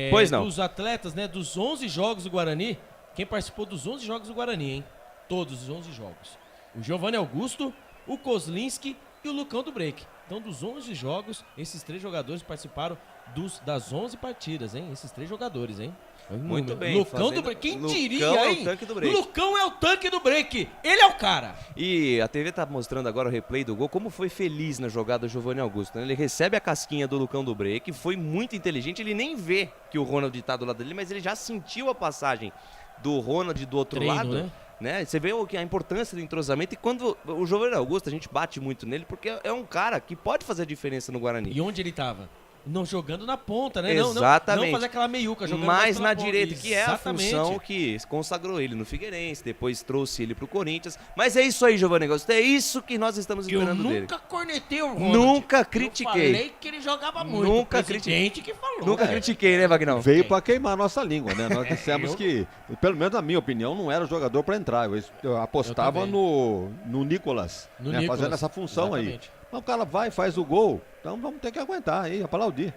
Pois não. Dos atletas, né? Dos 11 jogos do Guarani, quem participou dos 11 jogos do Guarani, hein? Todos os 11 jogos. O Giovanni Augusto, o Kozlinski e o Lucão do Break. Então, dos 11 jogos, esses 3 jogadores participaram das 11 partidas, hein? Esses 3 jogadores, hein? Muito bem. Lucão do Break. Quem diria, Lucão hein? É o tanque do break. Lucão é o tanque do Break. Ele é o cara. E a TV tá mostrando agora o replay do gol, como foi feliz na jogada do Giovanni Augusto, né? Ele recebe a casquinha do Lucão do Break, foi muito inteligente, ele nem vê que o Ronald tá do lado dele, mas ele já sentiu a passagem do Ronald do outro lado, né? Você vê a importância do entrosamento, e quando o Giovanni Augusto, a gente bate muito nele, porque é um cara que pode fazer a diferença no Guarani. E onde ele tava? Não jogando na ponta, né? Exatamente. Não fazer aquela meiuca jogando mais pela na ponta. direita, que é a função que consagrou ele no Figueirense, depois trouxe ele pro Corinthians. Mas é isso aí, Giovanni Augusto, é isso que nós estamos esperando dele. Eu nunca cornetei o Ronald. Nunca critiquei. Eu falei que ele jogava muito. Nunca critiquei. Que falou. Nunca critiquei, né, Vagnão? Veio pra queimar a nossa língua, né? Nós dissemos que, pelo menos na minha opinião, não era o jogador pra entrar. Eu apostava no Nicolas, né? Nicolas, fazendo essa função exatamente. aí. Mas o cara vai, faz o gol, então vamos ter que aguentar aí, aplaudir.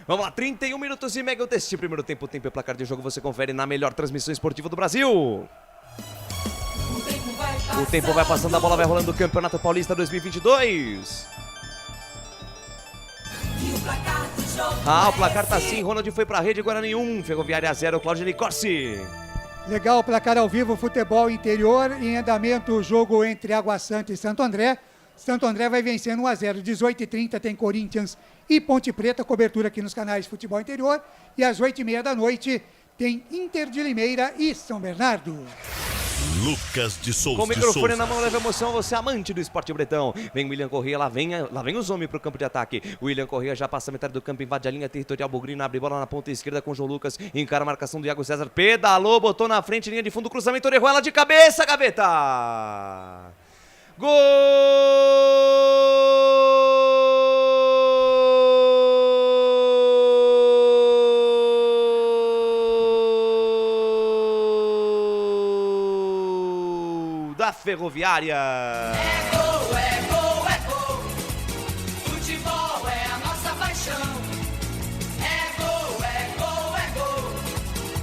Vamos lá, 31 minutos e meio deste primeiro tempo. Tempo e placar de jogo você confere na melhor transmissão esportiva do Brasil. O tempo vai passando, a bola vai rolando. Campeonato Paulista 2022. O placar tá assim. Ronald foi pra rede, Guarani 1, Ferroviária 0, Claudio Corsi. Legal, placar ao vivo, futebol interior. Em andamento, o jogo entre Água Santa e Santo André. Santo André vai vencendo 1-0, 18h30 tem Corinthians e Ponte Preta, cobertura aqui nos canais Futebol Interior. E às 8h30 da noite tem Inter de Limeira e São Bernardo. Lucas de Souza. Com o microfone na mão, leva emoção, você amante do esporte bretão. Vem William Corrêa, lá vem os homens pro campo de ataque. William Corrêa já passa a metade do campo, invade a linha territorial, Bugrino abre bola na ponta esquerda com João Lucas, encara a marcação do Iago César, pedalou, botou na frente, linha de fundo, cruzamento, Orejuela de cabeça, gaveta! Gol da Ferroviária. É gol, é gol, é gol. Futebol é a nossa paixão. É gol, é gol, é gol.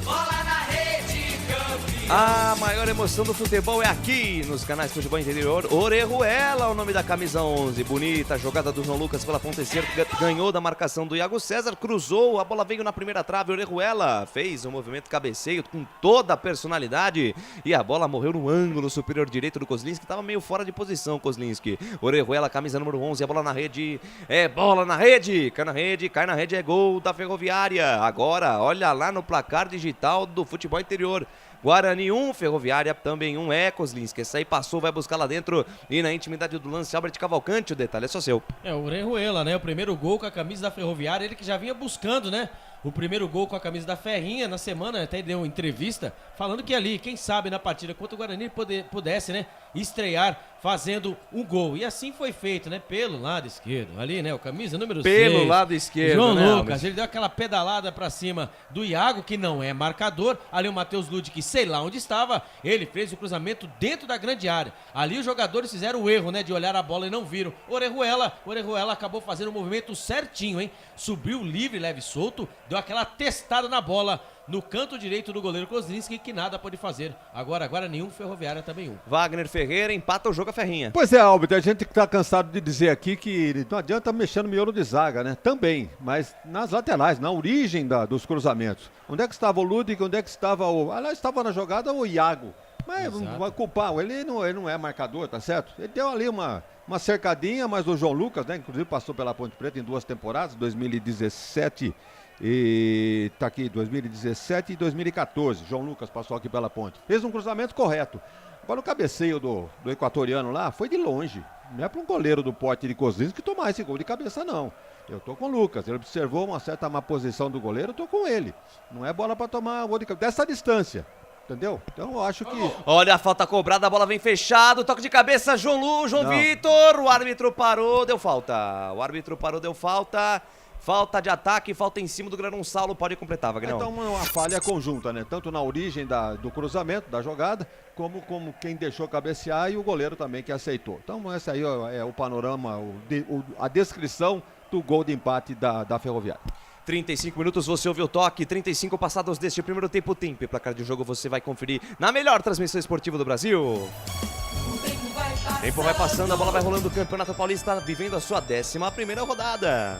Bola na rede, campeão. A maior emoção do futebol é aqui, nos canais Futebol Interior. Orejuela, o nome da camisa 11. Bonita jogada do João Lucas pela ponta esquerda, ganhou da marcação do Iago César, cruzou, a bola veio na primeira trave. Orejuela fez um movimento cabeceio com toda a personalidade e a bola morreu no ângulo superior direito do Kozlinski, que estava meio fora de posição, Kozlinski. Orejuela, camisa número 11, a bola na rede, é bola na rede, cai na rede, é gol da Ferroviária. Agora, olha lá no placar digital do Futebol Interior. Guarani 1, Ferroviária também 1, Kozlinski. Essa aí passou, vai buscar lá dentro e na intimidade do lance, Albert Cavalcante, o detalhe é só seu. É, o Orejuela, né? O primeiro gol com a camisa da Ferroviária, ele que já vinha buscando, né? O primeiro gol com a camisa da Ferrinha na semana, até deu uma entrevista falando que ali, quem sabe na partida contra o Guarani pudesse, né, estrear fazendo um gol. E assim foi feito, né, pelo lado esquerdo, ali, né, o camisa número 6. Pelo lado esquerdo, João né, Lucas, ele deu aquela pedalada pra cima do Iago, que não é marcador. Ali o Matheus Lud, que sei lá onde estava, ele fez o cruzamento dentro da grande área. Ali os jogadores fizeram o erro, né, de olhar a bola e não viram. Orejuela acabou fazendo o movimento certinho, hein, subiu livre, leve e solto, deu aquela testada na bola no canto direito do goleiro Kozlinski, que nada pode fazer. Agora nenhum, Ferroviária também 1. Wagner Ferreira empata o jogo a Ferrinha. Pois é, Albert, a gente tá cansado de dizer aqui que não adianta mexer no miolo de zaga, né? Também, mas nas laterais, na origem dos cruzamentos. Onde é que estava o Ludwig, onde é que estava o... Aliás, estava na jogada o Iago. Mas não vai culpar, ele não é marcador, tá certo? Ele deu ali uma cercadinha, mas o João Lucas, né? Inclusive passou pela Ponte Preta em 2 temporadas, 2017 e tá aqui 2017 e 2014. João Lucas passou aqui pela ponte, fez um cruzamento correto. Agora o cabeceio do equatoriano lá foi de longe. Não é para um goleiro do porte de Kozlinski tomar esse gol de cabeça, não. Eu tô com o Lucas, ele observou uma certa má posição do goleiro, eu tô com ele. Não é bola para tomar gol de cabeça dessa distância. Entendeu? Então eu acho que... Olha a falta cobrada, a bola vem fechado, toque de cabeça, João Vitor, o árbitro parou, deu falta. Falta de ataque, falta em cima do Gran Saulo, pode completar, Wagner. Então uma falha conjunta, né? Tanto na origem do cruzamento, da jogada, como quem deixou cabecear e o goleiro também que aceitou. Então esse aí é o panorama, a descrição do gol de empate da Ferroviária. 35 minutos, você ouviu o toque, 35 passados deste primeiro tempo. Tempo e placar de jogo você vai conferir na melhor transmissão esportiva do Brasil. Tempo vai passando, a bola vai rolando, o Campeonato Paulista vivendo a sua 11ª rodada.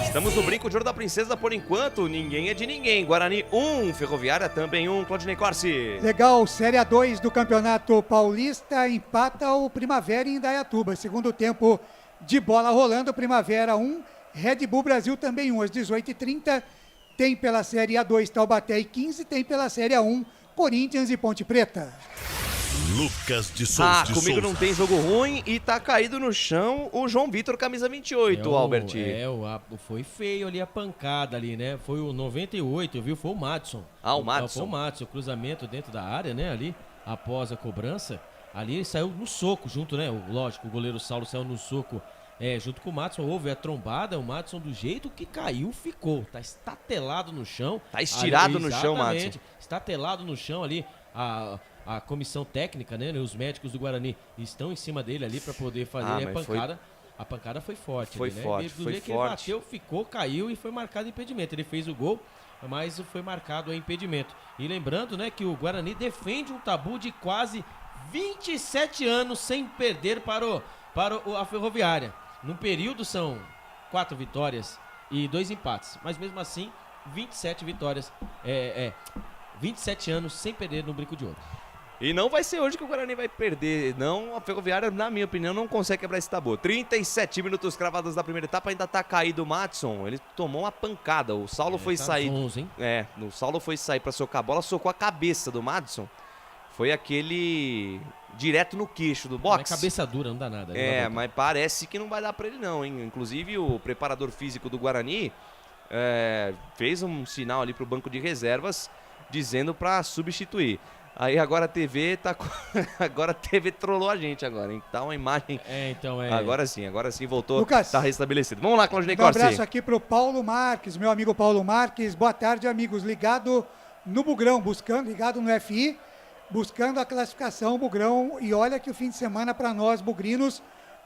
Estamos no brinco de ouro da princesa por enquanto, ninguém é de ninguém. Guarani 1, Ferroviária também 1, Claudinei Corsi. Legal, Série A2 do Campeonato Paulista, empata o Primavera em Indaiatuba. Segundo tempo de bola rolando, Primavera 1, Red Bull Brasil também 1, às 18h30. Tem pela Série A2 Taubaté e 15, tem pela Série A1 Corinthians e Ponte Preta. Lucas de Souza. Comigo não tem jogo ruim e tá caído no chão o João Vitor, camisa 28, Albert. Foi feio ali a pancada ali, né? Foi o 98, viu? Foi o Madison. O Madison. Foi o Madison, o cruzamento dentro da área, né? Ali, após a cobrança. Ali ele saiu no soco junto, né? Lógico, o goleiro Saulo saiu no soco junto com o Madison. Houve a trombada, o Madison do jeito que caiu, ficou. Tá estatelado no chão. Tá estirado no chão, Madison. Estatelado no chão ali. A comissão técnica, né? Os médicos do Guarani estão em cima dele ali para poder fazer a pancada. A pancada foi forte. Foi ali, né? forte, Do foi jeito que forte. ele bateu, ficou, caiu e foi marcado impedimento. Ele fez o gol, mas foi marcado impedimento. E lembrando, né, que o Guarani defende um tabu de quase 27 anos sem perder para a Ferroviária. Num período são 4 vitórias e 2 empates. Mas mesmo assim, 27 vitórias. 27 anos sem perder no Brinco de Ouro. E não vai ser hoje que o Guarani vai perder, não. A Ferroviária, na minha opinião, não consegue quebrar esse tabu. 37 minutos cravados da primeira etapa, ainda tá caído o Madison. Ele tomou uma pancada. O Saulo foi sair. O Saulo foi sair pra socar a bola, socou a cabeça do Madison. Foi aquele direto no queixo do boxe. Não é cabeça dura, não dá nada. Mas parece que não vai dar pra ele não, hein. Inclusive o preparador físico do Guarani fez um sinal ali pro banco de reservas, dizendo pra substituir. Aí agora a TV agora a TV trollou a gente agora, hein? Tá uma imagem. Agora sim voltou. Lucas, tá restabelecido. Vamos lá, Claudinei Um Corsi. abraço aqui pro Paulo Marques, meu amigo Paulo Marques. Boa tarde, amigos. Ligado no Bugrão, ligado no FI, buscando a classificação Bugrão. E olha que o fim de semana para nós, bugrinos,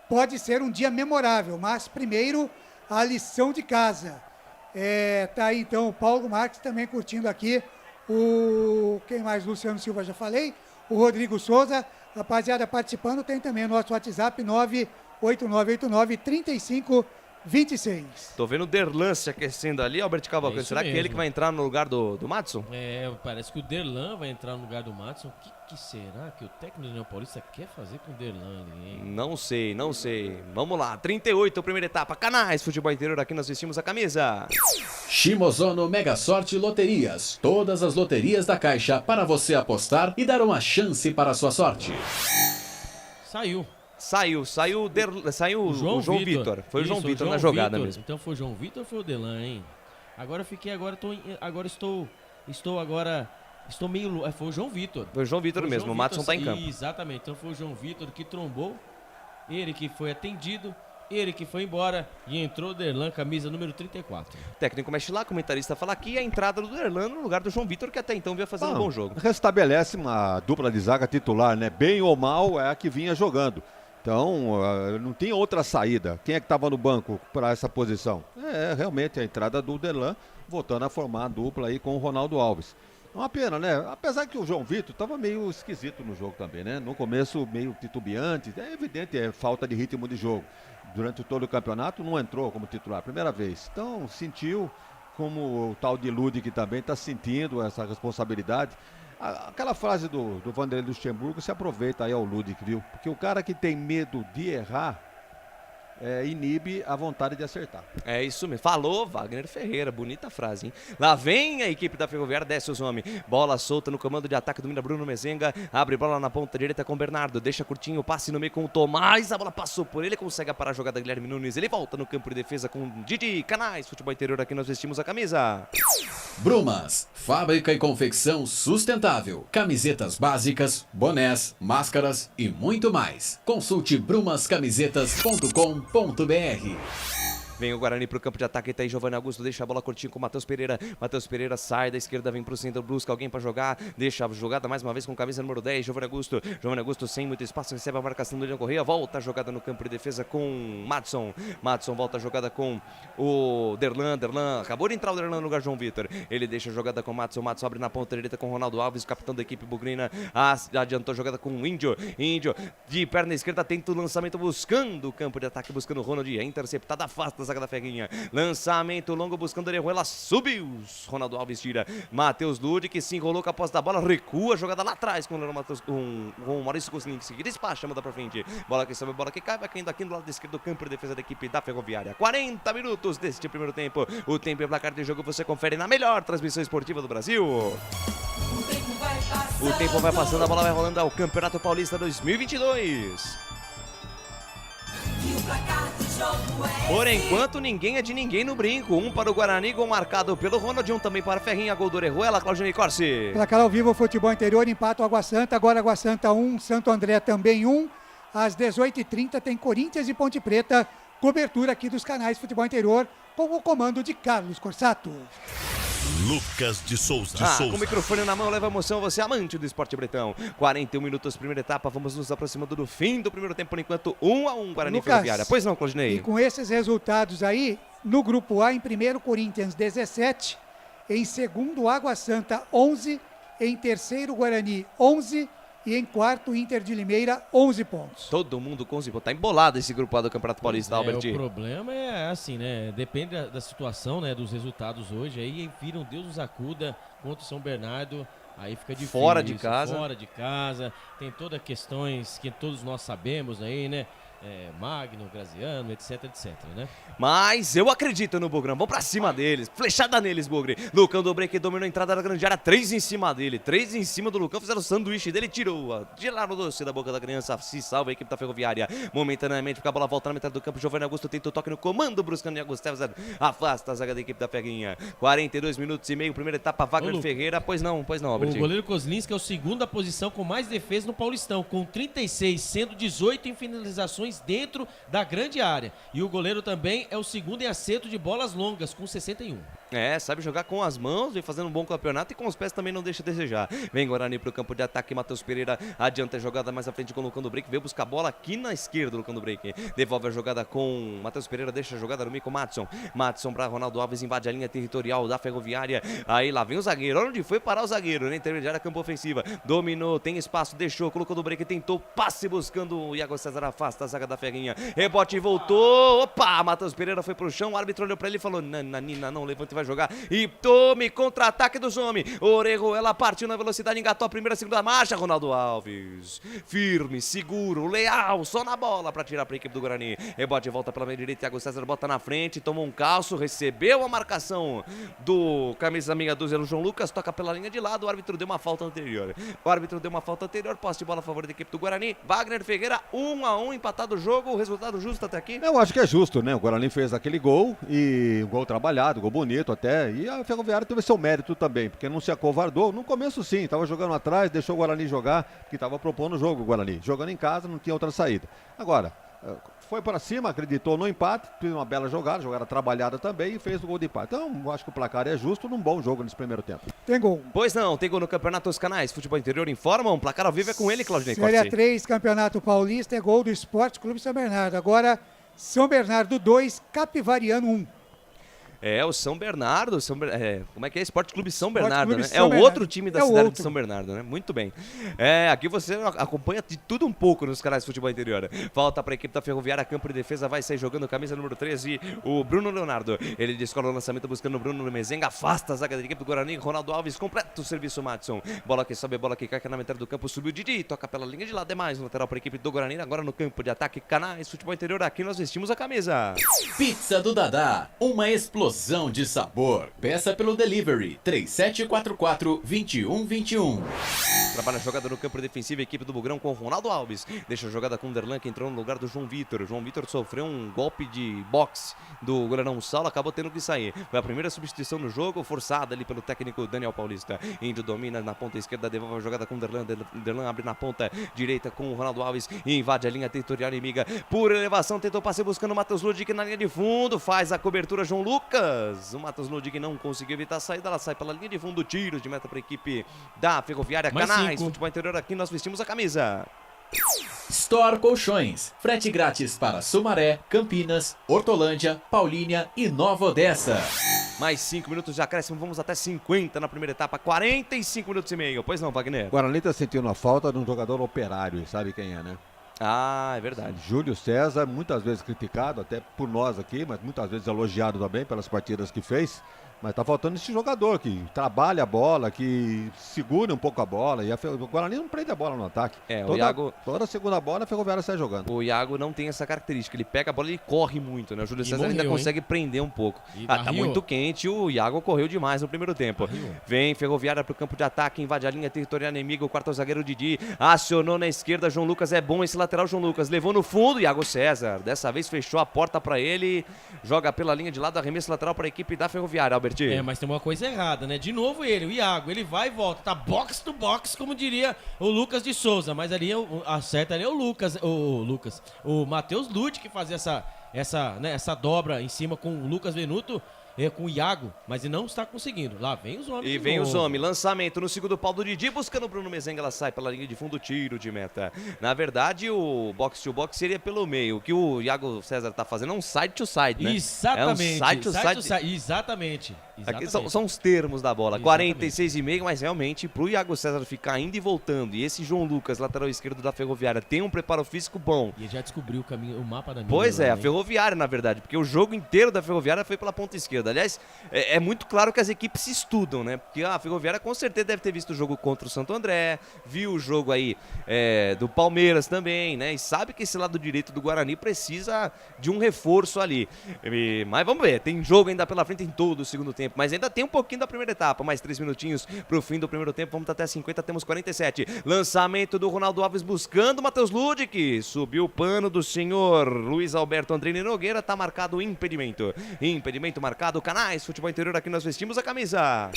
pode ser um dia memorável. Mas primeiro, a lição de casa. Tá aí então o Paulo Marques também curtindo aqui. Quem mais? Luciano Silva, já falei. O Rodrigo Souza, rapaziada participando. Tem também o nosso WhatsApp 98989-3526. Tô vendo o Derlan se aquecendo ali, Albert Cavalcante. Será que é ele que vai entrar no lugar do Madison? Parece que o Derlan vai entrar no lugar do Madison. O que será que o técnico do União Paulista quer fazer com o Derlan ali, hein? Não sei. Vamos lá, 38, primeira etapa. Canais Futebol Interior, aqui nós vestimos a camisa. Shimozono Mega Sorte Loterias. Todas as loterias da Caixa para você apostar e dar uma chance para a sua sorte. Saiu o João Vitor. Foi o João Vitor na jogada mesmo. Então foi o João Vitor ou foi o Delan, hein? Estou meio... Foi o João Vitor. Foi o João Vitor mesmo, o Madison tá em campo. Exatamente, então foi o João Vitor que trombou, ele que foi atendido, ele que foi embora e entrou o Derlan, camisa número 34. O técnico mexe lá, comentarista fala aqui, a entrada do Derlan no lugar do João Vitor, que até então vinha fazendo um bom jogo. Restabelece uma dupla de zaga titular, né? Bem ou mal é a que vinha jogando. Então, não tinha outra saída. Quem é que estava no banco para essa posição? Realmente a entrada do Derlan, voltando a formar a dupla aí com o Ronaldo Alves. Uma pena, né? Apesar que o João Vitor estava meio esquisito no jogo também, né? No começo meio titubeante, é evidente, falta de ritmo de jogo. Durante todo o campeonato não entrou como titular, primeira vez. Então sentiu, como o tal de Ludwig também está sentindo essa responsabilidade. Aquela frase do Vanderlei Luxemburgo se aproveita aí ao Ludwig, viu? Porque o cara que tem medo de errar inibe a vontade de acertar. É isso mesmo. Falou Wagner Ferreira, bonita frase, hein? Lá vem a equipe da Ferroviária, desce os homens. Bola solta no comando de ataque, domina Bruno Mezenga, abre bola na ponta direita com o Bernardo, deixa curtinho, passe no meio com o Tomás, a bola passou por ele, consegue parar a jogada Guilherme Nunes, ele volta no campo de defesa com o Didi. Canais Futebol Interior, aqui nós vestimos a camisa. Brumas, fábrica e confecção sustentável, camisetas básicas, bonés, máscaras e muito mais. Consulte brumascamisetas.com.br. Vem o Guarani pro campo de ataque, tá aí Giovanni Augusto, deixa a bola curtinho com o Matheus Pereira. Matheus Pereira sai da esquerda, vem pro centro, busca alguém pra jogar, deixa a jogada mais uma vez com camisa número 10, Giovanni Augusto sem muito espaço, recebe a marcação do Leão Correia, volta a jogada no campo de defesa com Madison volta a jogada com o Derlan, acabou de entrar o Derlan no lugar de João Vitor, ele deixa a jogada com o Madison abre na ponta direita com o Ronaldo Alves, capitão da equipe bugrina, adiantou a jogada com o Índio de perna esquerda, tenta o lançamento buscando o campo de ataque, buscando o Ronald, é interceptada, afasta zaga da Feguinha, lançamento longo buscando Orejuela, subiu, Ronaldo Alves tira, Matheus Lude que se enrolou com a posse da bola, recua, jogada lá atrás com o Maurício Cosling, que se despacha, manda pra frente, bola que sobe, bola que cai, vai caindo aqui do lado esquerdo do campo de defesa da equipe da Ferroviária. 40 minutos deste primeiro tempo, o tempo e o placar de jogo você confere na melhor transmissão esportiva do Brasil. O tempo vai O tempo vai passando, a bola vai rolando ao Campeonato Paulista 2022. Por enquanto, ninguém é de ninguém no brinco. Um para o Guarani, gol marcado pelo Ronald, um também para Ferrinha, gol do Orejuela, Claudinei Corsi. Placar ao vivo, Futebol Interior, empata o Água Santa, agora Água Santa 1, Santo André também 1. Às 18h30 tem Corinthians e Ponte Preta, cobertura aqui dos canais Futebol Interior, com o comando de Carlos Corsato. Lucas de Souza. Com o microfone na mão, leva emoção, você amante do esporte bretão. 41 minutos, primeira etapa, vamos nos aproximando do fim do primeiro tempo, por enquanto 1-1, Guarani Ferroviária. Pois não, Claudinei? E com esses resultados aí, no grupo A, em primeiro, Corinthians 17, em segundo, Água Santa 11, em terceiro, Guarani 11, e em quarto, Inter de Limeira, 11 pontos. Todo mundo com 11 pontos. Tá embolado esse grupo A do Campeonato Paulista, Albert. O problema é assim, né? Depende da situação, né? Dos resultados hoje. Aí viram Deus nos acuda contra o São Bernardo. Aí fica difícil. Fora de casa. Fora de casa. Tem todas questões que todos nós sabemos aí, né? Magno, Graziano, etc, né? Mas eu acredito no Bugrão, vamos pra cima deles, flechada neles, Bugre. Lucão do Break dominou a entrada da grande área, 3 em cima dele, 3 em cima do Lucão, fizeram o sanduíche dele, tiraram o doce da boca da criança, se salva a equipe da Ferroviária, momentaneamente, porque a bola volta na metade do campo, Giovanni Augusto tenta o toque no comando, buscando Augusto afasta a zaga da equipe da Ferrinha, 42 minutos e meio, primeira etapa, Wagner Ferreira, pois não, Albert. O goleiro Kozlinski é o segunda posição com mais defesa no Paulistão, com 36, sendo 18 em finalizações dentro da grande área. E o goleiro também é o segundo em acerto de bolas longas, com 61. Sabe jogar com as mãos, vem fazendo um bom campeonato e com os pés também não deixa a desejar. Vem Guarani pro campo de ataque, Matheus Pereira adianta a jogada mais à frente com o Lucão do Break, veio buscar a bola aqui na esquerda, o Lucão do Break. Devolve a jogada com Matheus Pereira, deixa a jogada no meio com Madson. Madson para Ronaldo Alves, invade a linha territorial da Ferroviária. Aí lá vem o zagueiro, olha onde foi parar o zagueiro, né? Intermediária, campo ofensiva. Dominou, tem espaço, deixou, colocou do Break, tentou, passe buscando o Iago César, afasta a zaga da Ferrinha. Rebote, voltou, opa, Matheus Pereira foi pro chão, o árbitro olhou pra ele e falou, Nanina, não, levanta e vai jogar. E tome contra-ataque dos homens. Orejuela partiu na velocidade, engatou a primeira, segunda marcha, Ronaldo Alves. Firme, seguro, leal, só na bola pra tirar pra equipe do Guarani. Rebote, volta pela meia direita, Thiago César bota na frente, tomou um calço, recebeu a marcação do camisa meia dúzia, João Lucas, toca pela linha de lado, o árbitro deu uma falta anterior. Posse de bola a favor da equipe do Guarani. Wagner Ferreira, 1-1, empatado o jogo, resultado justo até aqui? Eu acho que é justo, né? O Guarani fez aquele gol, e um gol trabalhado, gol bonito até, e a Ferroviária teve seu mérito também, porque não se acovardou. No começo sim, estava jogando atrás, deixou o Guarani jogar, porque estava propondo o jogo o Guarani. Jogando em casa, não tinha outra saída. Agora, foi para cima, acreditou no empate, fez uma bela jogada trabalhada também e fez o gol de empate. Então, eu acho que o placar é justo num bom jogo nesse primeiro tempo. Tem gol. Pois não, tem gol no Campeonato dos Canais. Futebol Interior informam, placar ao vivo é com ele, Claudinei Série Corsi. 3, Campeonato Paulista, é gol do Esporte Clube São Bernardo. Agora, São Bernardo 2, Capivariano 1. O São Bernardo, como é que é? Esporte Clube São Bernardo, Clube né? São o Bernardo. outro time da cidade de São Bernardo, né? Muito bem. Aqui você acompanha de tudo um pouco nos canais de Futebol Interior. Volta para a equipe da Ferroviária, campo de defesa, vai sair jogando camisa número 13, o Bruno Leonardo. Ele descola o lançamento buscando o Bruno Mezenga, afasta a zaga da equipe do Guarani, Ronaldo Alves, completa o serviço, Madson. Bola que sobe, bola que cai na metade do campo, subiu Didi, toca pela linha de lado, é mais um lateral para a equipe do Guarani, agora no campo de ataque, canais Futebol Interior, aqui nós vestimos a camisa. Pizza do Dadá, uma explosão de sabor. Peça pelo delivery 3744-2121. Trabalha a jogada no campo defensivo, a equipe do Bugrão com o Ronaldo Alves. Deixa a jogada com o Derlan, que entrou no lugar do João Vitor. João Vitor sofreu um golpe de boxe do goleirão Saulo, acabou tendo que sair. Foi a primeira substituição no jogo, forçada ali pelo técnico Daniel Paulista. Índio domina na ponta esquerda, devolve a jogada com o Derlan. Derlan abre na ponta direita com o Ronaldo Alves e invade a linha territorial inimiga. Por elevação, tentou passe buscando o Matheus Ludic na linha de fundo. Faz a cobertura João Lucas. O Matheus Ludic não conseguiu evitar a saída, ela sai pela linha de fundo, tiro de meta para a equipe da Ferroviária. Canais, Futebol Interior, aqui nós vestimos a camisa. Store Colchões, frete grátis para Sumaré, Campinas, Hortolândia, Paulínia e Nova Odessa. Mais 5 minutos de acréscimo, vamos até 50 na primeira etapa, 45 minutos e meio. Pois não, Wagner? O Guarani está sentindo a falta de um jogador operário, sabe quem é, né? É verdade. Júlio César, muitas vezes criticado, até por nós aqui, mas muitas vezes elogiado também pelas partidas que fez. Mas tá faltando esse jogador que trabalha a bola, que segura um pouco a bola. E o Guarani não prende a bola no ataque. O Iago... Toda a segunda bola a Ferroviária sai jogando. O Iago não tem essa característica. Ele pega a bola e ele corre muito, né? O Júlio César morreu, ainda consegue prender um pouco. Tá muito quente. O Iago correu demais no primeiro tempo. Vem Ferroviária pro campo de ataque, invade a linha territorial inimiga. O quarto zagueiro Didi acionou na esquerda. João Lucas é bom esse lateral. João Lucas levou no fundo. Iago César dessa vez fechou a porta pra ele. Joga pela linha de lado, arremesso lateral pra equipe da Ferroviária, Alberti. Mas tem uma coisa errada, né? De novo ele, o Iago, ele vai e volta, tá box to box, como diria o Lucas de Souza, mas ali acerta ali o Matheus Lute que fazia essa dobra em cima com o Lucas Venuto, com o Iago, mas ele não está conseguindo. Lá vem os homens. E vem os homens. Lançamento no segundo pau do Didi, buscando o Bruno Mezenga, ela sai pela linha de fundo, tiro de meta. Na verdade, o box to box seria pelo meio. O que o Iago César tá fazendo é um side to side, né? Exatamente. É um side to side. Exatamente. Aqui são os termos da bola. 46,5, mas realmente pro Iago César ficar indo e voltando, e esse João Lucas, lateral esquerdo da Ferroviária, tem um preparo físico bom. E ele já descobriu o caminho, o mapa da minha. Pois é, a Ferroviária, na verdade, porque o jogo inteiro da Ferroviária foi pela ponta esquerda. Aliás, é muito claro que as equipes se estudam, né? Porque a Ferroviária com certeza deve ter visto o jogo contra o Santo André, viu o jogo aí do Palmeiras também, né? E sabe que esse lado direito do Guarani precisa de um reforço ali. Mas vamos ver, tem jogo ainda pela frente em todo o segundo tempo, mas ainda tem um pouquinho da primeira etapa, mais 3 minutinhos pro fim do primeiro tempo, vamos até 50, temos 47. Lançamento do Ronaldo Alves buscando o Matheus Ludic, subiu o pano do senhor Luiz Alberto Andrini Nogueira, tá marcado impedimento. Impedimento marcado, Canais Futebol Interior, aqui nós vestimos a camisa.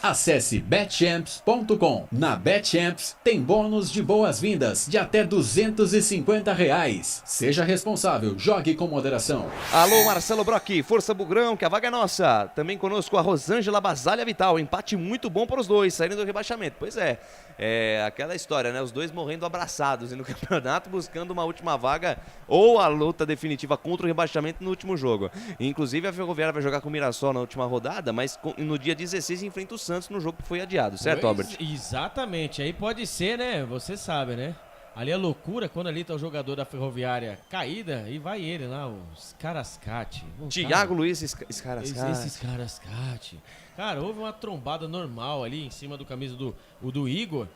Acesse betchamps.com. Na Betchamps tem bônus de boas-vindas de até R$250. Seja responsável, jogue com moderação. Alô, Marcelo Brock, Força Bugrão, que a vaga é nossa. Também conosco a Rosângela Basália Vital, empate muito bom para os dois, saindo do rebaixamento. Pois é aquela história, né? Os dois morrendo abraçados e no campeonato buscando uma última vaga ou a luta definitiva contra o rebaixamento no último jogo. Inclusive a Ferroviária vai jogar com o Mirassol na última rodada, mas no dia 16 enfrenta o Santos no jogo que foi adiado, certo, Albert? Exatamente, aí pode ser, né? Você sabe, né? Ali é loucura quando ali tá o jogador da Ferroviária caída e vai ele lá, os Carascate. Tiago Luiz Scarascati. Esses Carascate. Cara, houve uma trombada normal ali em cima do camisa do Igor.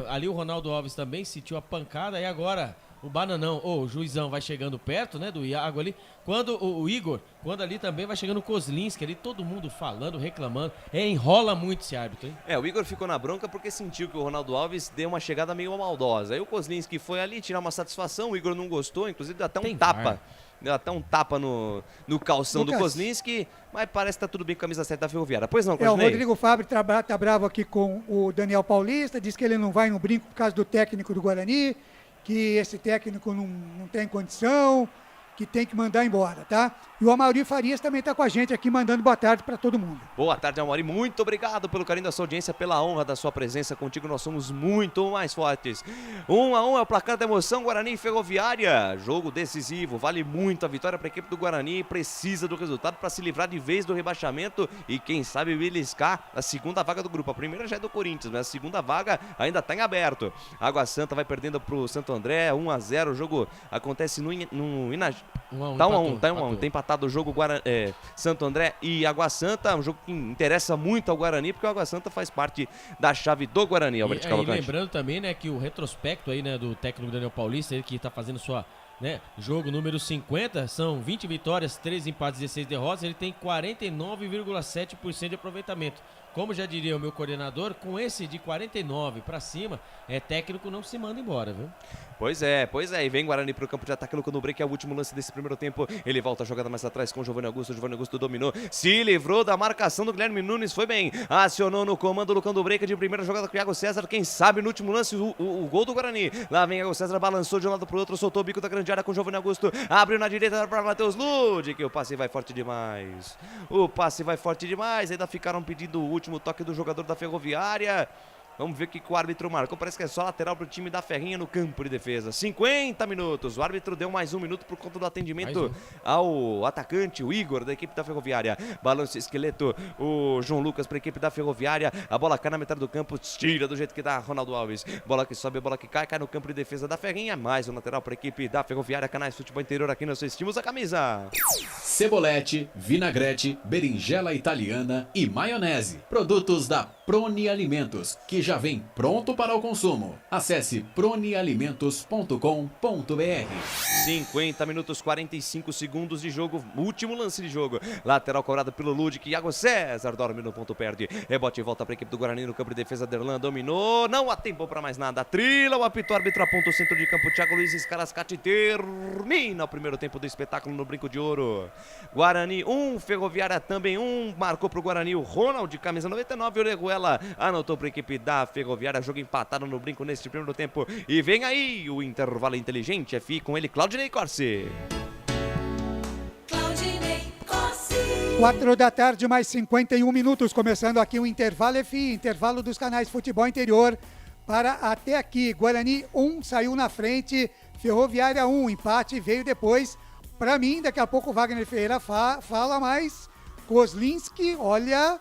Ali o Ronaldo Alves também sentiu a pancada e agora o Bananão, o Juizão vai chegando perto, né, do Iago ali. Quando o Igor, quando ali também vai chegando o Kozlinski ali, todo mundo falando, reclamando. Enrola muito esse árbitro, hein? O Igor ficou na bronca porque sentiu que o Ronaldo Alves deu uma chegada meio maldosa. Aí o Kozlinski foi ali tirar uma satisfação, o Igor não gostou, inclusive deu até um tapa. Deu até um tapa no calção do Kozlinski, mas parece que tá tudo bem com a camisa 7 da Ferroviária. Pois não, Claudinei? O Rodrigo Fábio tá bravo aqui com o Daniel Paulista, diz que ele não vai no brinco por causa do técnico do Guarani, que esse técnico não tem condição, que tem que mandar embora, tá? E o Amaury Farias também está com a gente aqui, mandando boa tarde para todo mundo. Boa tarde, Amaury. Muito obrigado pelo carinho da sua audiência, pela honra da sua presença. Contigo nós somos muito mais fortes. 1-1 é o placar da emoção, Guarani e Ferroviária. Jogo decisivo, vale muito a vitória para a equipe do Guarani. Precisa do resultado para se livrar de vez do rebaixamento e quem sabe beliscar a segunda vaga do grupo. A primeira já é do Corinthians, mas a segunda vaga ainda está em aberto. Água Santa vai perdendo para o Santo André, 1-0. O jogo acontece no Tá 1-1, tem empatado o jogo Santo André e Água Santa, um jogo que interessa muito ao Guarani, porque o Água Santa faz parte da chave do Guarani, Albert Cavalcante. E lembrando também, né, que o retrospecto aí, né, do técnico Daniel Paulista, ele que tá fazendo sua, né, jogo número 50, são 20 vitórias, 13 empates, 16 derrotas, ele tem 49,7% de aproveitamento. Como já diria o meu coordenador, com esse de 49 para cima, técnico não se manda embora, viu? Pois é, e vem Guarani pro campo de ataque, no break, é o último lance desse primeiro tempo, ele volta a jogada mais atrás com o Giovanni Augusto dominou, se livrou da marcação do Guilherme Nunes, foi bem, acionou no comando Lucão do break de primeira jogada com o Iago César, quem sabe no último lance o gol do Guarani, lá vem Iago César, balançou de um lado pro outro, soltou o bico da grande área com o Giovanni Augusto, abriu na direita para Matheus Ludic, que o passe vai forte demais, ainda ficaram pedindo o último toque do jogador da Ferroviária. Vamos ver o que o árbitro marcou. Parece que é só lateral pro time da Ferrinha no campo de defesa. 50 minutos. O árbitro deu mais 1 minuto por conta do atendimento ao atacante, o Igor, da equipe da Ferroviária. Balança esqueleto, o João Lucas para a equipe da Ferroviária. A bola cai na metade do campo, tira do jeito que dá Ronaldo Alves. Bola que sobe, bola que cai no campo de defesa da Ferrinha. Mais um lateral para a equipe da Ferroviária. Canais Futebol Interior aqui nós vestimos a camisa. Cebolete, vinagrete, berinjela italiana e maionese. Produtos da Proni Alimentos, que já vem pronto para o consumo. Acesse pronialimentos.com.br. 50 minutos, 45 segundos de jogo. Último lance de jogo. Lateral cobrado pelo Ludic. Iago César dorme no ponto, perde. Rebote e volta para a equipe do Guarani no campo de defesa. Derlan dominou. Não há tempo para mais nada. Trila o apito, árbitro aponta o centro de campo. Thiago Luiz Escarascati termina o primeiro tempo do espetáculo no Brinco de Ouro. Guarani 1, Ferroviária também 1. Marcou para o Guarani o Ronald, camisa 99. O Orejuela anotou para a equipe da Ferroviária. Jogo empatado no Brinco neste primeiro tempo. E vem aí o intervalo inteligente. FI com ele, Claudinei Corsi. 4 da tarde, mais 51 minutos, começando aqui o intervalo FI, intervalo dos canais Futebol Interior. Para até aqui, Guarani 1 saiu na frente, Ferroviária 1, empate veio depois. Para mim, daqui a pouco o Wagner Ferreira fala, mas Kozlinski, olha,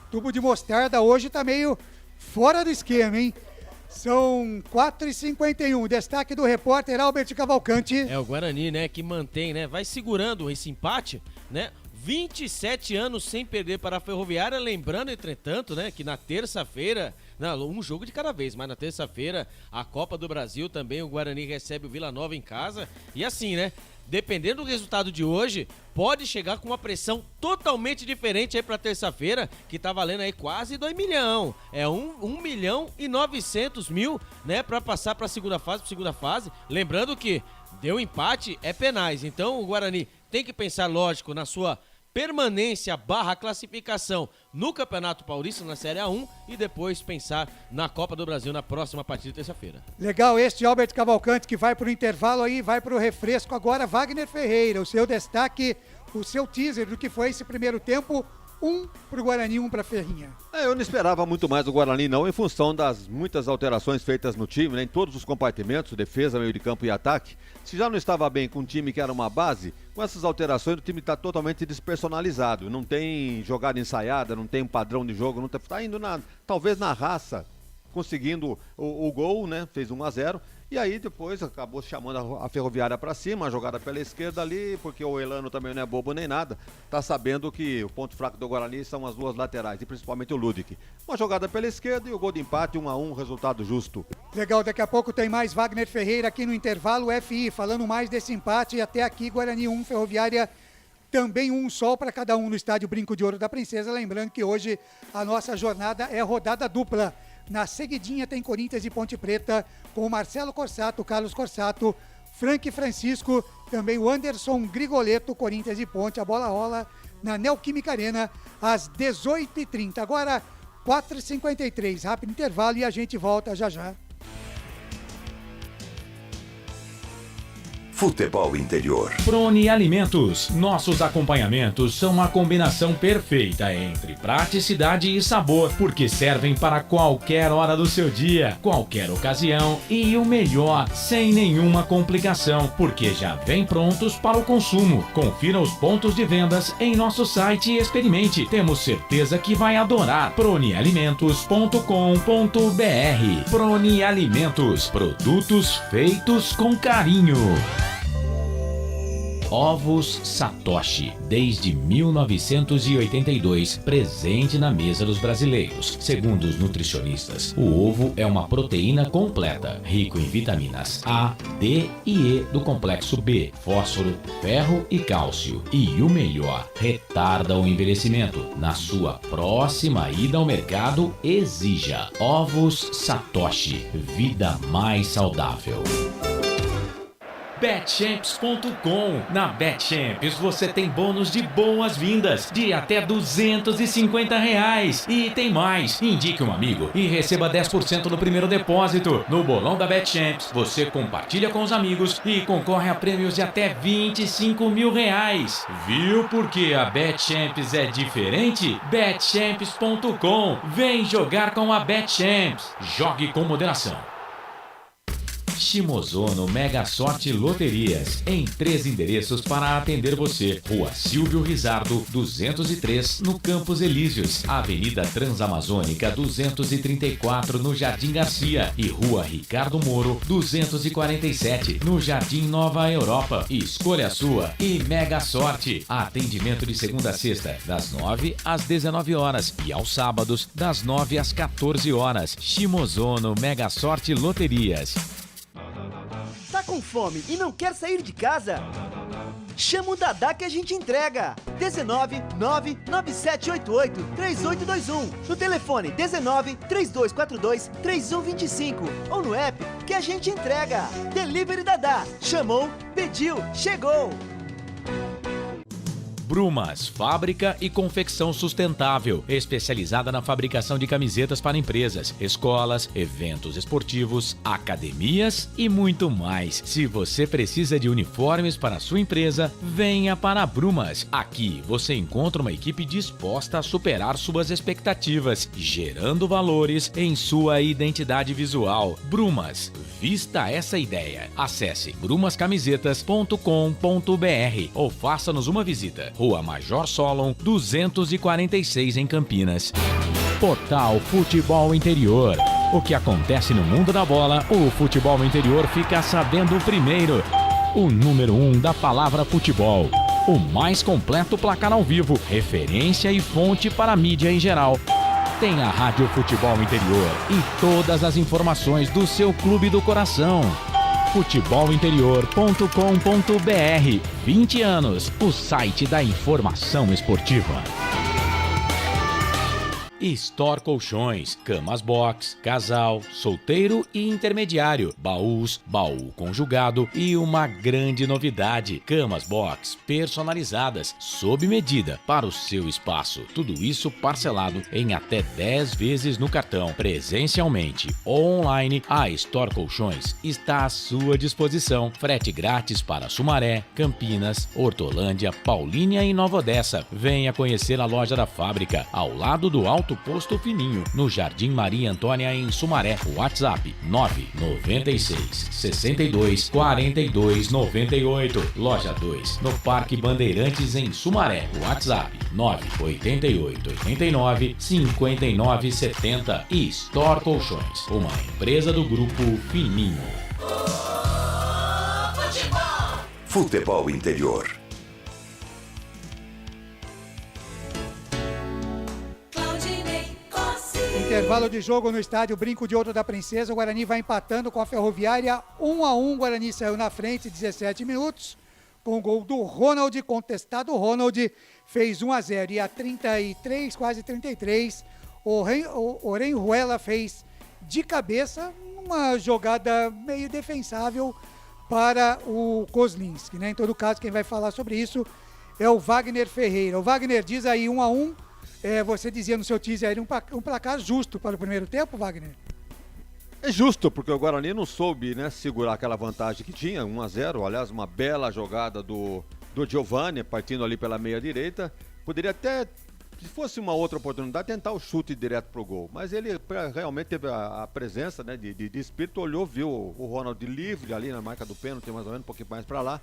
tubo de mostarda hoje tá meio fora do esquema, hein? São 4h51, destaque do repórter Albert Cavalcante. É o Guarani, né, que mantém, né, vai segurando esse empate, né, 27 anos sem perder para a Ferroviária, lembrando, entretanto, né, que na terça-feira, um jogo de cada vez, mas na terça-feira, a Copa do Brasil também, o Guarani recebe o Vila Nova em casa, e assim, né, dependendo do resultado de hoje, pode chegar com uma pressão totalmente diferente aí pra terça-feira, que tá valendo aí quase 2 milhões. É 1 milhão e 900 mil, né, pra passar pra segunda fase. Lembrando que deu empate, é penais. Então o Guarani tem que pensar, lógico, na sua permanência / classificação no Campeonato Paulista, na Série A1, e depois pensar na Copa do Brasil na próxima partida de terça-feira. Legal, este Albert Cavalcante que vai pro intervalo aí, vai pro refresco agora. Wagner Ferreira, o seu destaque, o seu teaser do que foi esse primeiro tempo. 1 pro Guarani, 1 pra Ferrinha. Eu não esperava muito mais do Guarani não, em função das muitas alterações feitas no time, né, em todos os compartimentos, defesa, meio de campo e ataque. Se já não estava bem com um time que era uma base, com essas alterações o time está totalmente despersonalizado. Não tem jogada ensaiada, não tem um padrão de jogo, não tá indo talvez na raça, conseguindo o gol, né? Fez 1-0. E aí depois acabou chamando a Ferroviária para cima, a jogada pela esquerda ali, porque o Elano também não é bobo nem nada, tá sabendo que o ponto fraco do Guarani são as duas laterais, e principalmente o Ludic. Uma jogada pela esquerda e o gol de empate, 1-1, resultado justo. Legal, daqui a pouco tem mais Wagner Ferreira aqui no intervalo FI, falando mais desse empate. E até aqui, Guarani 1, Ferroviária também 1 só para cada um no estádio Brinco de Ouro da Princesa. Lembrando que hoje a nossa jornada é rodada dupla. Na seguidinha tem Corinthians e Ponte Preta, com o Marcelo Corsato, Carlos Corsato, Frank Francisco, também o Anderson Grigoleto, Corinthians e Ponte. A bola rola na Neoquímica Arena às 18h30. Agora 4h53, rápido intervalo e a gente volta já já. Futebol Interior. Proni Alimentos. Nossos acompanhamentos são uma combinação perfeita entre praticidade e sabor, porque servem para qualquer hora do seu dia, qualquer ocasião e o melhor, sem nenhuma complicação, porque já vem prontos para o consumo. Confira os pontos de vendas em nosso site e experimente. Temos certeza que vai adorar. pronialimentos.com.br. Proni Alimentos. Produtos feitos com carinho. Ovos Satoshi, desde 1982, presente na mesa dos brasileiros. Segundo os nutricionistas, o ovo é uma proteína completa, rico em vitaminas A, D e E do complexo B, fósforo, ferro e cálcio. E o melhor, retarda o envelhecimento. Na sua próxima ida ao mercado, exija Ovos Satoshi, vida mais saudável. Betchamps.com. Na Betchamps você tem bônus de boas-vindas de até R$250. E tem mais. Indique um amigo e receba 10% no primeiro depósito. No bolão da Betchamps, você compartilha com os amigos e concorre a prêmios de até R$25 mil. Viu porque a Betchamps é diferente? Betchamps.com. Vem jogar com a Betchamps. Jogue com moderação. Shimozono Mega Sorte Loterias, em 3 endereços para atender você. Rua Silvio Rizardo, 203, no Campos Elíseos. Avenida Transamazônica, 234, no Jardim Garcia. E Rua Ricardo Moro, 247, no Jardim Nova Europa. Escolha a sua e Mega Sorte. Atendimento de segunda a sexta, das 9 às 19 horas. E aos sábados, das 9 às 14 horas. Shimozono Mega Sorte Loterias. Tá com fome e não quer sair de casa? Chama o Dadá que a gente entrega. 19 99788 3821. No telefone 19 3242 3125. Ou no app que a gente entrega. Delivery Dadá. Chamou, pediu, chegou. Brumas, fábrica e confecção sustentável, especializada na fabricação de camisetas para empresas, escolas, eventos esportivos, academias e muito mais. Se você precisa de uniformes para a sua empresa, venha para a Brumas. Aqui você encontra uma equipe disposta a superar suas expectativas, gerando valores em sua identidade visual. Brumas, vista essa ideia. Acesse brumascamisetas.com.br ou faça-nos uma visita. Rua Major Solon, 246 em Campinas. Portal Futebol Interior. O que acontece no mundo da bola, o Futebol Interior fica sabendo primeiro. O número 1 da palavra futebol. O mais completo placar ao vivo, referência e fonte para a mídia em geral. Tem a Rádio Futebol Interior e todas as informações do seu clube do coração. futebolinterior.com.br. 20 anos, o site da informação esportiva. Store Colchões, camas box, casal, solteiro e intermediário, baús, baú conjugado e uma grande novidade, camas box personalizadas, sob medida para o seu espaço. Tudo isso parcelado em até 10 vezes no cartão, presencialmente ou online. A Store Colchões está à sua disposição. Frete grátis para Sumaré, Campinas, Hortolândia, Paulínia e Nova Odessa. Venha conhecer a loja da fábrica, ao lado do Alto Posto Fininho, no Jardim Maria Antônia, em Sumaré. WhatsApp 996 62 42 98. Loja 2, no Parque Bandeirantes, em Sumaré. WhatsApp 988 89 59 70. E Store Colchões, uma empresa do Grupo Fininho. Futebol Interior. Intervalo de jogo no estádio Brinco de Ouro da Princesa. O Guarani vai empatando com a Ferroviária 1-1. O Guarani saiu na frente, 17 minutos, com o gol do Ronald, contestado. O Ronald fez 1-0 e a 33, quase 33, o Orenjuela fez de cabeça uma jogada meio defensável para o Kozlinski, né? Em todo caso, quem vai falar sobre isso é o Wagner Ferreira. O Wagner diz aí 1-1. Você dizia no seu teaser um placar justo para o primeiro tempo, Wagner? É justo, porque o Guarani não soube, né, segurar aquela vantagem que tinha, 1-0. Aliás, uma bela jogada do Giovani, partindo ali pela meia direita. Poderia até, se fosse uma outra oportunidade, tentar o chute direto pro gol. Mas ele realmente teve a presença, né, de espírito, olhou, viu o Ronald livre ali na marca do pênalti, mais ou menos, um pouquinho mais para lá.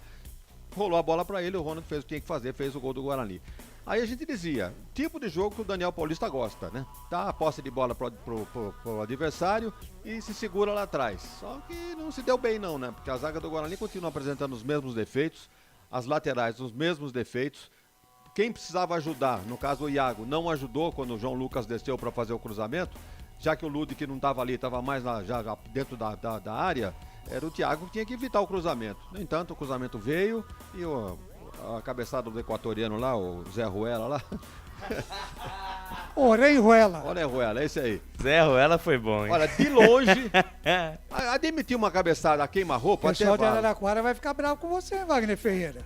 Rolou a bola para ele, o Ronald fez o que tinha que fazer, fez o gol do Guarani. Aí a gente dizia, tipo de jogo que o Daniel Paulista gosta, né? Dá a posse de bola pro adversário e se segura lá atrás. Só que não se deu bem não, né? Porque a zaga do Guarani continua apresentando os mesmos defeitos, as laterais os mesmos defeitos. Quem precisava ajudar, no caso o Iago, não ajudou quando o João Lucas desceu para fazer o cruzamento, já que o Lude, que não estava ali, estava mais já dentro da área, era o Thiago que tinha que evitar o cruzamento. No entanto, o cruzamento veio e a cabeçada do equatoriano lá, o Zé Ruela lá, Orejuela. Orejuela, é esse aí. Zé Ruela foi bom, hein? Olha, de longe, admitir uma cabeçada a queima-roupa O até pessoal de vale. Araraquara vai ficar bravo com você, Wagner Ferreira.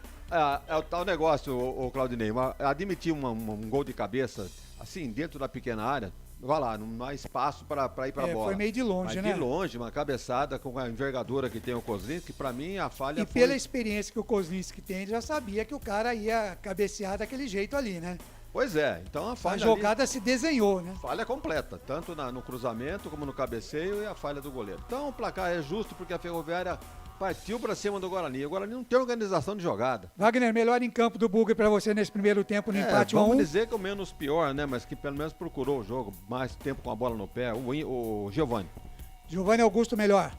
É o tal negócio, o Claudinei, admitir um gol de cabeça, assim, dentro da pequena área, vai lá, não há espaço para ir para a bola. Foi meio de longe, né? De longe, uma cabeçada com a envergadura que tem o Kozlinski, para mim a falha E pela experiência que o Kozlinski tem, ele já sabia que o cara ia cabecear daquele jeito ali, né? Pois é, então a falha A jogada se desenhou, né? Falha completa, tanto no cruzamento como no cabeceio e a falha do goleiro. Então o placar é justo porque a Ferroviária partiu para cima do Guarani. O Guarani não tem organização de jogada. Wagner, melhor em campo do Bugre para você nesse primeiro tempo no empate 1-1. Vamos dizer que o menos pior, né? Mas que pelo menos procurou o jogo, mais tempo com a bola no pé, o Giovani. Giovani Augusto melhor.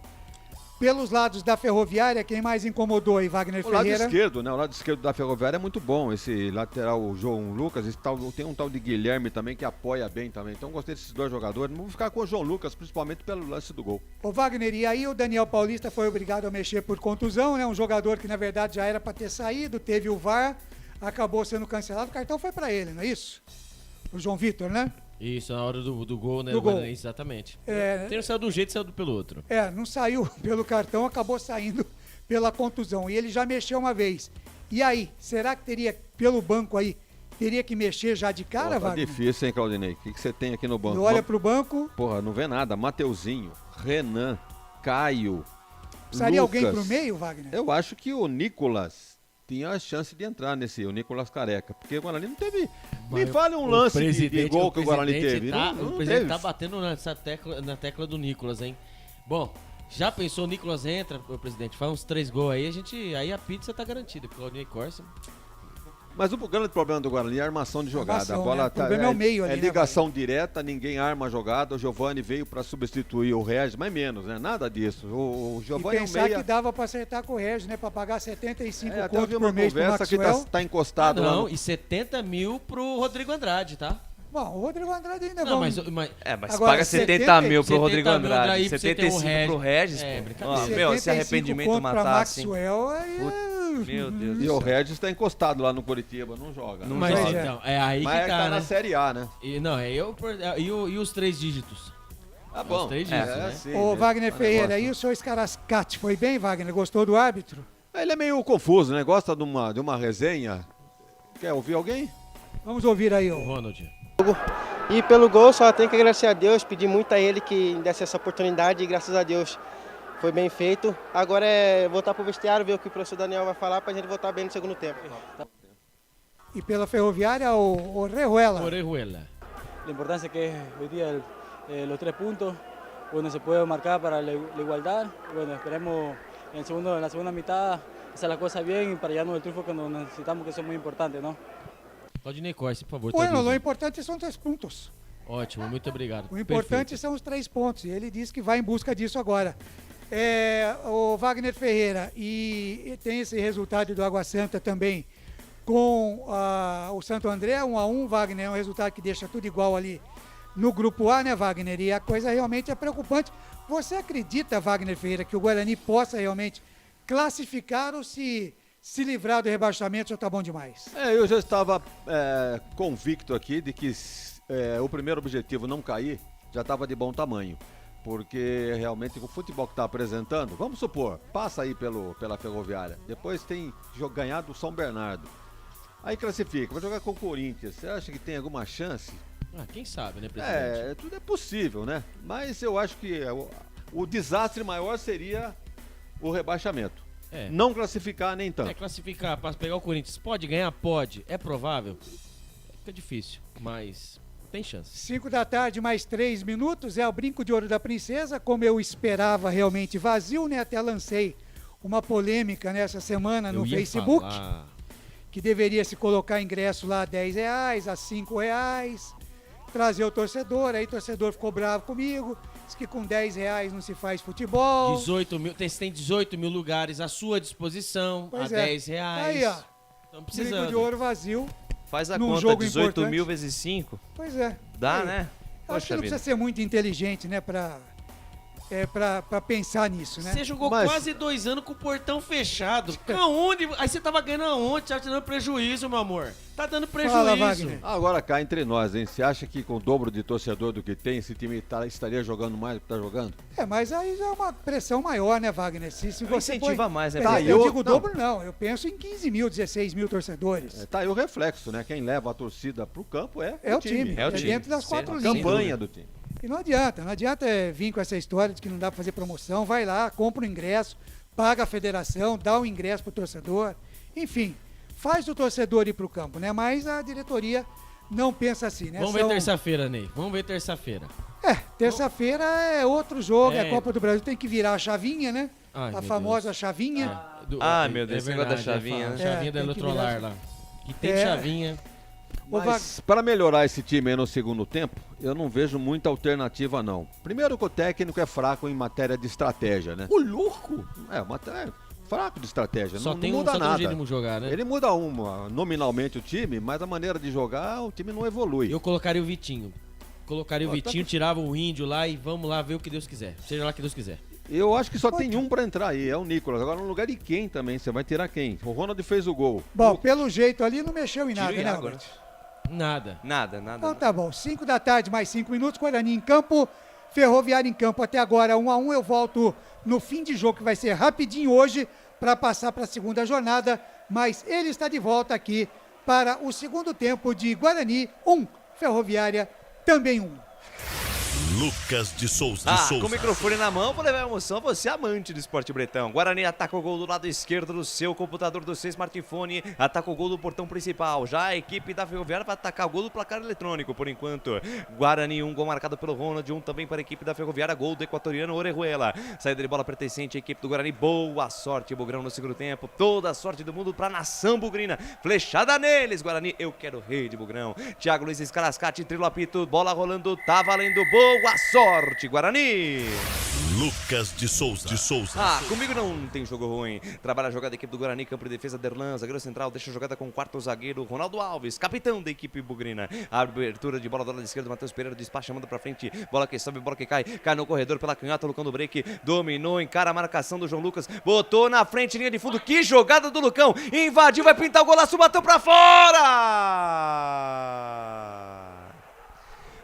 Pelos lados da Ferroviária, quem mais incomodou aí, Wagner O lado Ferreira? esquerdo, né? O lado esquerdo da Ferroviária é muito bom. Esse lateral, o João Lucas, tem um tal de Guilherme também que apoia bem também. Então gostei desses dois jogadores. Vamos ficar com o João Lucas, principalmente pelo lance do gol. Ô Wagner, e aí o Daniel Paulista foi obrigado a mexer por contusão, né? Um jogador que na verdade já era para ter saído, teve o VAR, acabou sendo cancelado, o cartão foi para ele, não é isso? O João Vitor, né? Isso, na hora do gol, né? Do gol. Exatamente. É, Saiu de um jeito e saiu pelo outro. não saiu pelo cartão, acabou saindo pela contusão. E ele já mexeu uma vez. E aí, será que teria, pelo banco aí, teria que mexer já de cara, Tá Wagner? difícil, hein, Claudinei? O que você tem aqui no banco? Ele olha pro banco. Porra, não vê nada. Mateuzinho, Renan, Caio, Precisaria Lucas. alguém pro meio, Wagner? Eu acho que o Nicolas tinha a chance de entrar o Nicolas Careca, porque o Guarani não teve... Me fale um lance de gol que o Guarani teve. O presidente tá batendo na tecla do Nicolas, hein? Bom, já pensou o Nicolas entra, o presidente, faz uns 3 gols aí, aí a pizza tá garantida, porque o Claudinei Corsa... Mas o grande problema do Guarani é a armação de jogada. A bola né? O problema é o meio ali, é ligação direta, ninguém arma a jogada. O Giovani veio para substituir o Regis, mas menos, né? Nada disso. O E Giovani pensar é um meia... que dava pra acertar com o Regis, né? Pra pagar 75 até eu vi conto uma por mês pro conversa que Maxwell. tá encostado lá Não, no... e 70 mil pro Rodrigo Andrade, tá? Bom, o Rodrigo Andrade ainda Não, vamos... mas Agora, paga 70 mil pro Rodrigo 70 mil Andrade, daí pra você ter um 75 pro Regis, É, pô. brincadeira. Ó, meu, se arrependimento conto pra matar assim... Maxwell, aí Meu Deus E o Regis tá encostado lá no Curitiba, não joga. Não mas joga. Então, é aí mas que tá, na né? Série A, né? E os 3 dígitos? Ah, bom. Os 3 dígitos, né? Sim, Ô, Wagner Ferreira, negócio. e o seu Scarascati foi bem, Wagner? Gostou do árbitro? Ele é meio confuso, né? Gosta de uma resenha. Quer ouvir alguém? Vamos ouvir aí, o Ronald. E pelo gol só tenho que agradecer a Deus, pedir muito a ele que desse essa oportunidade e graças a Deus foi bem feito. Agora é voltar pro vestiário, ver o que o professor Daniel vai falar pra gente voltar bem no segundo tempo. E pela Ferroviária, o Orejuela. La importancia que es hoy día los 3 puntos, bueno, se puede marcar para la igualdad, bueno, esperemos en la segunda mitad hacer las cosas bien y para llevarnos el triunfo que nos necesitamos, que eso es muy importante, ¿no? Claudinei Corsa, por favor. Bueno, traduza. o importante são 3 pontos. Ótimo, muito obrigado. O importante Perfeito. são os 3 pontos. E ele disse que vai em busca disso agora. O Wagner Ferreira, e tem esse resultado do Água Santa também com o Santo André, 1-1, Wagner, é um resultado que deixa tudo igual ali no grupo A, né, Wagner? E a coisa realmente é preocupante. Você acredita, Wagner Ferreira, que o Guarani possa realmente classificar ou se livrar do rebaixamento já tá bom demais? Eu já estava convicto aqui de que o primeiro objetivo, não cair, já estava de bom tamanho. Porque realmente o futebol que está apresentando, vamos supor, passa aí pela Ferroviária, depois tem ganhado o São Bernardo. Aí classifica, vai jogar com o Corinthians. Você acha que tem alguma chance? Quem sabe, né, presidente? Tudo é possível, né? Mas eu acho que o desastre maior seria o rebaixamento. Não classificar nem tanto. Classificar para pegar o Corinthians, pode ganhar? Pode. É provável? Fica difícil, mas tem chance. 5 da tarde, mais 3 minutos, é o Brinco de Ouro da Princesa, como eu esperava, realmente vazio, né? Até lancei uma polêmica nessa semana no Facebook, que deveria se colocar ingresso lá a R$10, a R$5, trazer o torcedor, aí o torcedor ficou bravo comigo, disse que com R$10 não se faz futebol. 18 mil, tem 18 mil lugares à sua disposição, Pois a é. R$10. Aí, ó, Estamos Brinco precisando. de Ouro vazio. Faz a num conta, jogo 18 importante. mil vezes 5. Pois é. Dá, Aí, né? Acho que não precisa ser muito inteligente, né, pra pra pensar nisso, né? Você jogou quase 2 anos com o portão fechado. Aonde? Aí você tava ganhando aonde? Tá te dando prejuízo, meu amor. Tá dando prejuízo. Fala, Wagner. Agora cá entre nós, hein? Você acha que com o dobro de torcedor do que tem, esse time estaria jogando mais do que tá jogando? Mas aí já é uma pressão maior, né, Wagner? Se você incentiva mais, né? Eu digo o dobro, não. Eu penso em 15 mil, 16 mil torcedores. Tá aí o reflexo, né? Quem leva a torcida pro campo é o time. É dentro das 4 linhas. Campanha do time. E não adianta vir com essa história de que não dá pra fazer promoção. Vai lá, compra o ingresso, paga a federação, dá o ingresso pro torcedor. Enfim, faz o torcedor ir pro campo, né? Mas a diretoria não pensa assim, né? Vamos ver terça-feira, Ney. Vamos ver terça-feira. Terça-feira é outro jogo, é a Copa do Brasil. Tem que virar a chavinha, né? A famosa chavinha. Meu Deus, esse negócio da chavinha. A chavinha da Eletrolar lá. Que tem chavinha. Mas para melhorar esse time aí no segundo tempo, eu não vejo muita alternativa, não. Primeiro que o técnico é fraco em matéria de estratégia, né? O louco! Fraco de estratégia, só não muda nada. Jeito de jogar, né? Ele muda nominalmente o time, mas a maneira de jogar, o time não evolui. Eu colocaria o Vitinho. Tirava o Índio lá e vamos lá ver o que Deus quiser. Seja lá o que Deus quiser. Eu acho que só tem um pra entrar aí, é o Nicolas. Agora no lugar de quem também? Você vai tirar quem? O Ronald fez o gol. Bom, pelo jeito ali não mexeu em nada, né, Albert? Nada. Então tá bom, 5 da tarde, mais 5 minutos, Guarani em campo, Ferroviária em campo até agora 1-1, eu volto no fim de jogo que vai ser rapidinho hoje para passar para a segunda jornada, mas ele está de volta aqui para o segundo tempo de Guarani 1, Ferroviária também 1. Lucas de Souza. Com o microfone na mão, vou levar a emoção a você, amante do esporte bretão. Guarani ataca o gol do lado esquerdo do seu computador, do seu smartphone. Ataca o gol do portão principal. Já a equipe da Ferroviária vai atacar o gol do placar eletrônico, por enquanto. Guarani, gol marcado pelo Ronald, também para a equipe da Ferroviária. Gol do equatoriano Orejuela. Saída de bola pertencente à equipe do Guarani. Boa sorte, Bugrão, no segundo tempo. Toda a sorte do mundo para a nação bugrina. Flechada neles, Guarani. Eu quero o rei de Bugrão. Thiago Luiz Escarascate, trilho apito. Bola rolando, tá valendo. Boa sorte, Guarani! Lucas de Souza. Comigo não tem jogo ruim. Trabalha a jogada da equipe do Guarani, campo de defesa, Derlan, zagueiro central, deixa a jogada com o quarto zagueiro, Ronaldo Alves, capitão da equipe bugrina. A abertura de bola do lado esquerdo, Matheus Pereira despacha, manda pra frente, bola que sobe, bola que cai no corredor pela canhota, Lucão do break, dominou, encara a marcação do João Lucas, botou na frente, linha de fundo, que jogada do Lucão, invadiu, vai pintar o golaço, bateu pra fora!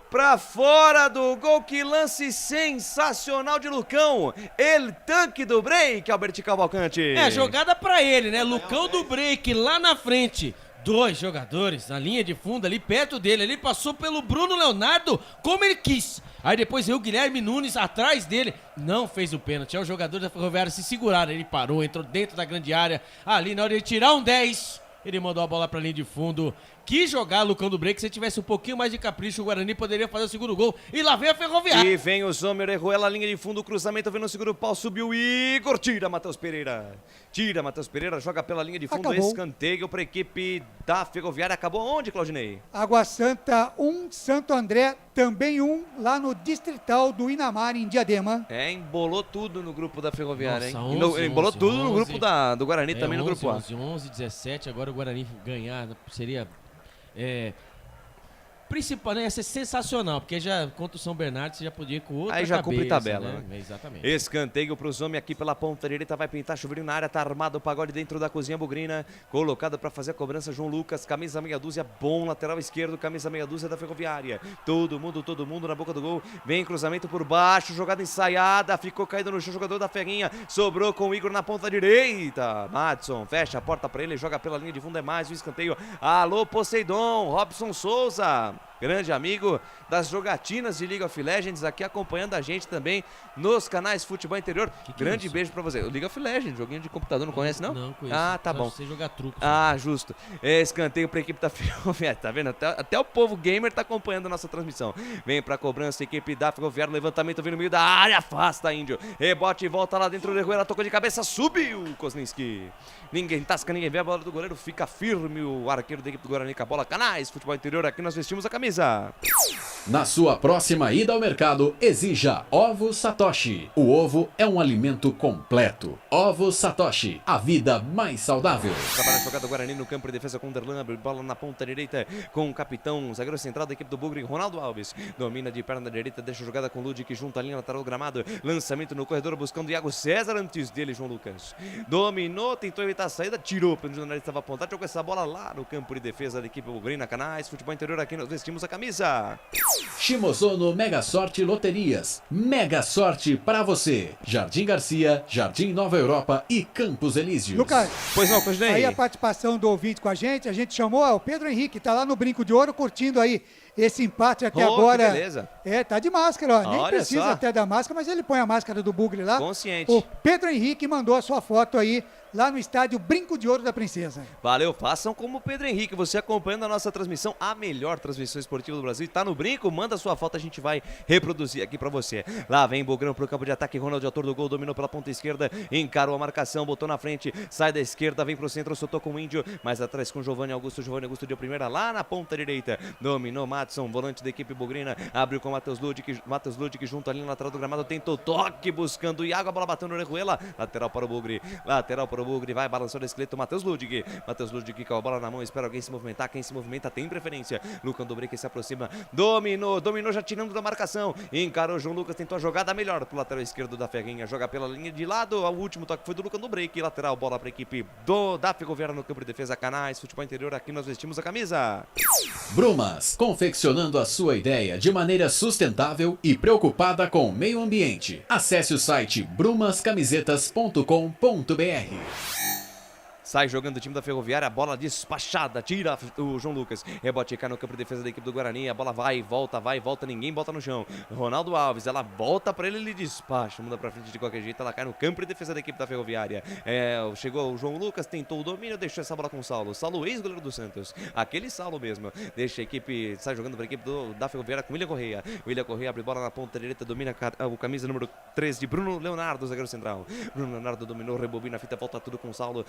Pra fora do gol, que lance sensacional de Lucão. El tanque do break, Albert Cavalcante. Jogada pra ele, né? Lucão do break lá na frente. 2 jogadores na linha de fundo ali perto dele. Ele passou pelo Bruno Leonardo como ele quis. Aí depois veio o Guilherme Nunes atrás dele. Não fez o pênalti. Aí os jogadores da Ferroviária se seguraram. Ele parou, entrou dentro da grande área. Ali na hora de tirar um 10, ele mandou a bola pra linha de fundo. Que jogar, Lucão do break. Se tivesse um pouquinho mais de capricho, o Guarani poderia fazer o segundo gol. E lá vem a Ferroviária. E vem o Zomer, errou ela, linha de fundo, cruzamento, vem no segundo pau, subiu Igor, tira Matheus Pereira, joga pela linha de fundo, Acabou. Escanteio para a equipe da Ferroviária. Acabou onde, Claudinei? Água Santa 1, Santo André também 1, lá no Distrital do Inamar, em Diadema. Embolou tudo no grupo da Ferroviária, Nossa, hein? 11, embolou 11, tudo no 11, grupo do Guarani, também 11, no grupo A. 11, 17, agora o Guarani ganhar seria... principal, né? Ia ser sensacional, porque já contra o São Bernardo você já podia ir com outra aí já cabeça, cumpre tabela, né? né? Exatamente. Escanteio pro Zomi aqui pela ponta direita, vai pintar, chuveirinho na área, tá armado o pagode dentro da cozinha bugrina, colocado pra fazer a cobrança João Lucas, camisa meia dúzia, bom lateral esquerdo, camisa meia dúzia da Ferroviária, todo mundo na boca do gol, vem cruzamento por baixo, jogada ensaiada, ficou caído no chão, jogador da Ferrinha, sobrou com o Igor na ponta direita, Madson fecha a porta pra ele, joga pela linha de fundo, é mais um escanteio, alô Poseidon, Robson Souza, grande amigo das jogatinas de League of Legends, aqui acompanhando a gente também nos canais Futebol Interior. Grande beijo pra você. O League of Legends, joguinho de computador, não conhece não? Não conheço. Tá bom. Você jogar truco. Justo. Escanteio pra equipe da Ferroviária, tá vendo? Até o povo gamer tá acompanhando a nossa transmissão. Vem pra cobrança, equipe da Ferroviária, levantamento vem no meio da área, afasta Índio. Rebote e volta lá dentro, o ela tocou de cabeça, subiu Kozlinski. Ninguém tasca, ninguém vê a bola do goleiro, fica firme o arqueiro da equipe do Guarani com a bola. Canais Futebol Interior, aqui nós vestimos a camisa camisa. Na sua próxima ida ao mercado, exija Ovos Satoshi. O ovo é um alimento completo. Ovos Satoshi, a vida mais saudável. Trabalha a jogada do Guarani no campo de defesa com Derlan, abre bola na ponta direita com o capitão, zagueiro central da equipe do Bugre, Ronaldo Alves. Domina de perna direita, deixa a jogada com o Ludic junto à linha lateral do gramado. Lançamento no corredor buscando Iago César, antes dele João Lucas. Dominou, tentou evitar a saída, tirou, o jornalista estava apontado, jogou essa bola lá no campo de defesa da equipe Bugrina. Canais Futebol Interior, aqui nós vestimos a camisa. Shimozono Mega Sorte Loterias. Mega sorte para você. Jardim Garcia, Jardim Nova Europa e Campos Elíseos. Lucas, pois não, Cosnei. Aí a participação do ouvinte com a gente chamou o Pedro Henrique, tá lá no Brinco de Ouro curtindo aí esse empate até agora. Que beleza. Tá de máscara, ó. Nem Olha precisa só. até da máscara, mas ele põe a máscara do Bugre lá. Consciente. O Pedro Henrique mandou a sua foto aí lá no estádio Brinco de Ouro da Princesa. Valeu, façam como o Pedro Henrique, você acompanhando a nossa transmissão, a melhor transmissão esportiva do Brasil, tá no Brinco, manda sua foto, a gente vai reproduzir aqui pra você. Lá vem Bogrão pro campo de ataque, Ronald, autor do gol, dominou pela ponta esquerda, encarou a marcação, botou na frente, sai da esquerda, vem pro centro, soltou com o Índio, mais atrás com Giovanni Augusto deu primeira lá na ponta direita, dominou Madson, volante da equipe bugrina, abriu com Matheus Ludic junto à linha lateral do gramado, tentou toque, buscando o Iago, a bola bateu no Orejuela, lateral para o Bugre, vai balançando o esqueleto, Matheus Ludic com a bola na mão, espera alguém se movimentar, quem se movimenta tem preferência, Lucas Dobre que se aproxima, dominou já tirando da marcação, encarou João Lucas, tentou a jogada melhor pro lateral esquerdo da Ferrinha, joga pela linha de lado, o último toque foi do Lucas Dobre, lateral, bola para a equipe da Ferroviária no campo de defesa, Canais Futebol Interior, aqui nós vestimos a camisa. Brumas, confeccionando a sua ideia de maneira sustentável e preocupada com o meio ambiente. Acesse o site brumascamisetas.com.br. Sai jogando o time da Ferroviária, a bola despachada, tira o João Lucas, rebote cai no campo de defesa da equipe do Guarani, a bola vai e volta, ninguém bota no chão. Ronaldo Alves, ela volta pra ele despacha, muda pra frente de qualquer jeito, ela cai no campo de defesa da equipe da Ferroviária. Chegou o João Lucas, tentou o domínio, deixou essa bola com o Saulo, ex-goleiro do Santos, aquele Saulo mesmo, deixa a equipe, sai jogando pra equipe da Ferroviária com William Correia abre bola na ponta direita, domina o camisa número 3 de Bruno Leonardo, zagueiro central. Bruno Leonardo dominou, rebobina a fita, volta tudo com o Saulo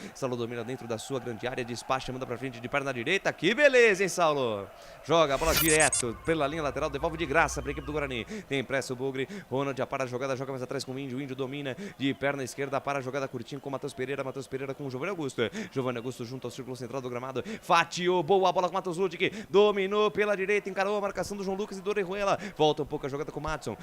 domina dentro da sua grande área, despacha, manda pra frente de perna direita, que beleza, hein, Saulo? Joga a bola direto pela linha lateral, devolve de graça pra equipe do Guarani, tem pressa o Bugre, Ronald para a jogada, joga mais atrás com o Índio domina de perna esquerda, para a jogada curtinho com o Matheus Pereira com o Giovanni Augusto junto ao círculo central do gramado, fatiou, boa bola com o Matheus Ludic, dominou pela direita, encarou a marcação do João Lucas e do Orejuela, volta um pouco a jogada com o Madson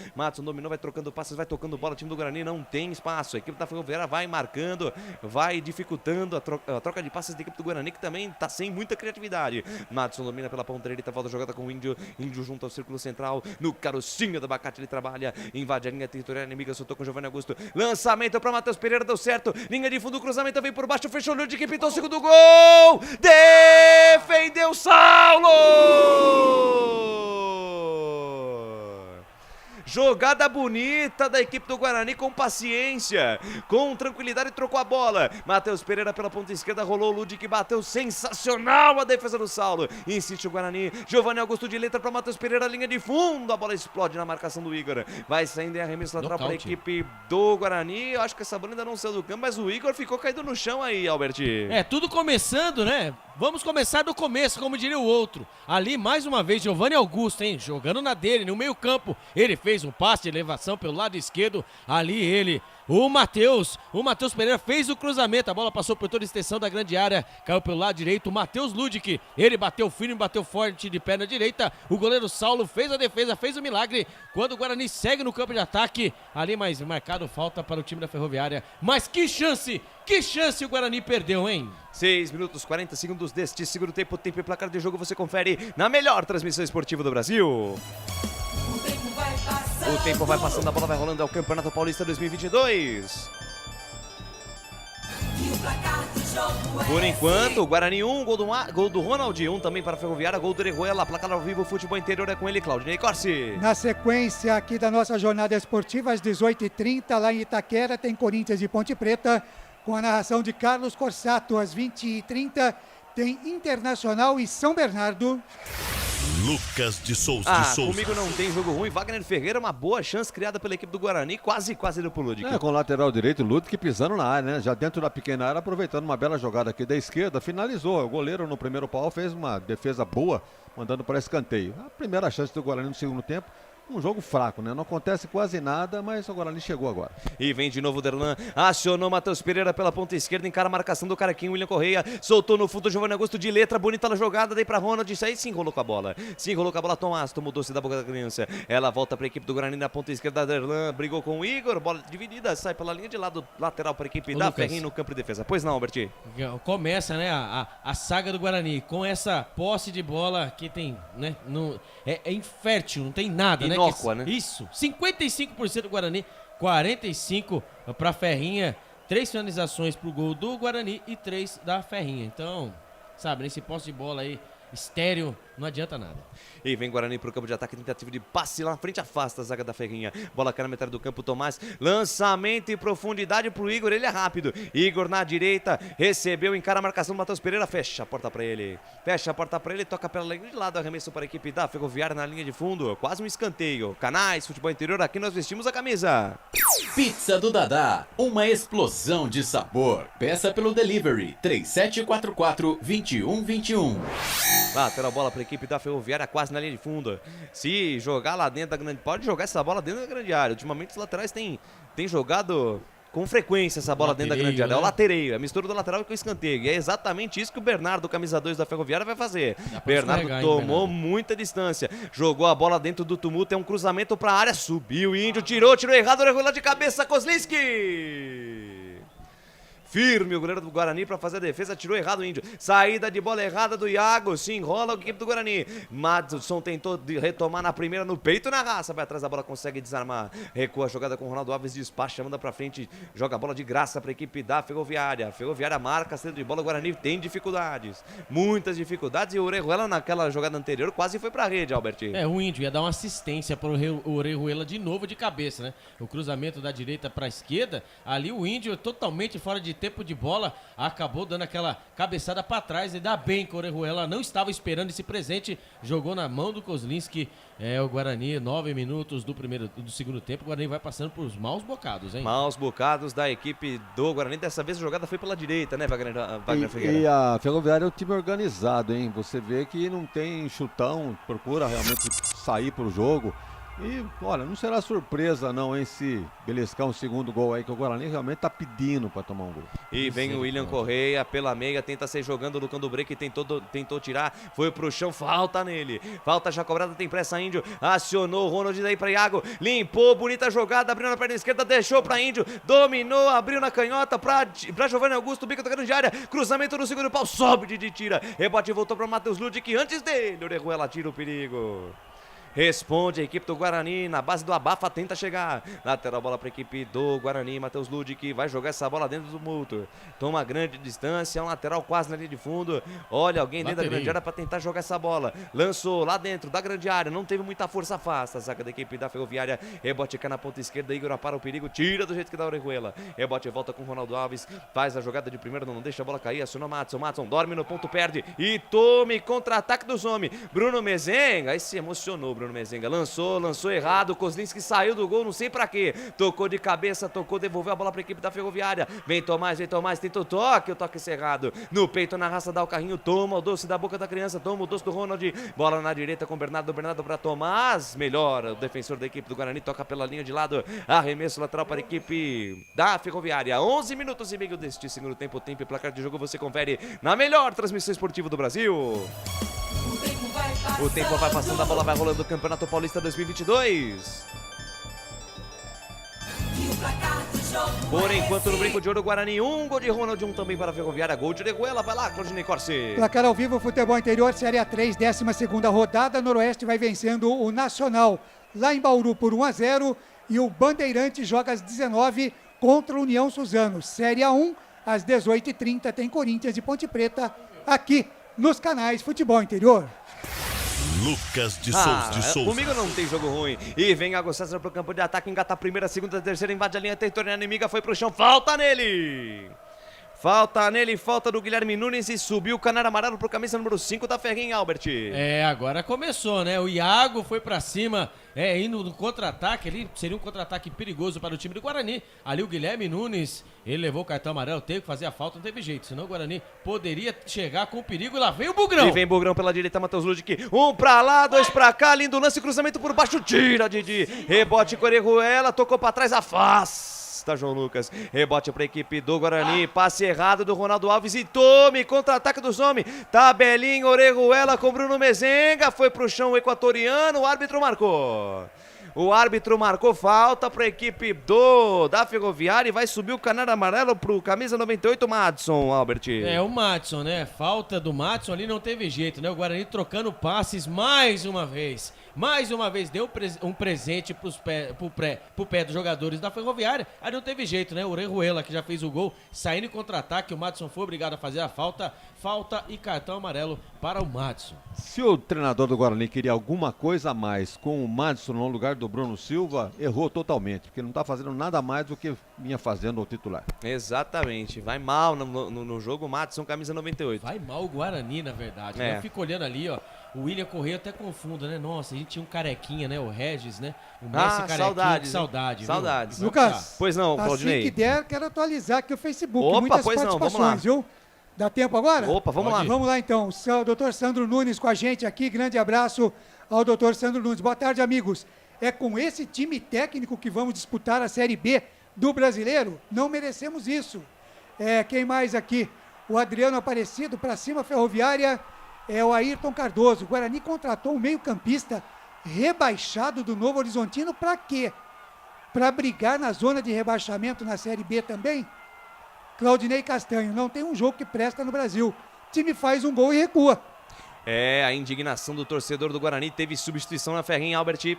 dominou, vai trocando passes, vai tocando bola, o time do Guarani não tem espaço, a equipe da Ferroviária vai marcando, vai dificultando a troca de passes da equipe do Guarani, que também tá sem muita criatividade. Madson domina pela ponta direita, volta a jogada com o Índio junto ao círculo central, no carocinho do abacate ele trabalha, invade a linha territorial inimiga, soltou com o Giovanni Augusto, lançamento para Matheus Pereira, deu certo, linha de fundo, cruzamento vem por baixo, fechou o Ludic, que pintou o segundo gol, defendeu Saulo! Jogada bonita da equipe do Guarani, com paciência, com tranquilidade, trocou a bola. Matheus Pereira pela ponta esquerda, rolou o Ludic, bateu, sensacional a defesa do Saulo. Insiste o Guarani, Giovanni Augusto de letra para Matheus Pereira, linha de fundo, a bola explode na marcação do Igor. Vai saindo em arremesso lateral para a equipe do Guarani. Eu acho que essa bola ainda não saiu do campo, mas o Igor ficou caído no chão aí, Albert. Tudo começando, né? Vamos começar do começo, como diria o outro. Ali, mais uma vez, Giovanni Augusto, hein? Jogando na dele, no meio campo. Ele fez um passe de elevação pelo lado esquerdo. Ali ele, o Matheus Pereira fez o cruzamento. A bola passou por toda a extensão da grande área. Caiu pelo lado direito, o Matheus Ludic. Ele bateu firme, bateu forte de perna direita. O goleiro Saulo fez a defesa, fez o milagre. Quando o Guarani segue no campo de ataque. Ali, mais marcado, falta para o time da Ferroviária. Mas que chance o Guarani perdeu, hein? 6 minutos, 40 segundos deste segundo tempo e placar de jogo você confere na melhor transmissão esportiva do Brasil. O tempo vai passando, a bola vai rolando, é o Campeonato Paulista 2022. Por enquanto, o Guarani 1, gol do Ronald, 1 também para a Ferroviária, gol do Orejuela, placar ao vivo, Futebol Interior é com ele, Claudinei Corsi. Na sequência aqui da nossa jornada esportiva, às 18h30, lá em Itaquera, tem Corinthians e Ponte Preta, com a narração de Carlos Corsato. Às 20h30, tem Internacional e São Bernardo. Lucas de Souza. Comigo não tem jogo ruim. Wagner Ferreira, uma boa chance criada pela equipe do Guarani, quase deu pro Ludwig. Com o lateral direito, o Ludwig pisando na área, né? Já dentro da pequena área, aproveitando uma bela jogada aqui da esquerda, finalizou. O goleiro no primeiro pau fez uma defesa boa, mandando para escanteio. A primeira chance do Guarani no segundo tempo. Um jogo fraco, né? Não acontece quase nada, mas o Guarani chegou agora. E vem de novo o Derlan, acionou Matheus Pereira pela ponta esquerda, encara a marcação do Caraquinho, William Correia, soltou no fundo o Giovanni Augusto de letra, bonita a jogada, daí pra Ronald, isso aí se enrolou com a bola. Tomás, tomou doce da boca da criança. Ela volta pra equipe do Guarani na ponta esquerda, Derlan brigou com o Igor, bola dividida, sai pela linha de lado lateral pra equipe da Ferrinho no campo de defesa. Pois não, Albert? Começa, né, a saga do Guarani, com essa posse de bola que tem, né, é infértil, não tem nada, né? Inócua, né? Isso, 55% do Guarani, 45% pra Ferrinha, 3 finalizações pro gol do Guarani e 3 da Ferrinha. Então, sabe, nesse posse de bola aí, estéreo, não adianta nada. E vem Guarani pro campo de ataque, tentativa de passe lá na frente, afasta a zaga da Ferrinha. Bola cai na metade do campo, Tomás, lançamento em profundidade pro Igor, ele é rápido. Igor na direita, recebeu, encara a marcação do Matheus Pereira, fecha a porta pra ele. Toca pela linha de lado, arremesso para a equipe da Ferroviária na linha de fundo, quase um escanteio. Canais, Futebol Interior, aqui nós vestimos a camisa. Pizza do Dadá, uma explosão de sabor. Peça pelo delivery 3744-2121. Lateral bola para a equipe da Ferroviária, quase na linha de fundo. Se jogar lá dentro da grande... Pode jogar essa bola dentro da grande área. Ultimamente os laterais têm jogado com frequência essa bola dentro da grande área. É o latereio, a mistura do lateral com o escanteio. E é exatamente isso que o Bernardo, camisa 2 da Ferroviária, vai fazer. Bernardo tomou muita distância. Jogou a bola dentro do tumulto. É um cruzamento para a área. Subiu o Índio, tirou errado, regular de cabeça, Kozlinski. Firme o goleiro do Guarani para fazer a defesa, tirou errado o Índio. Saída de bola errada do Iago, se enrola o equipe do Guarani. Madison tentou retomar na primeira, no peito, na raça, vai atrás da bola, consegue desarmar. Recua a jogada com o Ronaldo Alves, despacha, manda para frente, joga a bola de graça para a equipe da Ferroviária. Ferroviária marca, centro de bola, o Guarani tem dificuldades, muitas dificuldades, e o Orejuela naquela jogada anterior quase foi para a rede, Albert. O Índio ia dar uma assistência para o Orejuela de novo de cabeça, né? O cruzamento da direita para a esquerda, ali o Índio totalmente fora de tempo de bola, acabou dando aquela cabeçada para trás, e dá bem que o Orejuela não estava esperando esse presente, jogou na mão do Kozlinski. O Guarani, 9 minutos do segundo tempo, o Guarani vai passando por maus bocados, hein? Maus bocados da equipe do Guarani, dessa vez a jogada foi pela direita, né, Wagner Ferreira? E a Ferroviária é um time organizado, hein? Você vê que não tem chutão, procura realmente sair pro jogo. E, olha, não será surpresa não, hein, se beliscar um segundo gol aí, que o Guarani realmente tá pedindo pra tomar um gol. E vem o William Correia pela meia, tenta sair jogando no canto do break, tentou tirar, foi pro chão, falta nele. Falta já cobrada, tem pressa Índio, acionou o Ronald daí pra Iago, limpou, bonita jogada, abriu na perna esquerda, deixou pra Índio, dominou, abriu na canhota pra Giovanni Augusto, bico da grande área, cruzamento no segundo pau, sobe de tira, rebote voltou pra Matheus Ludwig, antes dele, o Orejuela tira o perigo. Responde a equipe do Guarani, na base do abafa, tenta chegar. Lateral bola para a equipe do Guarani, Matheus Ludwig vai jogar essa bola dentro do tumulto. Toma grande distância, um lateral quase na linha de fundo. Olha, alguém dentro da grande área para tentar jogar essa bola. Lançou lá dentro da grande área, não teve muita força, afasta a zaga da equipe da Ferroviária. Rebote cá na ponta esquerda, Igor para o perigo, tira do jeito que dá o Orejuela. Rebote volta com o Ronaldo Alves, faz a jogada de primeira, não deixa a bola cair, aciona Madison, dorme no ponto, perde e tome contra-ataque dos homens. Bruno Mezenga, aí se emocionou, Bruno Mezenga, lançou errado, Kozlinski saiu do gol, não sei pra quê, tocou de cabeça, devolveu a bola pra equipe da Ferroviária, vem Tomás, tenta o toque cerrado, no peito, na raça, dá o carrinho, toma o doce da boca da criança, toma o doce do Ronald, bola na direita com o Bernardo pra Tomás, melhora, o defensor da equipe do Guarani, toca pela linha de lado, arremesso lateral para a equipe da Ferroviária, 11 minutos e meio deste segundo tempo, tempo e placar de jogo você confere na melhor transmissão esportiva do Brasil. O tempo vai passando, a bola vai rolando, o Campeonato Paulista 2022. Por enquanto, no brinco de ouro, Guarani, um gol de Ronald, um também para a Ferroviária, gol de Orejuela, vai lá, Claudinei Corsi. Placar ao vivo, Futebol Interior, Série A3, 12ª rodada, Noroeste vai vencendo o Nacional, lá em Bauru por 1-0, e o Bandeirante joga às 19 contra o União Suzano. Série A1, às 18h30, tem Corinthians e Ponte Preta, aqui nos canais Futebol Interior. Lucas de Souza. Comigo não tem jogo ruim. E vem Água César pro campo de ataque, engata a primeira, segunda, terceira, invade a linha territorial inimiga, foi pro chão, falta nele. Falta nele, falta do Guilherme Nunes e subiu o canário amarelo pro camisa número 5 da Ferrinha, Albert. Agora começou, né? O Iago foi pra cima, indo no contra-ataque ali, seria um contra-ataque perigoso para o time do Guarani. Ali o Guilherme Nunes, ele levou o cartão amarelo, teve que fazer a falta, não teve jeito, senão o Guarani poderia chegar com perigo. Lá vem o Bugrão. E vem Bugrão pela direita, Matheus Ludic. 1 pra lá, 2 pra cá, lindo lance, cruzamento por baixo, tira Didi. Rebote com Orejuela, tocou pra trás, afasta João Lucas. Rebote pra equipe do Guarani, passe errado do Ronaldo Alves e tome, contra-ataque dos homens. Tabelinho, Orejuela com Bruno Mezenga, foi pro chão equatoriano, o árbitro marcou. O árbitro marcou falta para a equipe da Ferroviária e vai subir o canário amarelo pro camisa 98, Madison, Albert. O Madison, né? Falta do Madison ali, não teve jeito, né? O Guarani trocando passes mais uma vez. Mais uma vez deu um presente pro pé dos jogadores da Ferroviária. Aí não teve jeito, né? O Orejuela, que já fez o gol, saindo em contra-ataque, o Madison foi obrigado a fazer a falta. Falta e cartão amarelo para o Madison. Se o treinador do Guarani queria alguma coisa a mais com o Madison no lugar do Bruno Silva, errou totalmente, porque não está fazendo nada mais do que vinha fazendo o titular. Exatamente, vai mal no jogo o Madison, camisa 98. Vai mal o Guarani, na verdade. Eu fico olhando ali, ó. O William Correia até confunda, né? Nossa, a gente tinha um carequinha, né? O Regis, né? O Messi carequinha. Saudades, saudades. Lucas, pois não, Claudinei. Assim que der, quero atualizar aqui o Facebook. Opa, muitas pois não, participações, vamos lá. viu? Dá tempo agora? Opa, vamos lá. Vamos lá então. O doutor Sandro Nunes com a gente aqui. Grande abraço ao doutor Sandro Nunes. Boa tarde, amigos. É com esse time técnico que vamos disputar a Série B do Brasileiro? Não merecemos isso. Quem mais aqui? O Adriano Aparecido, para cima, Ferroviária. O Ayrton Cardoso. O Guarani contratou um meio-campista rebaixado do Novo Horizontino para quê? Para brigar na zona de rebaixamento na Série B também? Claudinei Castanho, não tem um jogo que presta no Brasil. O time faz um gol e recua. A indignação do torcedor do Guarani, teve substituição na Ferrinha, Albert.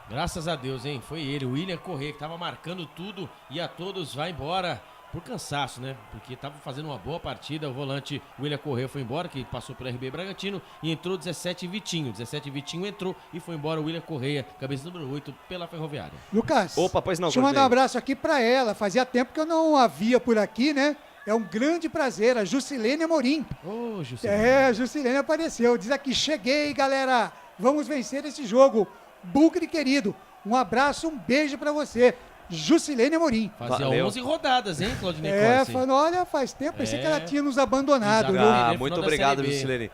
Graças a Deus, hein? Foi ele, o William Correia, que tava marcando tudo e a todos vai embora por cansaço, né? Porque tava fazendo uma boa partida, o volante William Correia foi embora, que passou pelo RB Bragantino, e entrou 17 Vitinho. 17 Vitinho entrou e foi embora o William Correia, cabeça número 8, pela Ferroviária. Lucas, opa, pois não, deixa eu mandar um abraço aqui pra ela. Fazia tempo que eu não a via por aqui, né? É um grande prazer, a Jusilene Amorim. Ô, Jusilene. A Jusilene apareceu. Diz aqui, cheguei, galera. Vamos vencer esse jogo. Bugre querido, um abraço, um beijo pra você. Jusilene Amorim. Fazia 11 rodadas, hein, Claudinei Corsi? Falando, olha, faz tempo, pensei que ela tinha nos abandonado. Muito obrigado, Jusilene.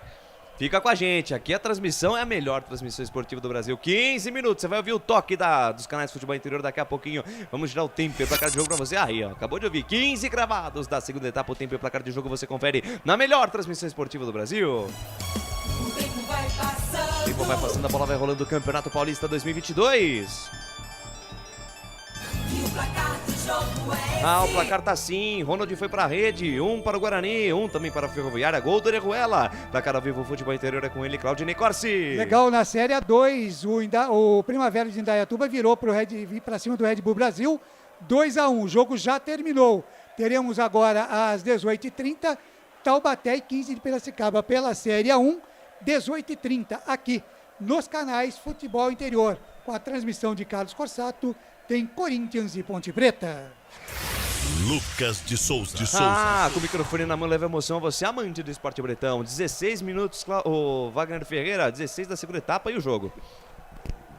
Fica com a gente, aqui a transmissão é a melhor transmissão esportiva do Brasil. 15 minutos, você vai ouvir o toque dos canais de futebol interior daqui a pouquinho. Vamos girar o tempo e o placar de jogo pra você. Aí, ó, acabou de ouvir 15 cravados da segunda etapa, o tempo e o placar de jogo você confere na melhor transmissão esportiva do Brasil. O tempo vai passando. O tempo vai passando, a bola vai rolando do Campeonato Paulista 2022. E o placar do jogo é o placar tá assim, Ronald foi pra rede, 1 para o Guarani, 1 também para a Ferroviária, gol do Orejuela. Placar ao vivo, futebol interior é com ele, Claudinei Corsi. Legal, na Série A2, o Primavera de Indaiatuba virou pra cima do Red Bull Brasil, 2-1, o jogo já terminou. Teremos agora às 18h30, Taubaté e 15 de Piracicaba pela Série A1, 18h30, aqui nos canais Futebol Interior, com a transmissão de Carlos Corsato. Tem Corinthians e Ponte Preta. Lucas de Souza. Com o microfone na mão, leva emoção a você, amante do esporte bretão. 16 minutos, o Wagner Ferreira, 16 da segunda etapa e o jogo.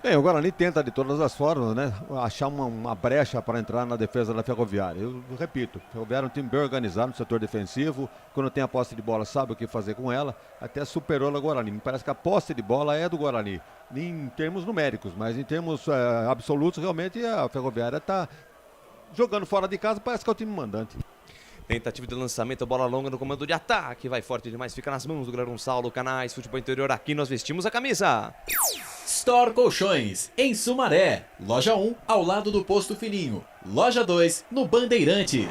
Bem, o Guarani tenta de todas as formas, né, achar uma brecha para entrar na defesa da Ferroviária. Eu repito, a Ferroviária é um time bem organizado no setor defensivo, quando tem a posse de bola sabe o que fazer com ela, até superou o Guarani. Me parece que a posse de bola é do Guarani, em termos numéricos, mas em termos absolutos, realmente a Ferroviária está jogando fora de casa, parece que é o time mandante. Tentativa de lançamento, bola longa no comando de ataque, vai forte demais, fica nas mãos do Guilherme Saulo, canais Futebol Interior, aqui nós vestimos a camisa. Store Colchões, em Sumaré. Loja 1, ao lado do Posto Fininho. Loja 2, no Bandeirantes.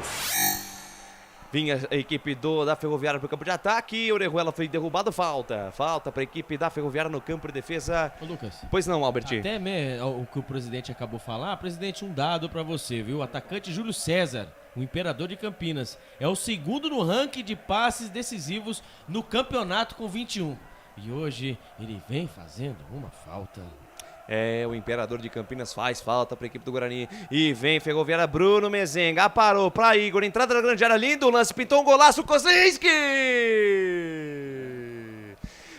Vinha a equipe da Ferroviária para o campo de ataque, Orejuela foi derrubado, falta para a equipe da Ferroviária no campo de defesa. Ô, Lucas. Pois não, Albert. Até o que o presidente acabou de falar, presidente, um dado para você, viu? O atacante Júlio César, o imperador de Campinas, é o segundo no ranking de passes decisivos no campeonato com 21. E hoje ele vem fazendo uma falta. O Imperador de Campinas faz falta para a equipe do Guarani. E vem Ferroviária, Bruno Mezenga. Parou para Igor. Entrada da grande área, lindo lance. Pintou um golaço, Kozlinski.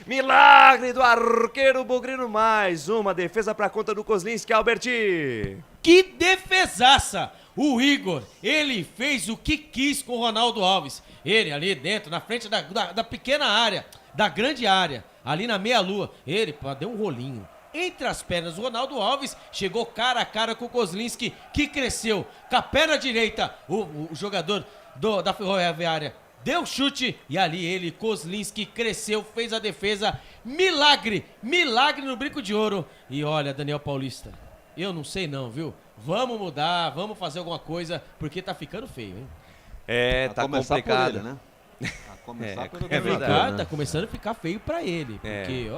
Milagre do arqueiro bugrino. Mais uma defesa para conta do Kozlinski, Alberti. Que defesaça! O Igor, ele fez o que quis com o Ronaldo Alves. Ele ali dentro, na frente da pequena área, da grande área, ali na meia-lua. Ele deu um rolinho entre as pernas do Ronaldo Alves, chegou cara a cara com o Kozlinski, que cresceu com a perna direita. O jogador da Ferroviária deu chute e ali ele, Kozlinski, cresceu, fez a defesa. Milagre no Brinco de Ouro. E olha, Daniel Paulista, eu não sei não, viu? Vamos mudar, vamos fazer alguma coisa, porque tá ficando feio, hein? Tá complicado, ele, né? A começar pelo verdade, né? Tá começando a ficar feio pra ele, porque...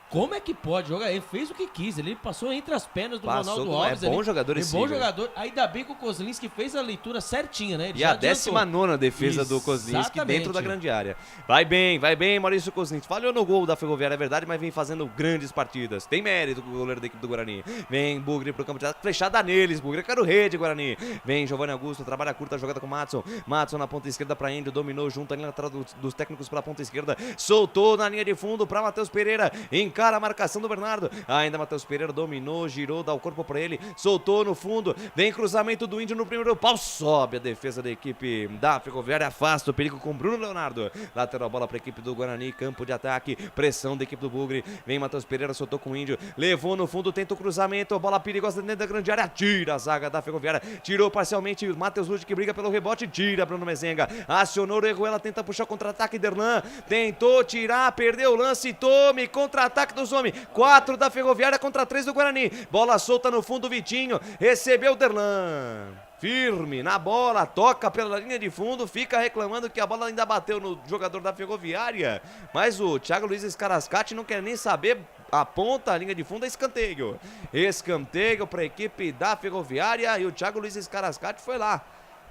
Como é que pode jogar? Ele fez o que quis, ele passou entre as pernas do Ronaldo Alves. É bom jogador esse. É bom jogador. Ainda bem que o Kozlinski fez a leitura certinha, né? Ele e a 19ª defesa do Kozlinski dentro da grande área. Vai bem, Maurício Kozlinski. Falhou no gol da Ferroviária, é verdade, mas vem fazendo grandes partidas. Tem mérito o goleiro da equipe do Guarani. Vem Bugre pro campo de ataque, flechada neles. Bugre, quero rede, Guarani. Vem Giovanni Augusto, trabalha curta, jogada com Matson. Matson na ponta esquerda pra Índio, dominou junto ali na lateral dos técnicos pela ponta esquerda. Soltou na linha de fundo pra Matheus Pereira. Encara a marcação do Bernardo, ainda Matheus Pereira dominou, girou, dá o corpo pra ele, soltou no fundo, vem cruzamento do Índio no primeiro pau, sobe a defesa da equipe da Ferroviária, afasta o perigo com Bruno Leonardo, lateral bola pra equipe do Guarani, campo de ataque, pressão da equipe do Bugre, vem Matheus Pereira, soltou com o Índio, levou no fundo, tenta o cruzamento, bola perigosa dentro da grande área, tira a zaga da Ferroviária, tirou parcialmente Matheus Lute que briga pelo rebote, tira Bruno Mezenga, acionou o Orejuela, tenta puxar o contra-ataque, Derlan, tentou tirar, perdeu o lance, tome, contra-ataque dos homens, 4 da Ferroviária contra 3 do Guarani. Bola solta no fundo, Vitinho. Recebeu o Derlan. Firme na bola, toca pela linha de fundo, fica reclamando que a bola ainda bateu no jogador da Ferroviária. Mas o Thiago Luiz Scarascati não quer nem saber, aponta a linha de fundo, é escanteio. Escanteio para a equipe da Ferroviária e o Thiago Luiz Scarascati foi lá.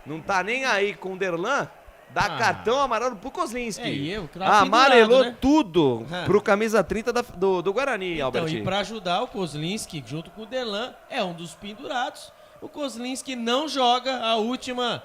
Não tá nem aí com o Derlan. Dá cartão amarelo pro Kozlinski. Amarelou pendurado, né? Tudo pro camisa 30 do Guarani, Albert. E pra ajudar o Kozlinski, junto com o Derlan, é um dos pendurados. O Kozlinski não joga a última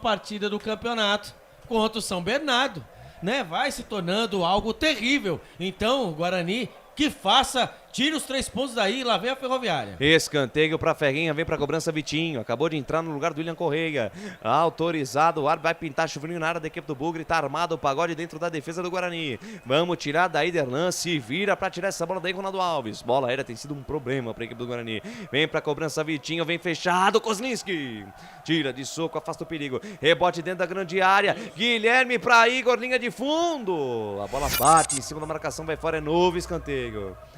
partida do campeonato contra o São Bernardo, né? Vai se tornando algo terrível. Então, o Guarani que faça, tira os 3 pontos daí e lá vem a Ferroviária. Escanteio pra Ferrinha, vem pra cobrança Vitinho, acabou de entrar no lugar do William Correia, autorizado, o árbitro vai pintar chuvinho na área da equipe do Bugre, tá armado o pagode dentro da defesa do Guarani, vamos tirar daí Derlan, se vira pra tirar essa bola daí com o Ronaldo Alves, bola aérea tem sido um problema pra equipe do Guarani, vem pra cobrança Vitinho, vem fechado, Kozlinski, tira de soco, afasta o perigo, rebote dentro da grande área, Guilherme pra Igor, linha de fundo, a bola bate em cima da marcação, vai fora, é novo escanteio.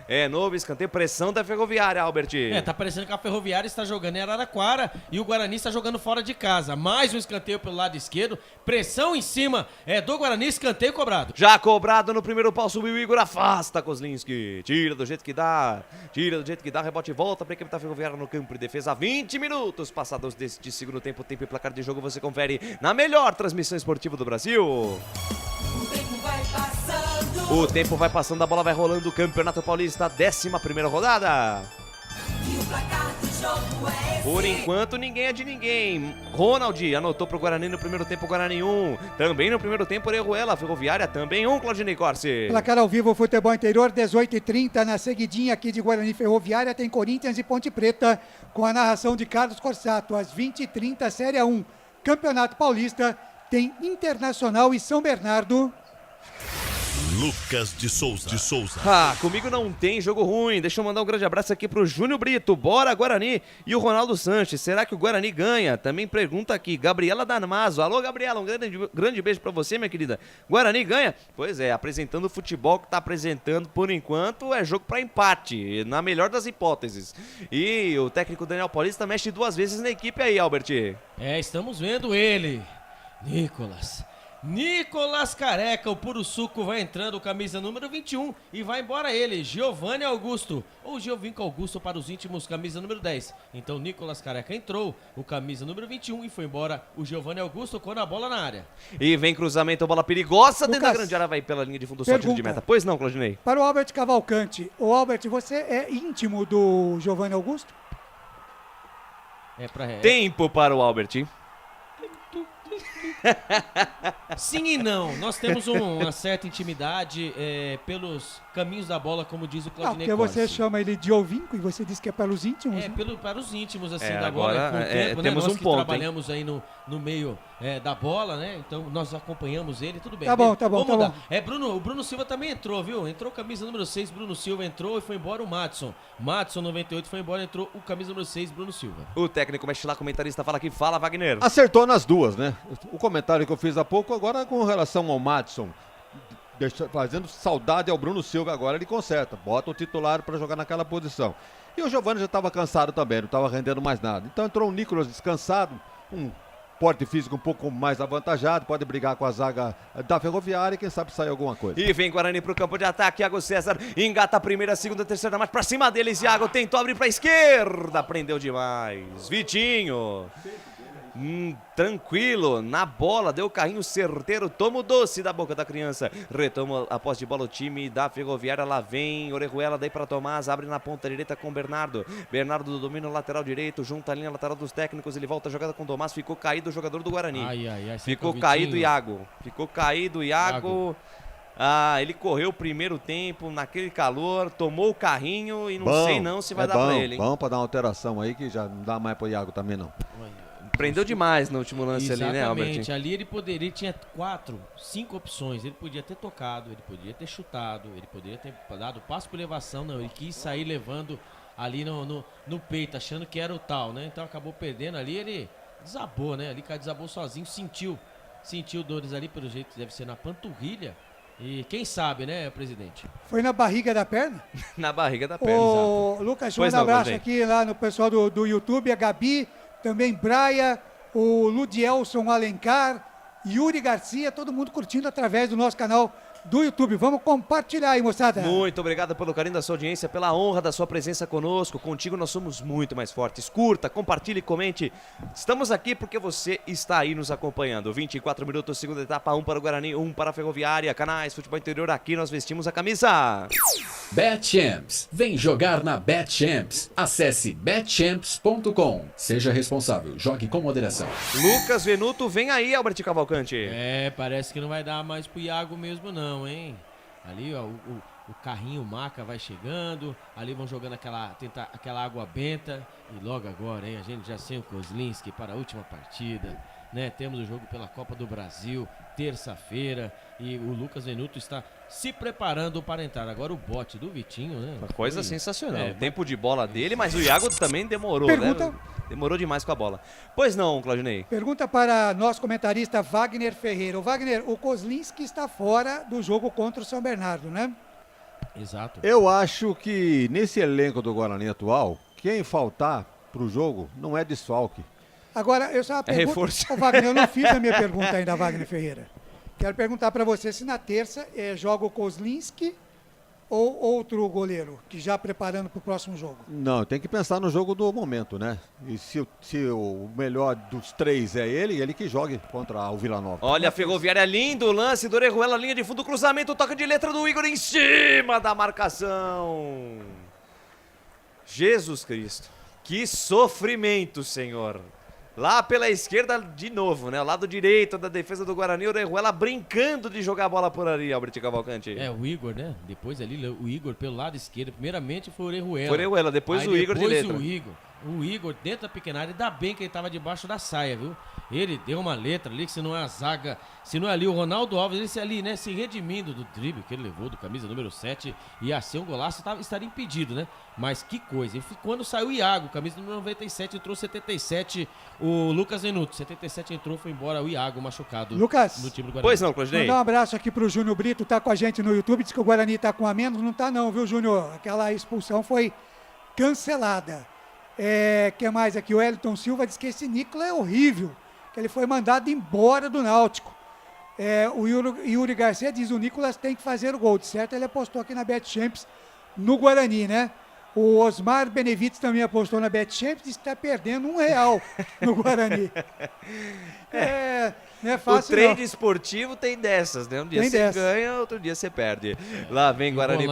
É novo escanteio, pressão da Ferroviária, Albert. Tá parecendo que a Ferroviária está jogando em Araraquara e o Guarani está jogando fora de casa. Mais um escanteio pelo lado esquerdo, pressão em cima do Guarani, escanteio cobrado. Já cobrado no primeiro pau, subiu o Igor, afasta Kozlinski, tira do jeito que dá, rebote volta para a equipe da Ferroviária no campo de defesa. 20 minutos passados deste segundo tempo, tempo e placar de jogo, você confere na melhor transmissão esportiva do Brasil. O tempo vai passando, a bola vai rolando, o Campeonato Paulista, 11ª rodada. Por enquanto, ninguém é de ninguém. Ronald anotou pro Guarani no primeiro tempo, Guarani 1. Também no primeiro tempo, Orejuela, Ferroviária, também 1, Claudinei Corsi. Placar ao vivo, Futebol Interior, 18h30, na seguidinha aqui de Guarani Ferroviária, tem Corinthians e Ponte Preta, com a narração de Carlos Corsato, às 20h30, Série 1. Campeonato Paulista, tem Internacional e São Bernardo. Lucas de Souza. Comigo não tem jogo ruim. Deixa eu mandar um grande abraço aqui pro Júnior Brito. Bora, Guarani. E o Ronaldo Sanches. Será que o Guarani ganha? Também pergunta aqui. Gabriela Damaso. Alô, Gabriela. Um grande beijo pra você, minha querida. Guarani ganha? Pois é, apresentando o futebol que tá apresentando por enquanto, é jogo pra empate. Na melhor das hipóteses. E o técnico Daniel Paulista mexe 2 vezes na equipe aí, Albert. Estamos vendo ele. Nicolas Nicolas Careca, o puro suco, vai entrando, camisa número 21, e vai embora ele, Giovanni Augusto, ou Giovinco Augusto para os íntimos, camisa número 10. Então Nicolas Careca entrou, o camisa número 21, e foi embora o Giovanni Augusto com a bola na área. E vem cruzamento, bola perigosa, dentro da Lucas, grande área, vai pela linha de fundo, só tiro de meta. Pois não, Claudinei? Para o Albert Cavalcante. Ô Albert, você é íntimo do Giovanni Augusto? Tempo para o Albert. Sim e não, nós temos uma certa intimidade pelos caminhos da bola, como diz o Claudinei Porque você Corsi. chama ele de Ovinco e você disse que é para os íntimos. É, né? para os íntimos, assim, É, da agora, bola, com o tempo, né? temos Nós um que ponto, trabalhamos aí no meio da bola, né? Então, nós acompanhamos ele, tudo bem. Tá bom, Bem, tá bom, vamos tá mudar. O Bruno Silva também entrou, viu? Entrou camisa número 6, Bruno Silva entrou e foi embora o Madison. Madison, 98, foi embora, entrou o camisa número 6, Bruno Silva. O técnico mexe lá, comentarista fala aqui, fala Wagner. Acertou nas duas, né? O comentário que eu fiz há pouco, agora com relação ao Madison, fazendo saudade ao Bruno Silva, agora ele conserta, bota o titular para jogar naquela posição. E o Giovanni já estava cansado também, não estava rendendo mais nada. Então entrou o Nicolas descansado, um porte físico um pouco mais avantajado, pode brigar com a zaga da Ferroviária e quem sabe sair alguma coisa. E vem Guarani pro campo de ataque, Iago César engata a primeira, segunda, terceira marcha pra cima deles, Iago tentou abrir pra esquerda, prendeu demais, Vitinho. Tranquilo, na bola, deu carrinho certeiro, toma o doce da boca da criança, retoma a posse de bola o time da Ferroviária, lá vem Orejuela, daí para Tomás, abre na ponta direita com Bernardo do domínio lateral direito, junta a linha lateral dos técnicos, ele volta a jogada com Tomás, ficou caído o jogador do Guarani, ficou caído Iago, ele correu o primeiro tempo, naquele calor, tomou o carrinho e não sei não se vai dar pra ele, hein? Bom pra dar uma alteração aí que já não dá mais pro Iago também não. Prendeu demais no último lance. Exatamente. Ali, né, Albert? Exatamente, ali ele tinha 4, 5 opções, ele podia ter tocado, ele podia ter chutado, ele poderia ter dado passo por elevação, não, ele quis sair levando ali no peito, achando que era o tal, né, então acabou perdendo ali, ele desabou, né, ali desabou sozinho, sentiu dores ali, pelo jeito deve ser na panturrilha, e quem sabe, né, presidente? Foi na barriga da perna? Na barriga da perna, exato. Lucas, um abraço aqui lá no pessoal do YouTube, a Gabi, também Braia, o Ludielson Alencar, Yuri Garcia, todo mundo curtindo através do nosso canal do YouTube. Vamos compartilhar aí, moçada. Muito obrigado pelo carinho da sua audiência, pela honra da sua presença conosco. Contigo nós somos muito mais fortes. Curta, compartilhe, comente. Estamos aqui porque você está aí nos acompanhando. 24 minutos, segunda etapa, 1 para o Guarani, 1 para a Ferroviária. Canais Futebol Interior, aqui nós vestimos a camisa. BetChamps. Vem jogar na BetChamps. Acesse betchamps.com. Seja responsável, jogue com moderação. Lucas Venuto, vem aí, Albert Cavalcante. Parece que não vai dar mais pro Iago mesmo não, hein? Ali, ó, o carrinho Maca vai chegando, ali vão jogando aquela água benta, e logo agora, hein, a gente já sem o Kozlinski para a última partida, né? Temos o jogo pela Copa do Brasil, terça-feira, e o Lucas Venuto está se preparando para entrar. Agora o bote do Vitinho, né? Uma coisa sensacional. Tempo de bola dele, mas o Iago também demorou, né? Demorou demais com a bola. Pois não, Claudinei? Pergunta para nosso comentarista Wagner Ferreira. Wagner, o Kozlinski está fora do jogo contra o São Bernardo, né? Exato. Eu acho que nesse elenco do Guarani atual, quem faltar pro jogo não é desfalque. Agora, eu só pergunto... reforço. Ô, Wagner, eu não fiz a minha pergunta ainda, Wagner Ferreira. Quero perguntar para você se na terça joga o Kozlinski ou outro goleiro, que já preparando para o próximo jogo. Não, tem que pensar no jogo do momento, né? E se o melhor dos três é ele que jogue contra o Vila Nova. Olha a Ferroviária, lindo lance do Orejuela, linha de fundo, cruzamento, toca de letra do Igor em cima da marcação. Jesus Cristo, que sofrimento, Senhor. Lá pela esquerda, de novo, né? O lado direito da defesa do Guarani, o Orejuela brincando de jogar a bola por ali, Albert Cavalcante. O Igor, né? Depois ali, o Igor pelo lado esquerdo. Primeiramente foi o Orejuela. Foi o Orejuela, depois o Igor de letra. O Igor dentro da pequena área, ainda bem que ele tava debaixo da saia, viu? Ele deu uma letra ali, que se não é a zaga, se não é ali o Ronaldo Alves, ele se ali, né, se redimindo do drible que ele levou do camisa número 7, ia ser um golaço, estaria impedido, né? Mas que coisa, quando saiu o Iago, camisa número 97, entrou 77, o Lucas Venuto, 77 entrou, foi embora o Iago machucado Lucas, no time do Guarani. Pois não, Claudinei. Mandar um abraço aqui pro Júnior Brito, tá com a gente no YouTube, diz que o Guarani tá com a menos, não tá não, viu, Júnior? Aquela expulsão foi cancelada. Que mais aqui? O Elton Silva diz que esse Nicolas é horrível, que ele foi mandado embora do Náutico. O Yuri Garcia diz, o Nicolas tem que fazer o gol. De certo, ele apostou aqui na Bet-Champs no Guarani, né? O Osmar Benevides também apostou na Bet-Champs e está perdendo R$1 no Guarani. Não é fácil, o trade esportivo tem dessas, né? Um dia você ganha, outro dia você perde. Lá vem Guarani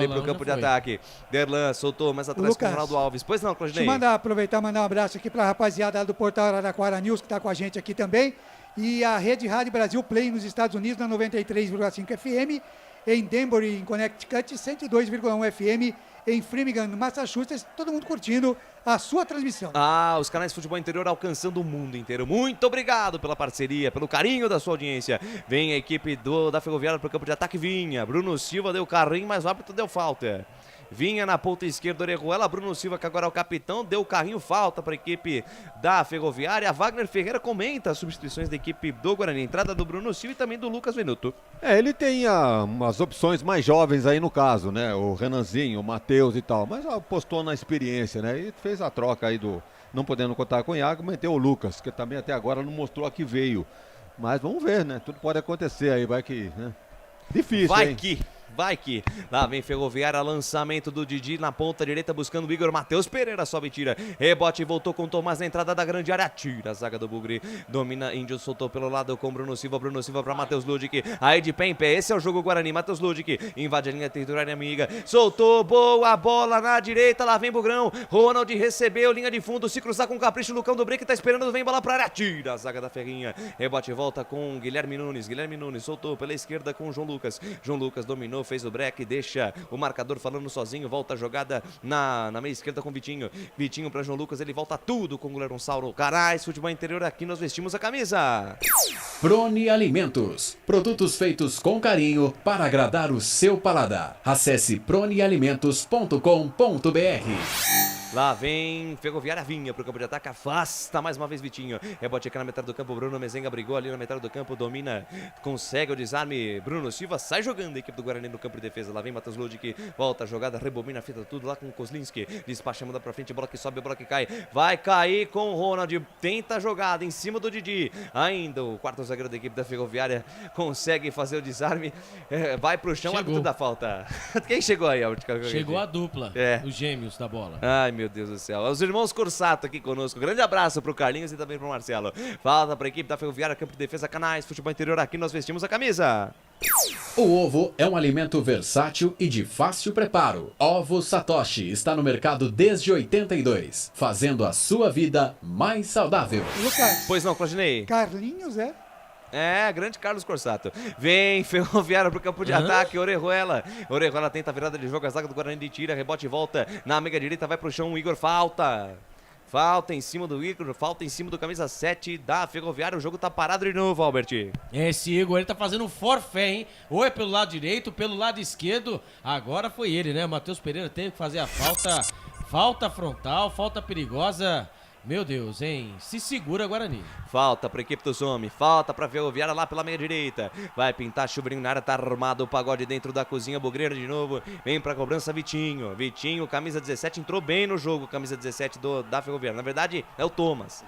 pro campo de ataque. Derlan soltou mais atrás com o Ronaldo Alves. Pois não, Claudinei? Deixa eu aproveitar e mandar um abraço aqui para a rapaziada do Portal Araraquara News, que está com a gente aqui também. E a Rede Rádio Brasil Play nos Estados Unidos, na 93,5 FM. Em Danbury, em Connecticut, 102,1 FM. Em Framingham, Massachusetts, todo mundo curtindo a sua transmissão. Os canais de futebol interior alcançando o mundo inteiro. Muito obrigado pela parceria, pelo carinho da sua audiência. Vem a equipe da Ferroviária para o campo de ataque. Vinha, Bruno Silva deu carrinho, mas o árbitro deu falta. Vinha na ponta esquerda, Orejuela, Bruno Silva, que agora é o capitão, deu o carrinho, falta para a equipe da Ferroviária. Wagner Ferreira comenta as substituições da equipe do Guarani, entrada do Bruno Silva e também do Lucas Venuto. Ele tem umas opções mais jovens aí no caso, né? O Renanzinho, o Matheus e tal, mas apostou na experiência, né? E fez a troca aí não podendo contar com o Iago, meteu o Lucas, que também até agora não mostrou a que veio. Mas vamos ver, né? Tudo pode acontecer aí, vai que, né? Difícil, Vai que. Lá vem Ferroviária, lançamento do Didi na ponta direita, buscando o Igor. Matheus Pereira sobe e tira. Rebote, voltou com o Tomás na entrada da grande área. Tira a zaga do Bugre. Domina, Índio soltou pelo lado com Bruno Silva. Bruno Silva para Matheus Ludic. Aí de pé em pé. Esse é o jogo Guarani. Matheus Ludic invade a linha territorial amiga. Soltou, boa bola na direita. Lá vem Bugrão. Ronald recebeu, linha de fundo. Se cruzar com o capricho. Lucão do Break tá esperando. Vem bola para área. Tira a zaga da Ferrinha. Rebote, volta com Guilherme Nunes. Guilherme Nunes soltou pela esquerda com o João Lucas. João Lucas dominou, fez o break, deixa o marcador falando sozinho, volta a jogada na meia esquerda com Vitinho. Vitinho para João Lucas, ele volta tudo com o goleiro Gonçalo. Carais, futebol interior, aqui nós vestimos a camisa. Prone Alimentos, produtos feitos com carinho para agradar o seu paladar. Acesse pronealimentos.com.br. Lá vem Ferroviária, vinha pro campo de ataque, afasta mais uma vez Vitinho. Rebote aqui na metade do campo, Bruno Mezenga brigou ali na metade do campo, domina, consegue o desarme. Bruno Silva sai jogando a equipe do Guarani no campo de defesa. Lá vem Matheus Ludic, volta a jogada, rebobina, fita tudo lá com o Kozlinski. Despacha, manda pra frente, bola que sobe, bola que cai. Vai cair com o Ronald, tenta a jogada em cima do Didi. Ainda o quarto zagueiro da equipe da Ferroviária consegue fazer o desarme. Vai pro chão, árbitro da falta. Quem chegou aí, árbitro? Chegou a dupla, os gêmeos da bola. Ai, meu Deus do céu. Os irmãos Corsato aqui conosco. Grande abraço pro Carlinhos e também pro Marcelo. Falta pra equipe da Ferroviária, campo de defesa, canais, futebol interior, aqui nós vestimos a camisa. O ovo é um alimento versátil e de fácil preparo. Ovo Satoshi está no mercado desde 82, fazendo a sua vida mais saudável. Lucas. Pois não, Claudinei? Carlinhos, grande Carlos Corsato. Vem Ferroviária pro campo de ataque, Orejuela. Orejuela tenta a virada de jogo, a zaga do Guarani tira, rebote e volta. Na meia direita vai pro chão, Igor, falta. Falta em cima do Igor, falta em cima do camisa 7 da Ferroviária. O jogo tá parado de novo, Albert. Esse Igor, ele tá fazendo forfé, hein? Ou é pelo lado direito, pelo lado esquerdo. Agora foi ele, né? Matheus Pereira teve que fazer a falta. Falta frontal, falta perigosa. Meu Deus, hein? Se segura, Guarani. Falta pra equipe dos homens, falta pra Ferroviária lá pela meia direita. Vai pintar Chuvrinho na área, tá armado o pagode dentro da cozinha. Bugreira de novo, vem pra cobrança Vitinho. Vitinho, camisa 17, entrou bem no jogo, camisa 17 da Ferroviária. Na verdade, é o Thomas.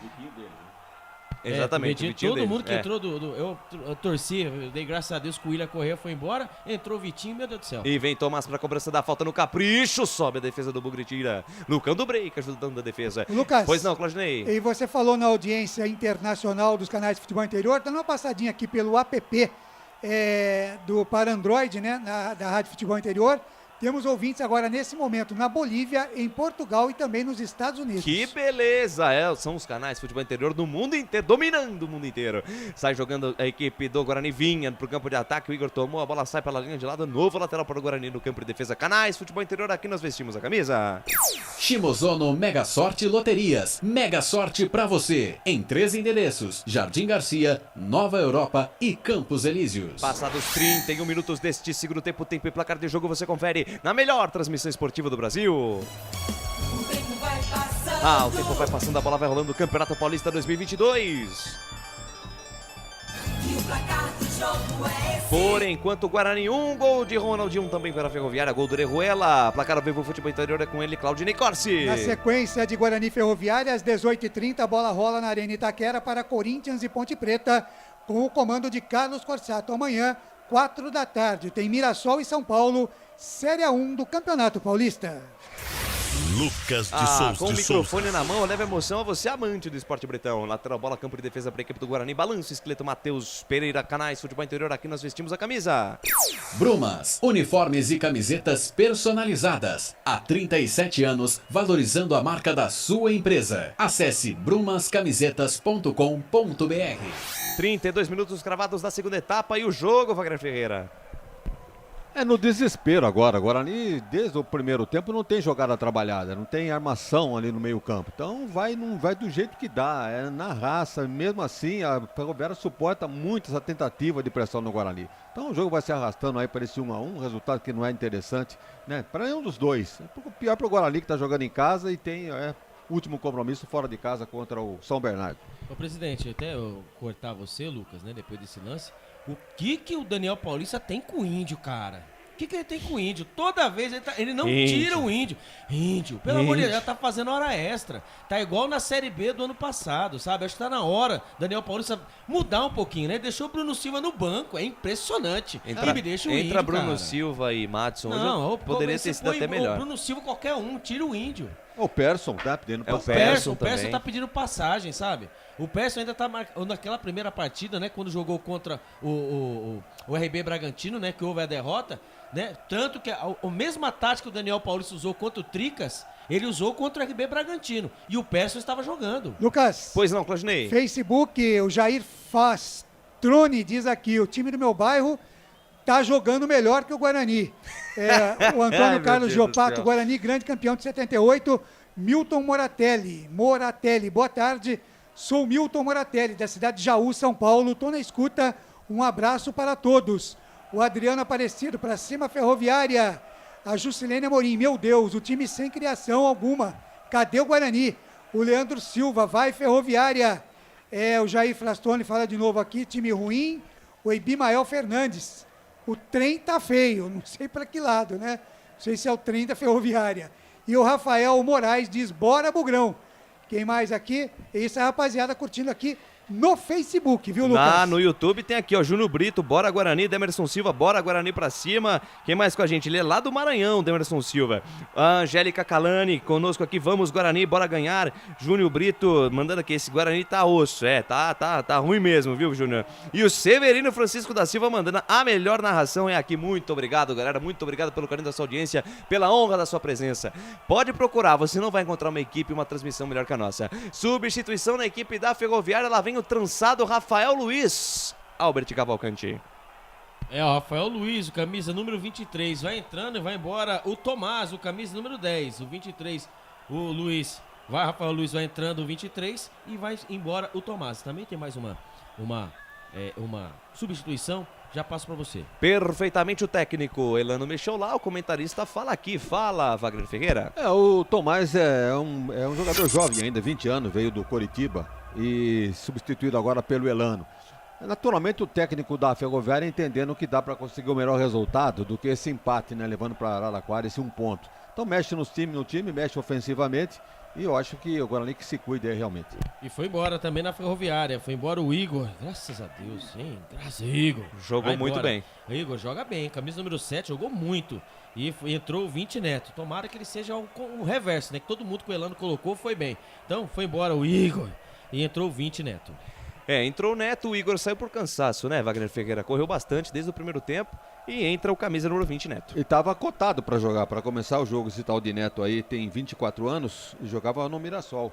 Exatamente, todo mundo que entrou eu torci, eu dei graças a Deus que o William Corrêa foi embora, entrou o Vitinho, meu Deus do céu. E vem Tomás pra cobrança da falta no capricho, sobe a defesa do Bugre, tira. Lucão do Break ajudando a defesa. Lucas, pois não, Claudinei? E você falou na audiência internacional dos canais de futebol interior, dando uma passadinha aqui pelo app para Android, né, da Rádio Futebol Interior. Temos ouvintes agora nesse momento na Bolívia, em Portugal e também nos Estados Unidos. Que beleza! São os canais de futebol interior do mundo inteiro, dominando o mundo inteiro. Sai jogando a equipe do Guarani, vinha pro campo de ataque, o Igor tomou, a bola sai pela linha de lado, novo lateral para o Guarani no campo de defesa. Canais, futebol interior, aqui nós vestimos a camisa. Shimozono Mega Sorte Loterias. Mega sorte pra você. Em 3 endereços: Jardim Garcia, Nova Europa e Campos Elíseos. Passados 31 minutos deste segundo tempo, tempo e placar de jogo, você confere na melhor transmissão esportiva do Brasil. O tempo vai passando, a bola vai rolando. Campeonato Paulista 2022. Por enquanto, Guarani, 1 gol de Ronaldinho, também para a Ferroviária, gol do Orejuela. Placar ao vivo, futebol interior é com ele, Claudinei Corsi. Na sequência de Guarani Ferroviária, às 18h30, a bola rola na Arena Itaquera para Corinthians e Ponte Preta. com o comando de Carlos Corsato. Amanhã, 4 da tarde, tem Mirassol e São Paulo, Série A1 do Campeonato Paulista. Lucas de Souza. Com o microfone na mão, leva emoção a você, amante do esporte bretão. Lateral bola, campo de defesa para a equipe do Guarani. Balanço, esqueleto, Matheus Pereira, Canais, Futebol Interior. Aqui nós vestimos a camisa. Brumas, uniformes e camisetas personalizadas. Há 37 anos, valorizando a marca da sua empresa. Acesse brumascamisetas.com.br. 32 minutos cravados da segunda etapa e o jogo, Wagner Ferreira. É no desespero agora. Guarani, desde o primeiro tempo, não tem jogada trabalhada, não tem armação ali no meio campo. Então não vai do jeito que dá, é na raça. Mesmo assim, a Ferroviária suporta muito essa tentativa de pressão no Guarani. Então o jogo vai se arrastando aí para esse 1-1, um resultado que não é interessante, né? Para nenhum dos dois. É pior para o Guarani que está jogando em casa e tem último compromisso fora de casa contra o São Bernardo. Ô presidente, até eu cortar você, Lucas, né, depois desse lance, o que o Daniel Paulista tem com o Índio, cara? O que ele tem com o Índio? Toda vez ele não tira o Índio. Índio, pelo amor de Deus, já tá fazendo hora extra. Tá igual na Série B do ano passado, sabe? Acho que tá na hora, Daniel Paulista, mudar um pouquinho, né? Deixou o Bruno Silva no banco, é impressionante. Entra deixa o Índio, Bruno cara. Silva e Madison. Não, poderia ter sido até melhor. O Bruno Silva, qualquer um, tira o Índio. O Persson tá pedindo passagem. O Persson tá pedindo passagem, sabe? O Persson ainda tá naquela primeira partida, né? Quando jogou contra o RB Bragantino, né? Que houve a derrota, né? Tanto que a mesma tática que o Daniel Paulista usou contra o Tricas, ele usou contra o RB Bragantino. E o Persson estava jogando. Lucas. Pois não, Claudinei. Facebook, o Jair Fastrone diz aqui, o time do meu bairro tá jogando melhor que o Guarani. O Antônio Carlos Giopato, Guarani, grande campeão de 78. Milton Moratelli, boa tarde. Sou Milton Moratelli, da cidade de Jaú, São Paulo. Tô na escuta, um abraço para todos. O Adriano Aparecido, para cima, Ferroviária. A Juscelene Amorim, meu Deus, o time sem criação alguma. Cadê o Guarani? O Leandro Silva, vai Ferroviária. O Jair Frastone fala de novo aqui, time ruim. O Ebimael Fernandes. O trem tá feio, não sei para que lado, né? Não sei se é o trem da Ferroviária. E o Rafael Moraes diz, bora Bugrão. Quem mais aqui? Isso é a rapaziada curtindo aqui no Facebook, viu, Lucas? No YouTube tem aqui, ó, Júnior Brito, bora Guarani, Demerson Silva, bora Guarani pra cima. Quem mais com a gente? Ele é lá do Maranhão, Demerson Silva. A Angélica Calani, conosco aqui, vamos Guarani, bora ganhar. Júnior Brito, mandando aqui, esse Guarani tá osso, tá ruim mesmo, viu, Júnior? E o Severino Francisco da Silva mandando a melhor narração é aqui. Muito obrigado, galera, muito obrigado pelo carinho da sua audiência, pela honra da sua presença. Pode procurar, você não vai encontrar uma equipe, uma transmissão melhor que a nossa. Substituição na equipe da Ferroviária, lá vem o trançado Rafael Luiz. Albert Cavalcanti. O Rafael Luiz, o camisa número 23, vai entrando e vai embora o Tomás, o camisa número 10, o 23, o Luiz. Rafael Luiz vai entrando o 23 e vai embora o Tomás. Também tem mais uma substituição, já passo para você. Perfeitamente o técnico Elano mexeu lá, o comentarista fala aqui, fala Wagner Ferreira. O Tomás é um jogador jovem ainda, 20 anos, veio do Coritiba e substituído agora pelo Elano. Naturalmente o técnico da Ferroviária entendendo que dá para conseguir o melhor resultado do que esse empate, né, levando para Araraquara esse 1 ponto. Então mexe no time, mexe ofensivamente e eu acho que o Guarani que se cuide aí realmente. E foi embora também na Ferroviária, foi embora o Igor, graças a Deus, hein? Graças a Igor. Jogou muito bem. O Igor joga bem, camisa número 7, jogou muito. E entrou o 20 Neto. Tomara que ele seja o reverso, né? Que todo mundo que o Elano colocou foi bem. Então foi embora o Igor e entrou o 20 Neto. Entrou o Neto, o Igor saiu por cansaço, né, Wagner Ferreira? Correu bastante desde o primeiro tempo e entra o camisa número 20, Neto. Ele estava cotado para jogar, para começar o jogo. Esse tal de Neto aí tem 24 anos e jogava no Mirassol.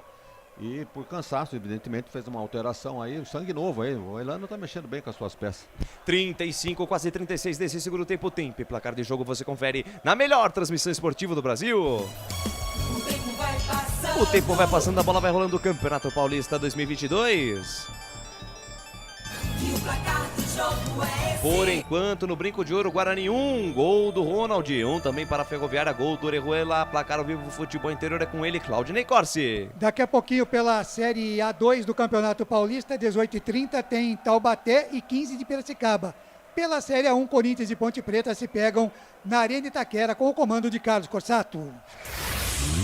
E por cansaço, evidentemente, fez uma alteração aí, sangue novo aí. O Elano tá mexendo bem com as suas peças. 35, quase 36 desse segundo tempo. Tempo, placar de jogo você confere na melhor transmissão esportiva do Brasil. O tempo vai passando, a bola vai rolando. O Campeonato Paulista 2022. Por enquanto, no Brinco de Ouro, Guarani 1, gol do Ronald, 1 também para a Ferroviária, gol do Orejuela, placar ao vivo Futebol Interior é com ele, Claudinei Corsi. Daqui a pouquinho pela Série A2 do Campeonato Paulista, 18h30 tem Taubaté e 15 de Piracicaba. Pela Série A1, Corinthians e Ponte Preta se pegam na Arena Itaquera com o comando de Carlos Corsato.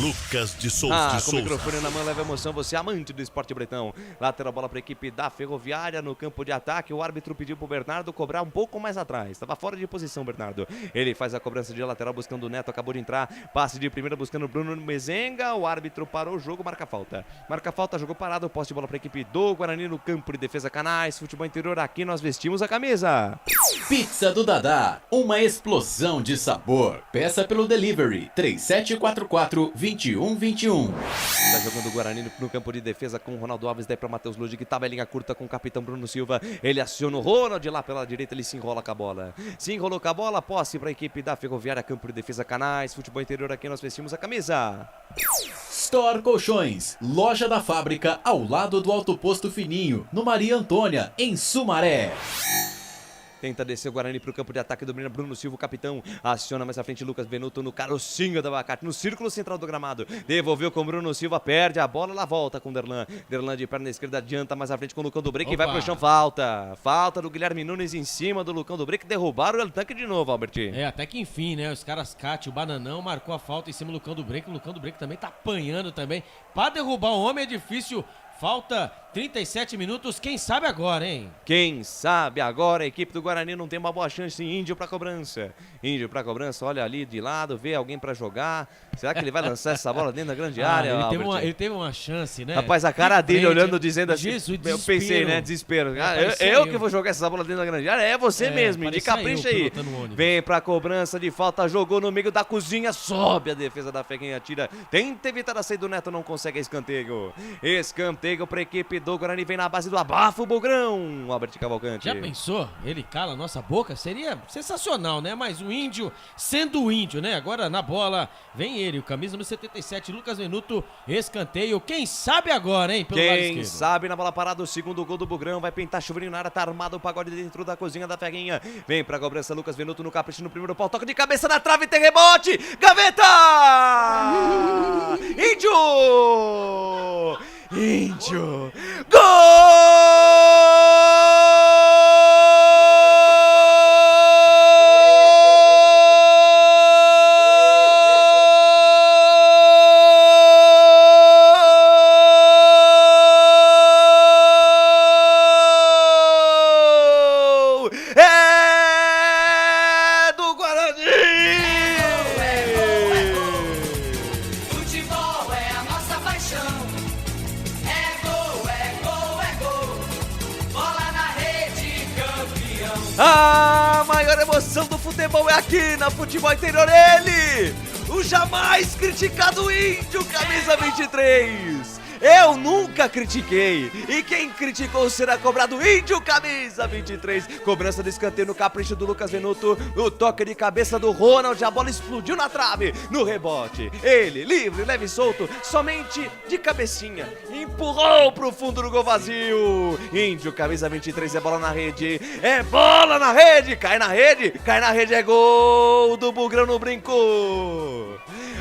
Lucas de Souza. Com o microfone na mão, leva emoção, você amante do esporte bretão. Lateral bola para a equipe da Ferroviária no campo de ataque. O árbitro pediu para o Bernardo cobrar um pouco mais atrás. Estava fora de posição, Bernardo. Ele faz a cobrança de lateral buscando o Neto, acabou de entrar. Passe de primeira buscando o Bruno Mezenga. O árbitro parou o jogo, marca falta. Marca falta, jogou parado. Posse de bola para a equipe do Guarani no campo de defesa. Canais, futebol interior, aqui nós vestimos a camisa. Pizza do Dadá, uma explosão de sabor. Peça pelo delivery 3744-2121. Tá jogando o Guarani no campo de defesa com o Ronaldo Alves, daí para Matheus Ludig, tabelinha curta com o capitão Bruno Silva. Ele aciona o Ronald lá pela direita, ele se enrola com a bola. Se enrolou com a bola, posse para a equipe da Ferroviária, campo de defesa. Canais, futebol interior, aqui nós vestimos a camisa. Store Colchões, loja da fábrica ao lado do Alto Posto Fininho, no Maria Antônia, em Sumaré. Tenta descer o Guarani para o campo de ataque, domina Bruno Silva, o capitão. Aciona mais à frente Lucas Venuto no carocinho do abacate, no círculo central do gramado. Devolveu com Bruno Silva, perde a bola, lá volta com Derlan. Derlan de perna esquerda adianta mais à frente com o Lucão do Break e vai pro chão. Falta do Guilherme Nunes em cima do Lucão do Break. Derrubaram o El Tanque de novo, Albert. Até que enfim, né? Os caras Cate, o Bananão marcou a falta em cima do Lucão do Break. O Lucão do Break também tá apanhando também. Para derrubar o homem é difícil. Falta 37 minutos, quem sabe agora, hein? Quem sabe agora, a equipe do Guarani não tem uma boa chance. Índio pra cobrança. Índio pra cobrança, olha ali de lado, vê alguém pra jogar. Será que ele vai lançar essa bola dentro da grande área? Ele teve uma chance, né? Rapaz, a cara dele olhando, dizendo assim, Jesus, eu pensei, né, desespero. Eu que vou jogar essa bola dentro da grande área, é você mesmo, de capricha aí. Vem pra cobrança de falta, jogou no meio da cozinha, sobe a defesa da Feguinha, tira. Tenta evitar a saída do Neto, não consegue escanteio. Escanteio pra equipe do Guarani, vem na base do abafo, Bugrão, Albert Cavalcante. Já pensou? Ele cala a nossa boca? Seria sensacional, né? Mas o índio, sendo o índio, né? Agora na bola, vem ele, o camisa no 77, Lucas Venuto, escanteio. Quem sabe agora, hein? Pelo lado esquerdo. Quem sabe na bola parada, o segundo gol do Bugrão, vai pintar chuveirinho na área, tá armado o pagode dentro da cozinha da Feguinha. Vem pra cobrança, Lucas Venuto no capricho no primeiro pau, toque de cabeça na trave, tem rebote, gaveta! Índio! Gol! É do Guarani! Futebol é a nossa paixão. É gol, é gol, é gol. Bola na rede, campeão. A maior emoção do futebol é aqui na Futebol Interior, ele, o jamais criticado Índio, camisa 23. Eu nunca critiquei. E quem criticou será cobrado, Índio, camisa 23. Cobrança de escanteio no capricho do Lucas Venuto. O toque de cabeça do Ronald. A bola explodiu na trave. No rebote, ele, livre, leve e solto, somente de cabecinha, empurrou pro fundo do gol vazio. Índio, camisa 23, é bola na rede. É bola na rede. Cai na rede, é gol do Bugrão no brinco.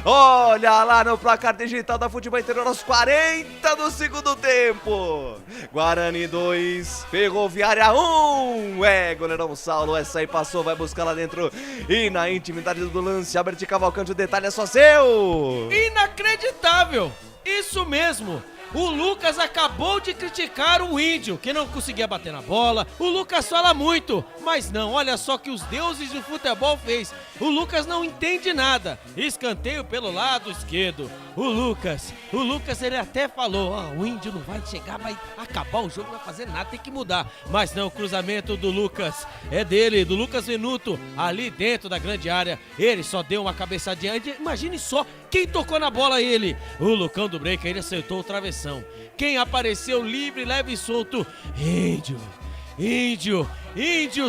Olha lá no placar digital da Futebol Interior aos 40 do segundo tempo. Guarani 2, Ferroviária 1. Goleirão Saulo, essa aí passou, vai buscar lá dentro. E na intimidade do lance, Albert Cavalcante, o detalhe é só seu. Inacreditável, isso mesmo. O Lucas acabou de criticar o Índio, que não conseguia bater na bola. O Lucas fala muito, mas não, olha só que os deuses do futebol fez. O Lucas não entende nada. Escanteio pelo lado esquerdo. O Lucas ele até falou, o Índio não vai chegar, vai acabar o jogo, não vai fazer nada, tem que mudar. Mas não, o cruzamento do Lucas é dele, do Lucas Venuto, ali dentro da grande área. Ele só deu uma cabeçadinha, imagine só quem tocou na bola, ele. O Lucão do Break, ele acertou o travessão. Quem apareceu livre, leve e solto, Índio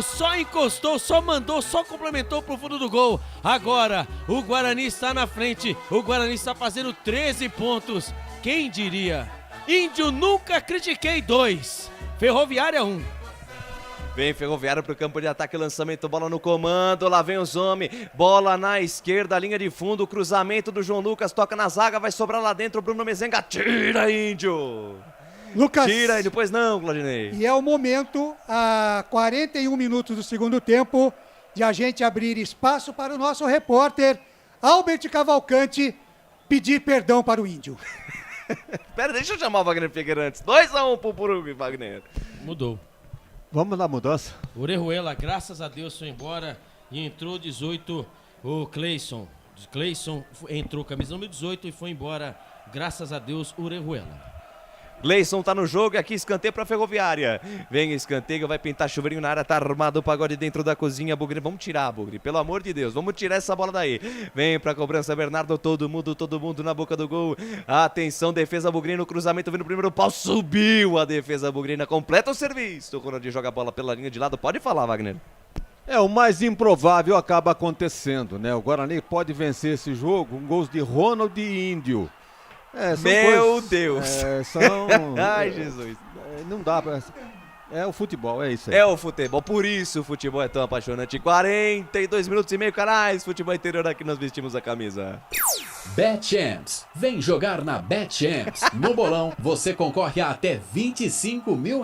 só encostou, só mandou, só complementou pro fundo do gol. Agora o Guarani está na frente, o Guarani está fazendo 13 pontos. Quem diria? Índio nunca critiquei 2, Ferroviária 1. Vem Ferroviária pro campo de ataque, lançamento, bola no comando, lá vem os homens, bola na esquerda, linha de fundo, cruzamento do João Lucas, toca na zaga, vai sobrar lá dentro, Bruno Mezenga, tira, Índio! Lucas, tira e depois não, Claudinei. E é o momento, a 41 minutos do segundo tempo, de a gente abrir espaço para o nosso repórter, Albert Cavalcante, pedir perdão para o Índio. Pera, deixa eu chamar o Wagner Figueira antes. 2-1 pro Purubi, Wagner. Mudou. Vamos na mudança. Orejuela, graças a Deus, foi embora e entrou 18 o Cleison. Cleison entrou camisa número 18 e foi embora, graças a Deus, Orejuela. Gleison tá no jogo e aqui escanteio pra Ferroviária. Vem escanteio, vai pintar chuveirinho na área, tá armado o pagode dentro da cozinha, Bugre. Vamos tirar, Bugre, pelo amor de Deus, vamos tirar essa bola daí. Vem pra cobrança, Bernardo, todo mundo na boca do gol. Atenção, defesa Bugre no cruzamento, vem no primeiro pau, subiu a defesa Bugrina, completa o serviço. O Ronaldinho joga a bola pela linha de lado, pode falar, Wagner. O mais improvável acaba acontecendo, né? O Guarani pode vencer esse jogo com gols de Ronald e Índio. Meu Deus! Ai, Jesus. Não dá pra... É o futebol, é isso aí. É o futebol, por isso o futebol é tão apaixonante. 42 minutos e meio, canais, futebol interior, aqui nós vestimos a camisa. BetChamps. Vem jogar na BetChamps. No bolão, você concorre a até R$25 mil.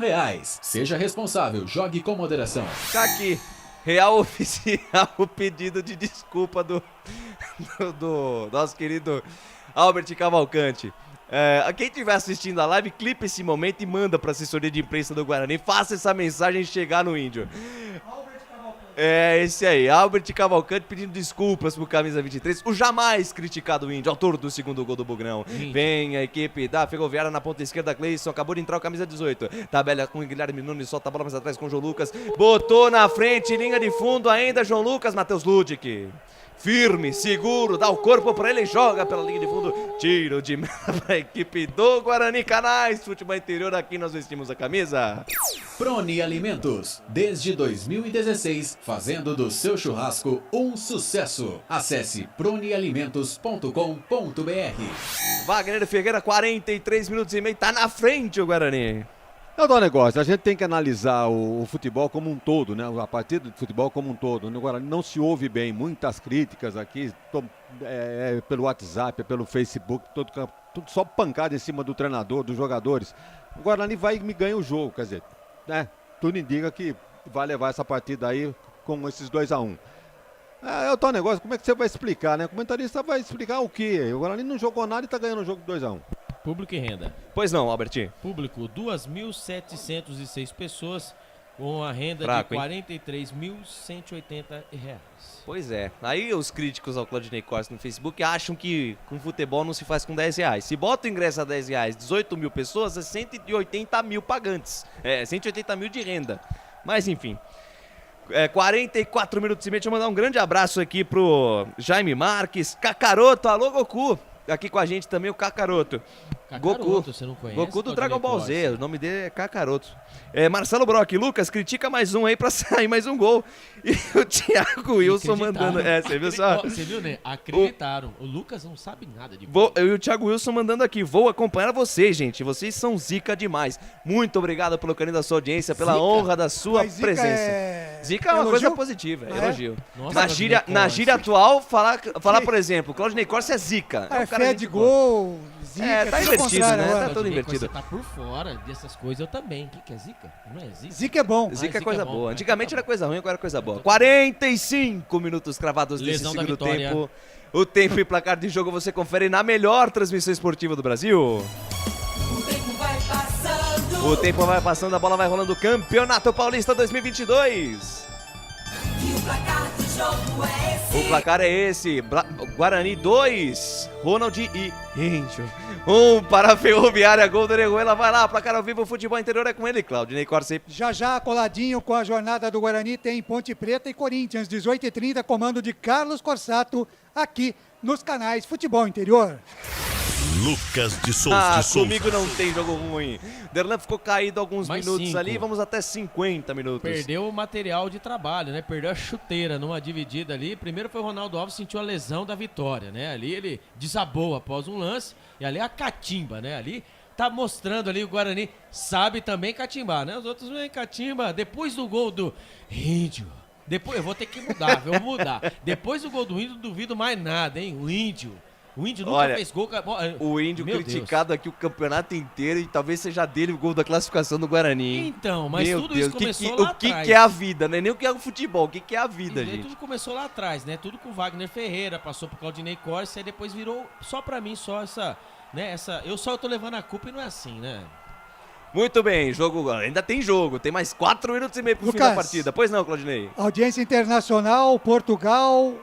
Seja responsável, jogue com moderação. Tá aqui, real oficial, o pedido de desculpa do nosso querido Albert Cavalcante. Quem estiver assistindo a live, clipe esse momento e manda para a assessoria de imprensa do Guarani. Faça essa mensagem chegar no Índio. Esse aí, Albert Cavalcante pedindo desculpas pro camisa 23, o jamais criticado Índio, autor do segundo gol do Bugrão. Vem a equipe da Ferroviária na ponta esquerda, Cleison, acabou de entrar o camisa 18. Tabela com o Guilherme Nunes, solta a bola mais atrás com o João Lucas. Botou na frente, linha de fundo ainda, João Lucas, Matheus Ludic. Firme, seguro, dá o corpo pra ele e joga pela linha de fundo. Tiro de meta pra equipe do Guarani. Canais, futebol interior, aqui nós vestimos a camisa. Proni Alimentos, desde 2016, fazendo do seu churrasco um sucesso. Acesse pronialimentos.com.br. Wagner Ferreira, 43 minutos e meio, tá na frente o Guarani. É o negócio, a gente tem que analisar o futebol como um todo, né? A partida de futebol como um todo. No Guarani não se ouve bem, muitas críticas aqui, pelo WhatsApp, pelo Facebook, tudo só pancada em cima do treinador, dos jogadores. O Guarani vai e me ganha o jogo, quer dizer, né? Tudo indica que vai levar essa partida aí com esses 2-1. É o tal negócio, como é que você vai explicar, né? O comentarista vai explicar o quê? O Guarani não jogou nada e tá ganhando o jogo 2-1. Público e renda. Pois não, Albertinho. Público, 2.706 pessoas com a renda Fraco, de R$43.180. Pois é. Aí os críticos ao Claudinei Costa no Facebook acham que com futebol não se faz com R$10. Se bota o ingresso a R$10, 18 mil pessoas, é 180 mil pagantes. 180 mil de renda. Mas enfim. 44 minutos e meio. Deixa eu mandar um grande abraço aqui pro Jaime Marques, Kakaroto, alô Goku. Aqui com a gente também o Kakaroto. Goku, você não conhece? Goku do Dragon Ball Z, o nome dele é Kakaroto. Marcelo Brock, Lucas, critica mais um aí pra sair mais um gol. E o Thiago Wilson mandando... você viu só? Você viu, né? Acreditaram. O Lucas não sabe nada de Eu e o Thiago Wilson mandando aqui. Vou acompanhar vocês, gente. Vocês são zica demais. Muito obrigado pelo carinho da sua audiência, pela honra da sua presença. Zica é uma coisa positiva, é elogio. Nossa, na gíria atual, falar por exemplo, Claudinei Corsa é zica. Fé de gol, zica. Tá invertido, né? Tá todo invertido. Você tá por fora dessas coisas, eu também. O que é zica? Não é zica? Zica é bom. Zica é coisa boa. Antigamente era coisa ruim, agora é coisa boa. 45 minutos cravados nesse segundo tempo. O tempo e placar de jogo você confere na melhor transmissão esportiva do Brasil. O tempo vai passando, a bola vai rolando. Campeonato Paulista 2022. E o placar de jogo é esse. O placar é esse. Guarani 2, Ronald e Índio. 1 para a Ferroviária, gol do Orejuela. Vai lá, placar ao vivo, o futebol interior é com ele, Claudinei Corse. Já coladinho com a jornada do Guarani tem Ponte Preta e Corinthians, 18h30, comando de Carlos Corsato, aqui nos canais Futebol Interior. Lucas de Souza. Comigo não tem jogo ruim. Derlan ficou caído alguns minutos ali, vamos até 50 minutos. Perdeu o material de trabalho, né? Perdeu a chuteira numa dividida ali. Primeiro foi o Ronaldo Alves, sentiu a lesão da vitória, né? Ali ele desabou após um lance e ali a catimba, né? Ali tá mostrando ali o Guarani sabe também catimbar, né? Os outros vêm catimba depois do gol do Índio. Depois eu vou ter que mudar, Depois do gol do Índio, não duvido mais nada, hein? O Índio O Índio nunca Olha, fez gol. O Índio Meu criticado aqui o campeonato inteiro e talvez seja dele o gol da classificação do Guarani, hein? Então, mas Meu tudo Deus, isso começou o lá que atrás. que é a vida, né? Nem o que é o futebol, o que que é a vida, E gente? tudo começou lá atrás, né? Tudo com o Wagner Ferreira, passou pro Claudinei Corsi, aí depois virou só pra mim, só essa, né? Eu tô levando a culpa e não é assim, né? Muito bem, ainda tem jogo, tem mais 4 minutos e meio pro fim Lucas. da partida. Pois não, Claudinei? Audiência internacional, Portugal,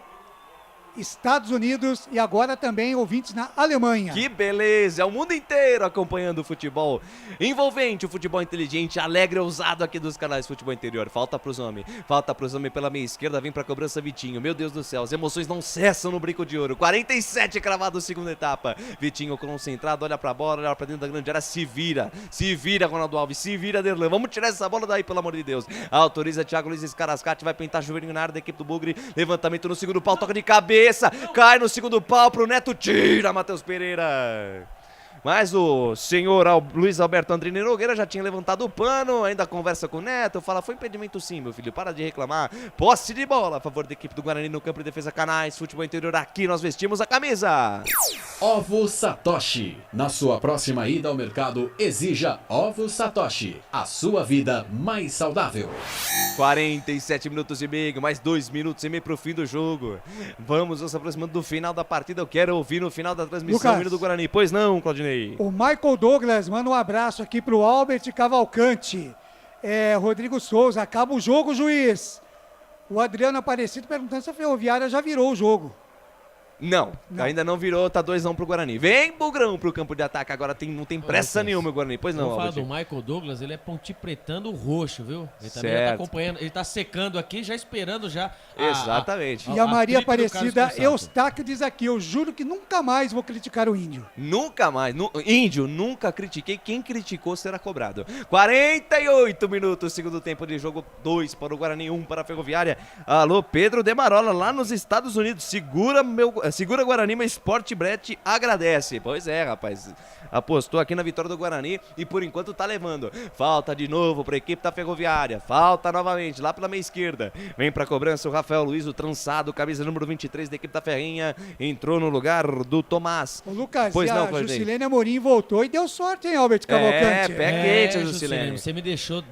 Estados Unidos e agora também ouvintes na Alemanha. Que beleza, é o mundo inteiro acompanhando o futebol envolvente, o futebol inteligente, alegre, ousado aqui dos canais Futebol Interior. Falta pros homens pela meia esquerda, vem pra cobrança Vitinho. Meu Deus do céu, as emoções não cessam no Brinco de Ouro. 47 cravado, segunda etapa. Vitinho concentrado, olha pra bola, olha pra dentro da grande área, se vira, Ronaldo Alves, se vira, Derlan. Vamos tirar essa bola daí, pelo amor de Deus. Autoriza Thiago Luiz Escarascate, vai pintar chuveirinho na área da equipe do Bugre. Levantamento no segundo pau, toca de cabeça. Cai no segundo pau pro Neto, tira Matheus Pereira. Mas o senhor Luiz Alberto Andrini Nogueira já tinha levantado o pano, ainda conversa com o Neto, fala, foi impedimento sim, meu filho, para de reclamar. Posse de bola a favor da equipe do Guarani no campo de defesa, Canais Futebol Interior, aqui nós vestimos a camisa. Ovo Satoshi. Na sua próxima ida ao mercado, exija Ovo Satoshi. A sua vida mais saudável. 47 minutos e meio, mais 2 minutos e meio pro fim do jogo. Vamos nos aproximando do final da partida, eu quero ouvir no final da transmissão o hino do Guarani. Pois não, Claudinei? O Michael Douglas manda um abraço aqui pro Albert Cavalcante. Rodrigo Souza, acaba o jogo, juiz. O Adriano Aparecido perguntando se a Ferroviária já virou o jogo. Não, ainda não virou, tá 2-1 pro Guarani. Vem Bugrão pro campo de ataque, agora não tem pressa nenhuma o Guarani, pois não, Vamos falar Albert. do Michael Douglas, ele é pontipretando o roxo, viu? Ele também Certo. tá acompanhando, ele tá secando aqui, já esperando já. Exatamente. E a Maria trick do Aparecida Carlos Cruzado. Eustáquio diz aqui, eu juro que nunca mais vou criticar o Índio. Nunca mais. Índio, nunca critiquei. Quem criticou será cobrado. 48 minutos, segundo tempo de jogo. 2 para o Guarani, 1 para a Ferroviária. Alô, Pedro Demarola, lá nos Estados Unidos. Segura Guarani, mas Sport Bet agradece. Pois é, rapaz. Apostou aqui na vitória do Guarani e por enquanto tá levando. Falta de novo para a equipe da Ferroviária. Falta novamente lá pela meia esquerda. Vem para a cobrança o Rafael Luiz, o trançado, camisa número 23 da equipe da Ferrinha. Entrou no lugar do Tomás. Ô, Lucas, pois e não, a Juscelene Amorim voltou e deu sorte, hein, Albert Cavalcante? Pé quente, Juscelene. Você me deixou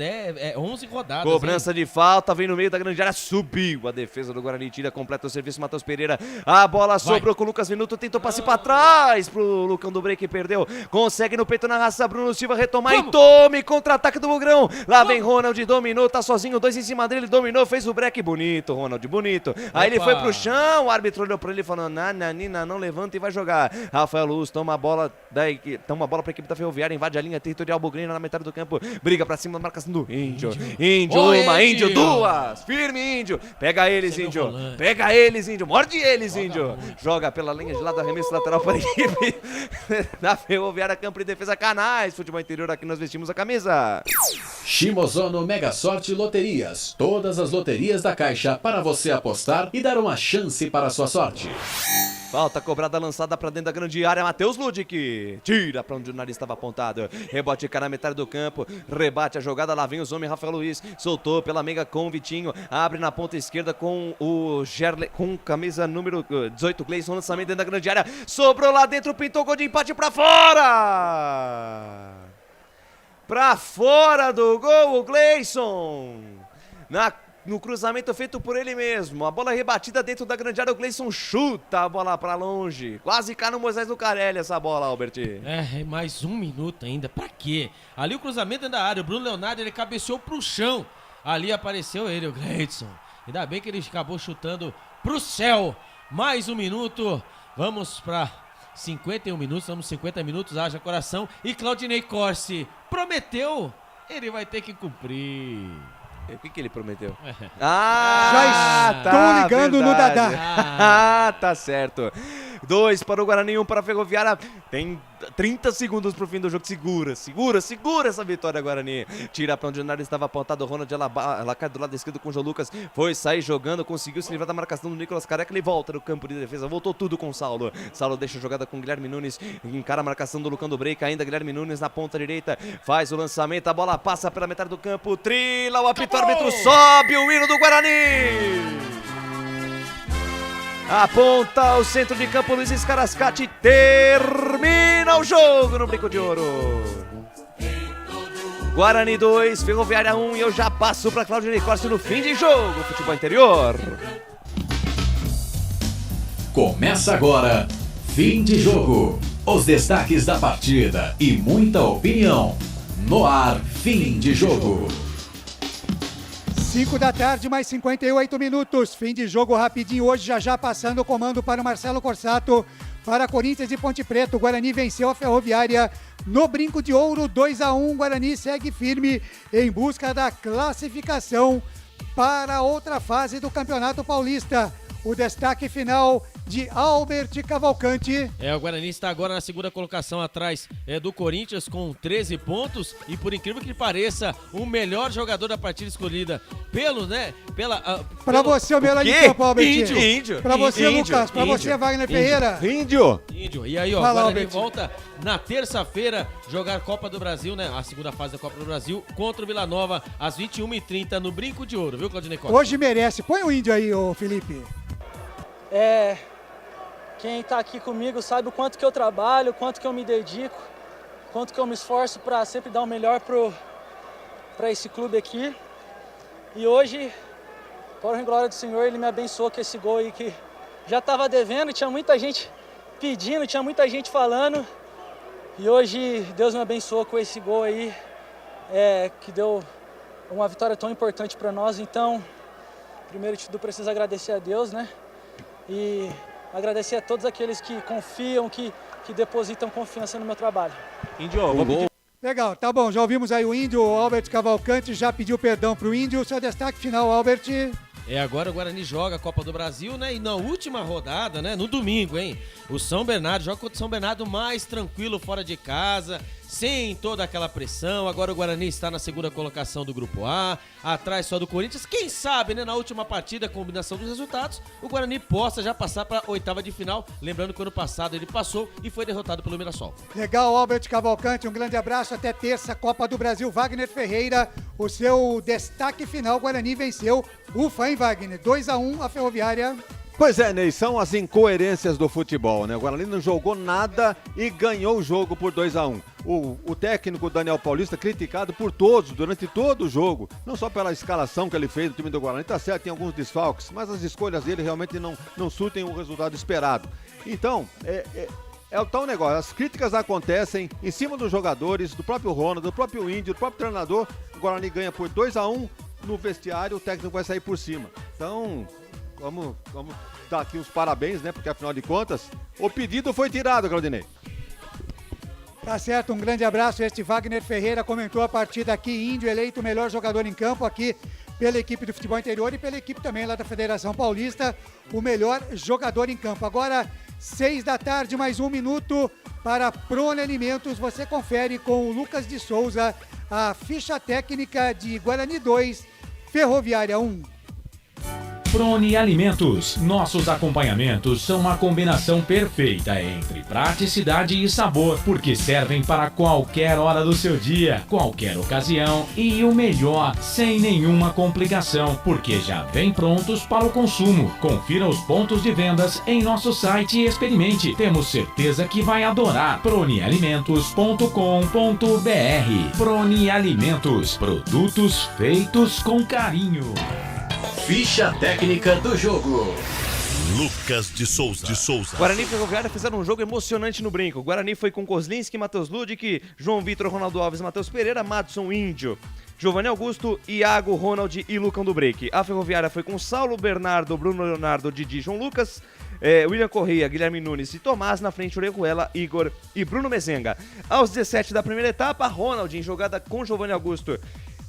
11 rodadas. Cobrança hein? de falta, vem no meio da grande área, subiu a defesa do Guarani, tira, completa o serviço, Matheus Pereira. A bola sobrou com o Lucas Minuto, tentou passe pra trás pro Lucão do Break, perdeu. Consegue no peito na raça, Bruno Silva retomar e tome contra-ataque do Bugrão. Lá vem Ronald, dominou, tá sozinho, 2 em cima dele, dominou, fez o break, bonito, Ronald, bonito. Aí ele foi pro chão, o árbitro olhou pra ele e falou, Nina, não levanta e vai jogar. Rafael Luz toma a bola pra equipe da Ferroviária, invade a linha territorial bugrina na metade do campo, briga pra cima da marcação do Índio. Índio, uma, Índio, duas, firme Índio, pega eles, Índio, pega eles, Índio, morde eles, Índio. Joga pela linha de lado, arremesso lateral para a equipe da Ferroviária, campo de defesa, Canais Futebol Interior, aqui nós vestimos a camisa. Shimozono Mega Sorte Loterias. Todas as loterias da Caixa para você apostar e dar uma chance para a sua sorte. Falta cobrada, lançada pra dentro da grande área, Matheus Ludic, tira pra onde o nariz estava apontado, rebote cá na metade do campo, rebate a jogada, lá vem os homens, Rafael Luiz, soltou pela meiga com o Vitinho, abre na ponta esquerda com o Gerle, com camisa número 18, Gleison, lançamento dentro da grande área, sobrou lá dentro, pintou gol de empate pra fora! Pra fora do gol, o Gleison, no cruzamento feito por ele mesmo, a bola rebatida dentro da grande área, o Gleison chuta a bola pra longe, quase cai no Moisés Lucarelli essa bola, Albert. Mais 1 minuto ainda, pra quê? Ali o cruzamento dentro da área, o Bruno Leonardo, ele cabeceou pro chão, ali apareceu ele, o Gleison, ainda bem que ele acabou chutando pro céu, mais 1 minuto, vamos pra 51 minutos, estamos 50 minutos, haja coração, e Claudinei Corsi prometeu, ele vai ter que cumprir. O que ele prometeu? Já estou ligando no Dadá. Tá certo. 2 para o Guarani, 1 para a Ferroviária. Tem 30 segundos pro fim do jogo. Segura essa vitória, Guarani. Tira para onde o nariz estava apontado. O Ronald, ela cai do lado esquerdo com o João Lucas. Foi sair jogando, conseguiu se livrar da marcação do Nicolas Careca. Ele volta no campo de defesa. Voltou tudo com o Saulo. Saulo deixa a jogada com o Guilherme Nunes. Encara a marcação do Lucão do Break. Ainda Guilherme Nunes na ponta direita. Faz o lançamento. A bola passa pela metade do campo. Trila o apito árbitro. Sobe o hino do Guarani. Aponta o centro de campo, Luiz Scarascati. Termina o jogo no Brinco de Ouro. Guarani 2, Ferroviária 1. E eu já passo para Claudinei Corsi no fim de jogo. Futebol Interior. Começa agora, fim de jogo. Os destaques da partida e muita opinião. No ar, fim de jogo. 5 da tarde, mais 58 minutos. Fim de jogo rapidinho hoje, já passando o comando para o Marcelo Corsato. Para Corinthians e Ponte Preta, o Guarani venceu a Ferroviária no Brinco de Ouro, 2-1. Guarani segue firme em busca da classificação para outra fase do Campeonato Paulista. O destaque final de Albert Cavalcante. O Guarani está agora na segunda colocação atrás do Corinthians com 13 pontos e, por incrível que pareça, o melhor jogador da partida escolhida Para você, o melhor de campo, Albert. Índio. Para você, Lucas. Para você, Wagner Ferreira. Índio. E aí, ó, o Guarani volta na terça-feira jogar Copa do Brasil, né? A segunda fase da Copa do Brasil contra o Vila Nova às 21h30 no Brinco de Ouro, viu, Claudinei Costa? Hoje merece. Põe o Índio aí, ô Felipe. Quem está aqui comigo sabe o quanto que eu trabalho, o quanto que eu me dedico, o quanto que eu me esforço para sempre dar o melhor para esse clube aqui. E hoje, por glória do Senhor, Ele me abençoou com esse gol aí que já estava devendo, tinha muita gente pedindo, tinha muita gente falando. E hoje Deus me abençoou com esse gol aí, que deu uma vitória tão importante para nós. Então, primeiro de tudo, preciso agradecer a Deus, né? E agradecer a todos aqueles que confiam, que depositam confiança no meu trabalho. Índio, vou pedir... Legal, tá bom, já ouvimos aí o Índio, o Albert Cavalcante já pediu perdão pro Índio. Seu destaque final, Albert. Agora o Guarani joga a Copa do Brasil, né? E na última rodada, né? No domingo, hein? O São Bernardo joga contra o São Bernardo mais tranquilo, fora de casa, sem toda aquela pressão. Agora o Guarani está na segunda colocação do Grupo A, atrás só do Corinthians. Quem sabe, né? Na última partida, a combinação dos resultados, o Guarani possa já passar para a oitava de final. Lembrando que ano passado ele passou e foi derrotado pelo Mirassol. Legal, Albert Cavalcante, um grande abraço. Até terça, Copa do Brasil. Wagner Ferreira, o seu destaque final, Guarani venceu. Ufa, hein, Wagner? 2-1 a Ferroviária. Pois é, Ney, são as incoerências do futebol, né? O Guarani não jogou nada e ganhou o jogo por 2-1. O técnico Daniel Paulista, criticado por todos durante todo o jogo, não só pela escalação que ele fez do time do Guarani, tá certo, tem alguns desfalques, mas as escolhas dele realmente não surtem o resultado esperado. Então, é o tal negócio, as críticas acontecem em cima dos jogadores, do próprio Ronald, do próprio Índio, do próprio treinador. O Guarani ganha por 2-1 no vestiário, o técnico vai sair por cima. Então, vamos dar aqui os parabéns, né? Porque afinal de contas, o pedido foi tirado, Claudinei. Tá certo, um grande abraço. Este Wagner Ferreira comentou a partida aqui, Índio eleito o melhor jogador em campo aqui pela equipe do Futebol Interior e pela equipe também lá da Federação Paulista, o melhor jogador em campo. Agora, 6 da tarde, mais 1 minuto para Prone Alimentos. Você confere com o Lucas de Souza a ficha técnica de Guarani 2, Ferroviária 1. Prone Alimentos. Nossos acompanhamentos são uma combinação perfeita entre praticidade e sabor, porque servem para qualquer hora do seu dia, qualquer ocasião e o melhor, sem nenhuma complicação, porque já vem prontos para o consumo. Confira os pontos de vendas em nosso site e experimente. Temos certeza que vai adorar. pronealimentos.com.br. Prone Alimentos. Produtos feitos com carinho. Ficha técnica do jogo. Lucas de Souza. Guarani e Ferroviária fizeram um jogo emocionante no Brinco. O Guarani foi com Kozlinski, Matheus Ludic, João Vitor, Ronaldo Alves, Matheus Pereira, Madson, Índio, Giovanni Augusto, Iago, Ronald e Lucão do Break. A Ferroviária foi com Saulo, Bernardo, Bruno Leonardo, Didi, João Lucas, William Correia, Guilherme Nunes e Tomás. Na frente, Orejuela, Igor e Bruno Mezenga. Aos 17 da primeira etapa, Ronald, em jogada com Giovanni Augusto,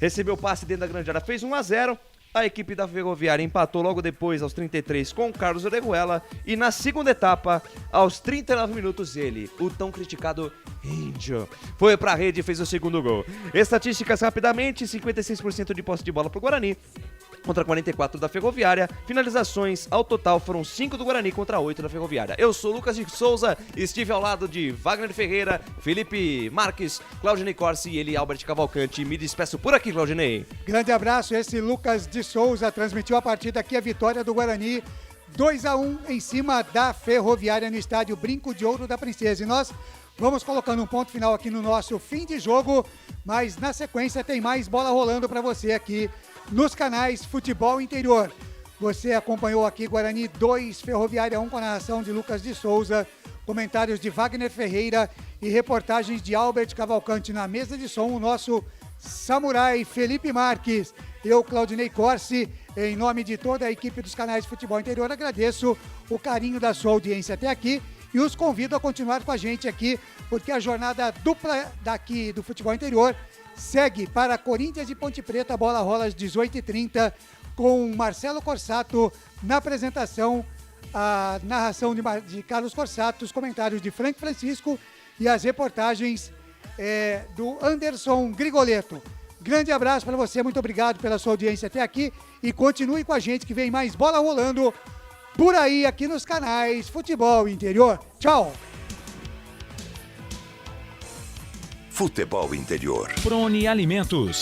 recebeu passe dentro da grande área, fez 1-0. A equipe da Ferroviária empatou logo depois, aos 33, com o Carlos Orejuela. E na segunda etapa, aos 39 minutos, ele, o tão criticado Índio, foi pra rede e fez o segundo gol. Estatísticas rapidamente: 56% de posse de bola pro Guarani, contra 44 da Ferroviária. Finalizações ao total foram 5 do Guarani contra 8 da Ferroviária. Eu sou Lucas de Souza, estive ao lado de Wagner Ferreira, Felipe Marques, Claudinei Corsi e ele, Albert Cavalcante. Me despeço por aqui, Claudinei. Grande abraço, esse Lucas de Souza transmitiu a partida aqui, a vitória do Guarani 2-1 em cima da Ferroviária no estádio Brinco de Ouro da Princesa. E nós vamos colocando um ponto final aqui no nosso fim de jogo, mas na sequência tem mais bola rolando para você aqui nos canais Futebol Interior. Você acompanhou aqui Guarani 2, Ferroviária 1 com a narração de Lucas de Souza, comentários de Wagner Ferreira e reportagens de Albert Cavalcante. Na mesa de som, o nosso samurai Felipe Marques. Eu, Claudinei Corsi, em nome de toda a equipe dos canais Futebol Interior, agradeço o carinho da sua audiência até aqui e os convido a continuar com a gente aqui, porque a jornada dupla daqui do Futebol Interior segue para Corinthians e Ponte Preta. A bola rola às 18h30 com Marcelo Corsato na apresentação, a narração de Carlos Corsato, os comentários de Frank Francisco e as reportagens do Anderson Grigoletto. Grande abraço para você, muito obrigado pela sua audiência até aqui e continue com a gente que vem mais bola rolando por aí aqui nos canais Futebol Interior. Tchau! Futebol Interior. Prone Alimentos.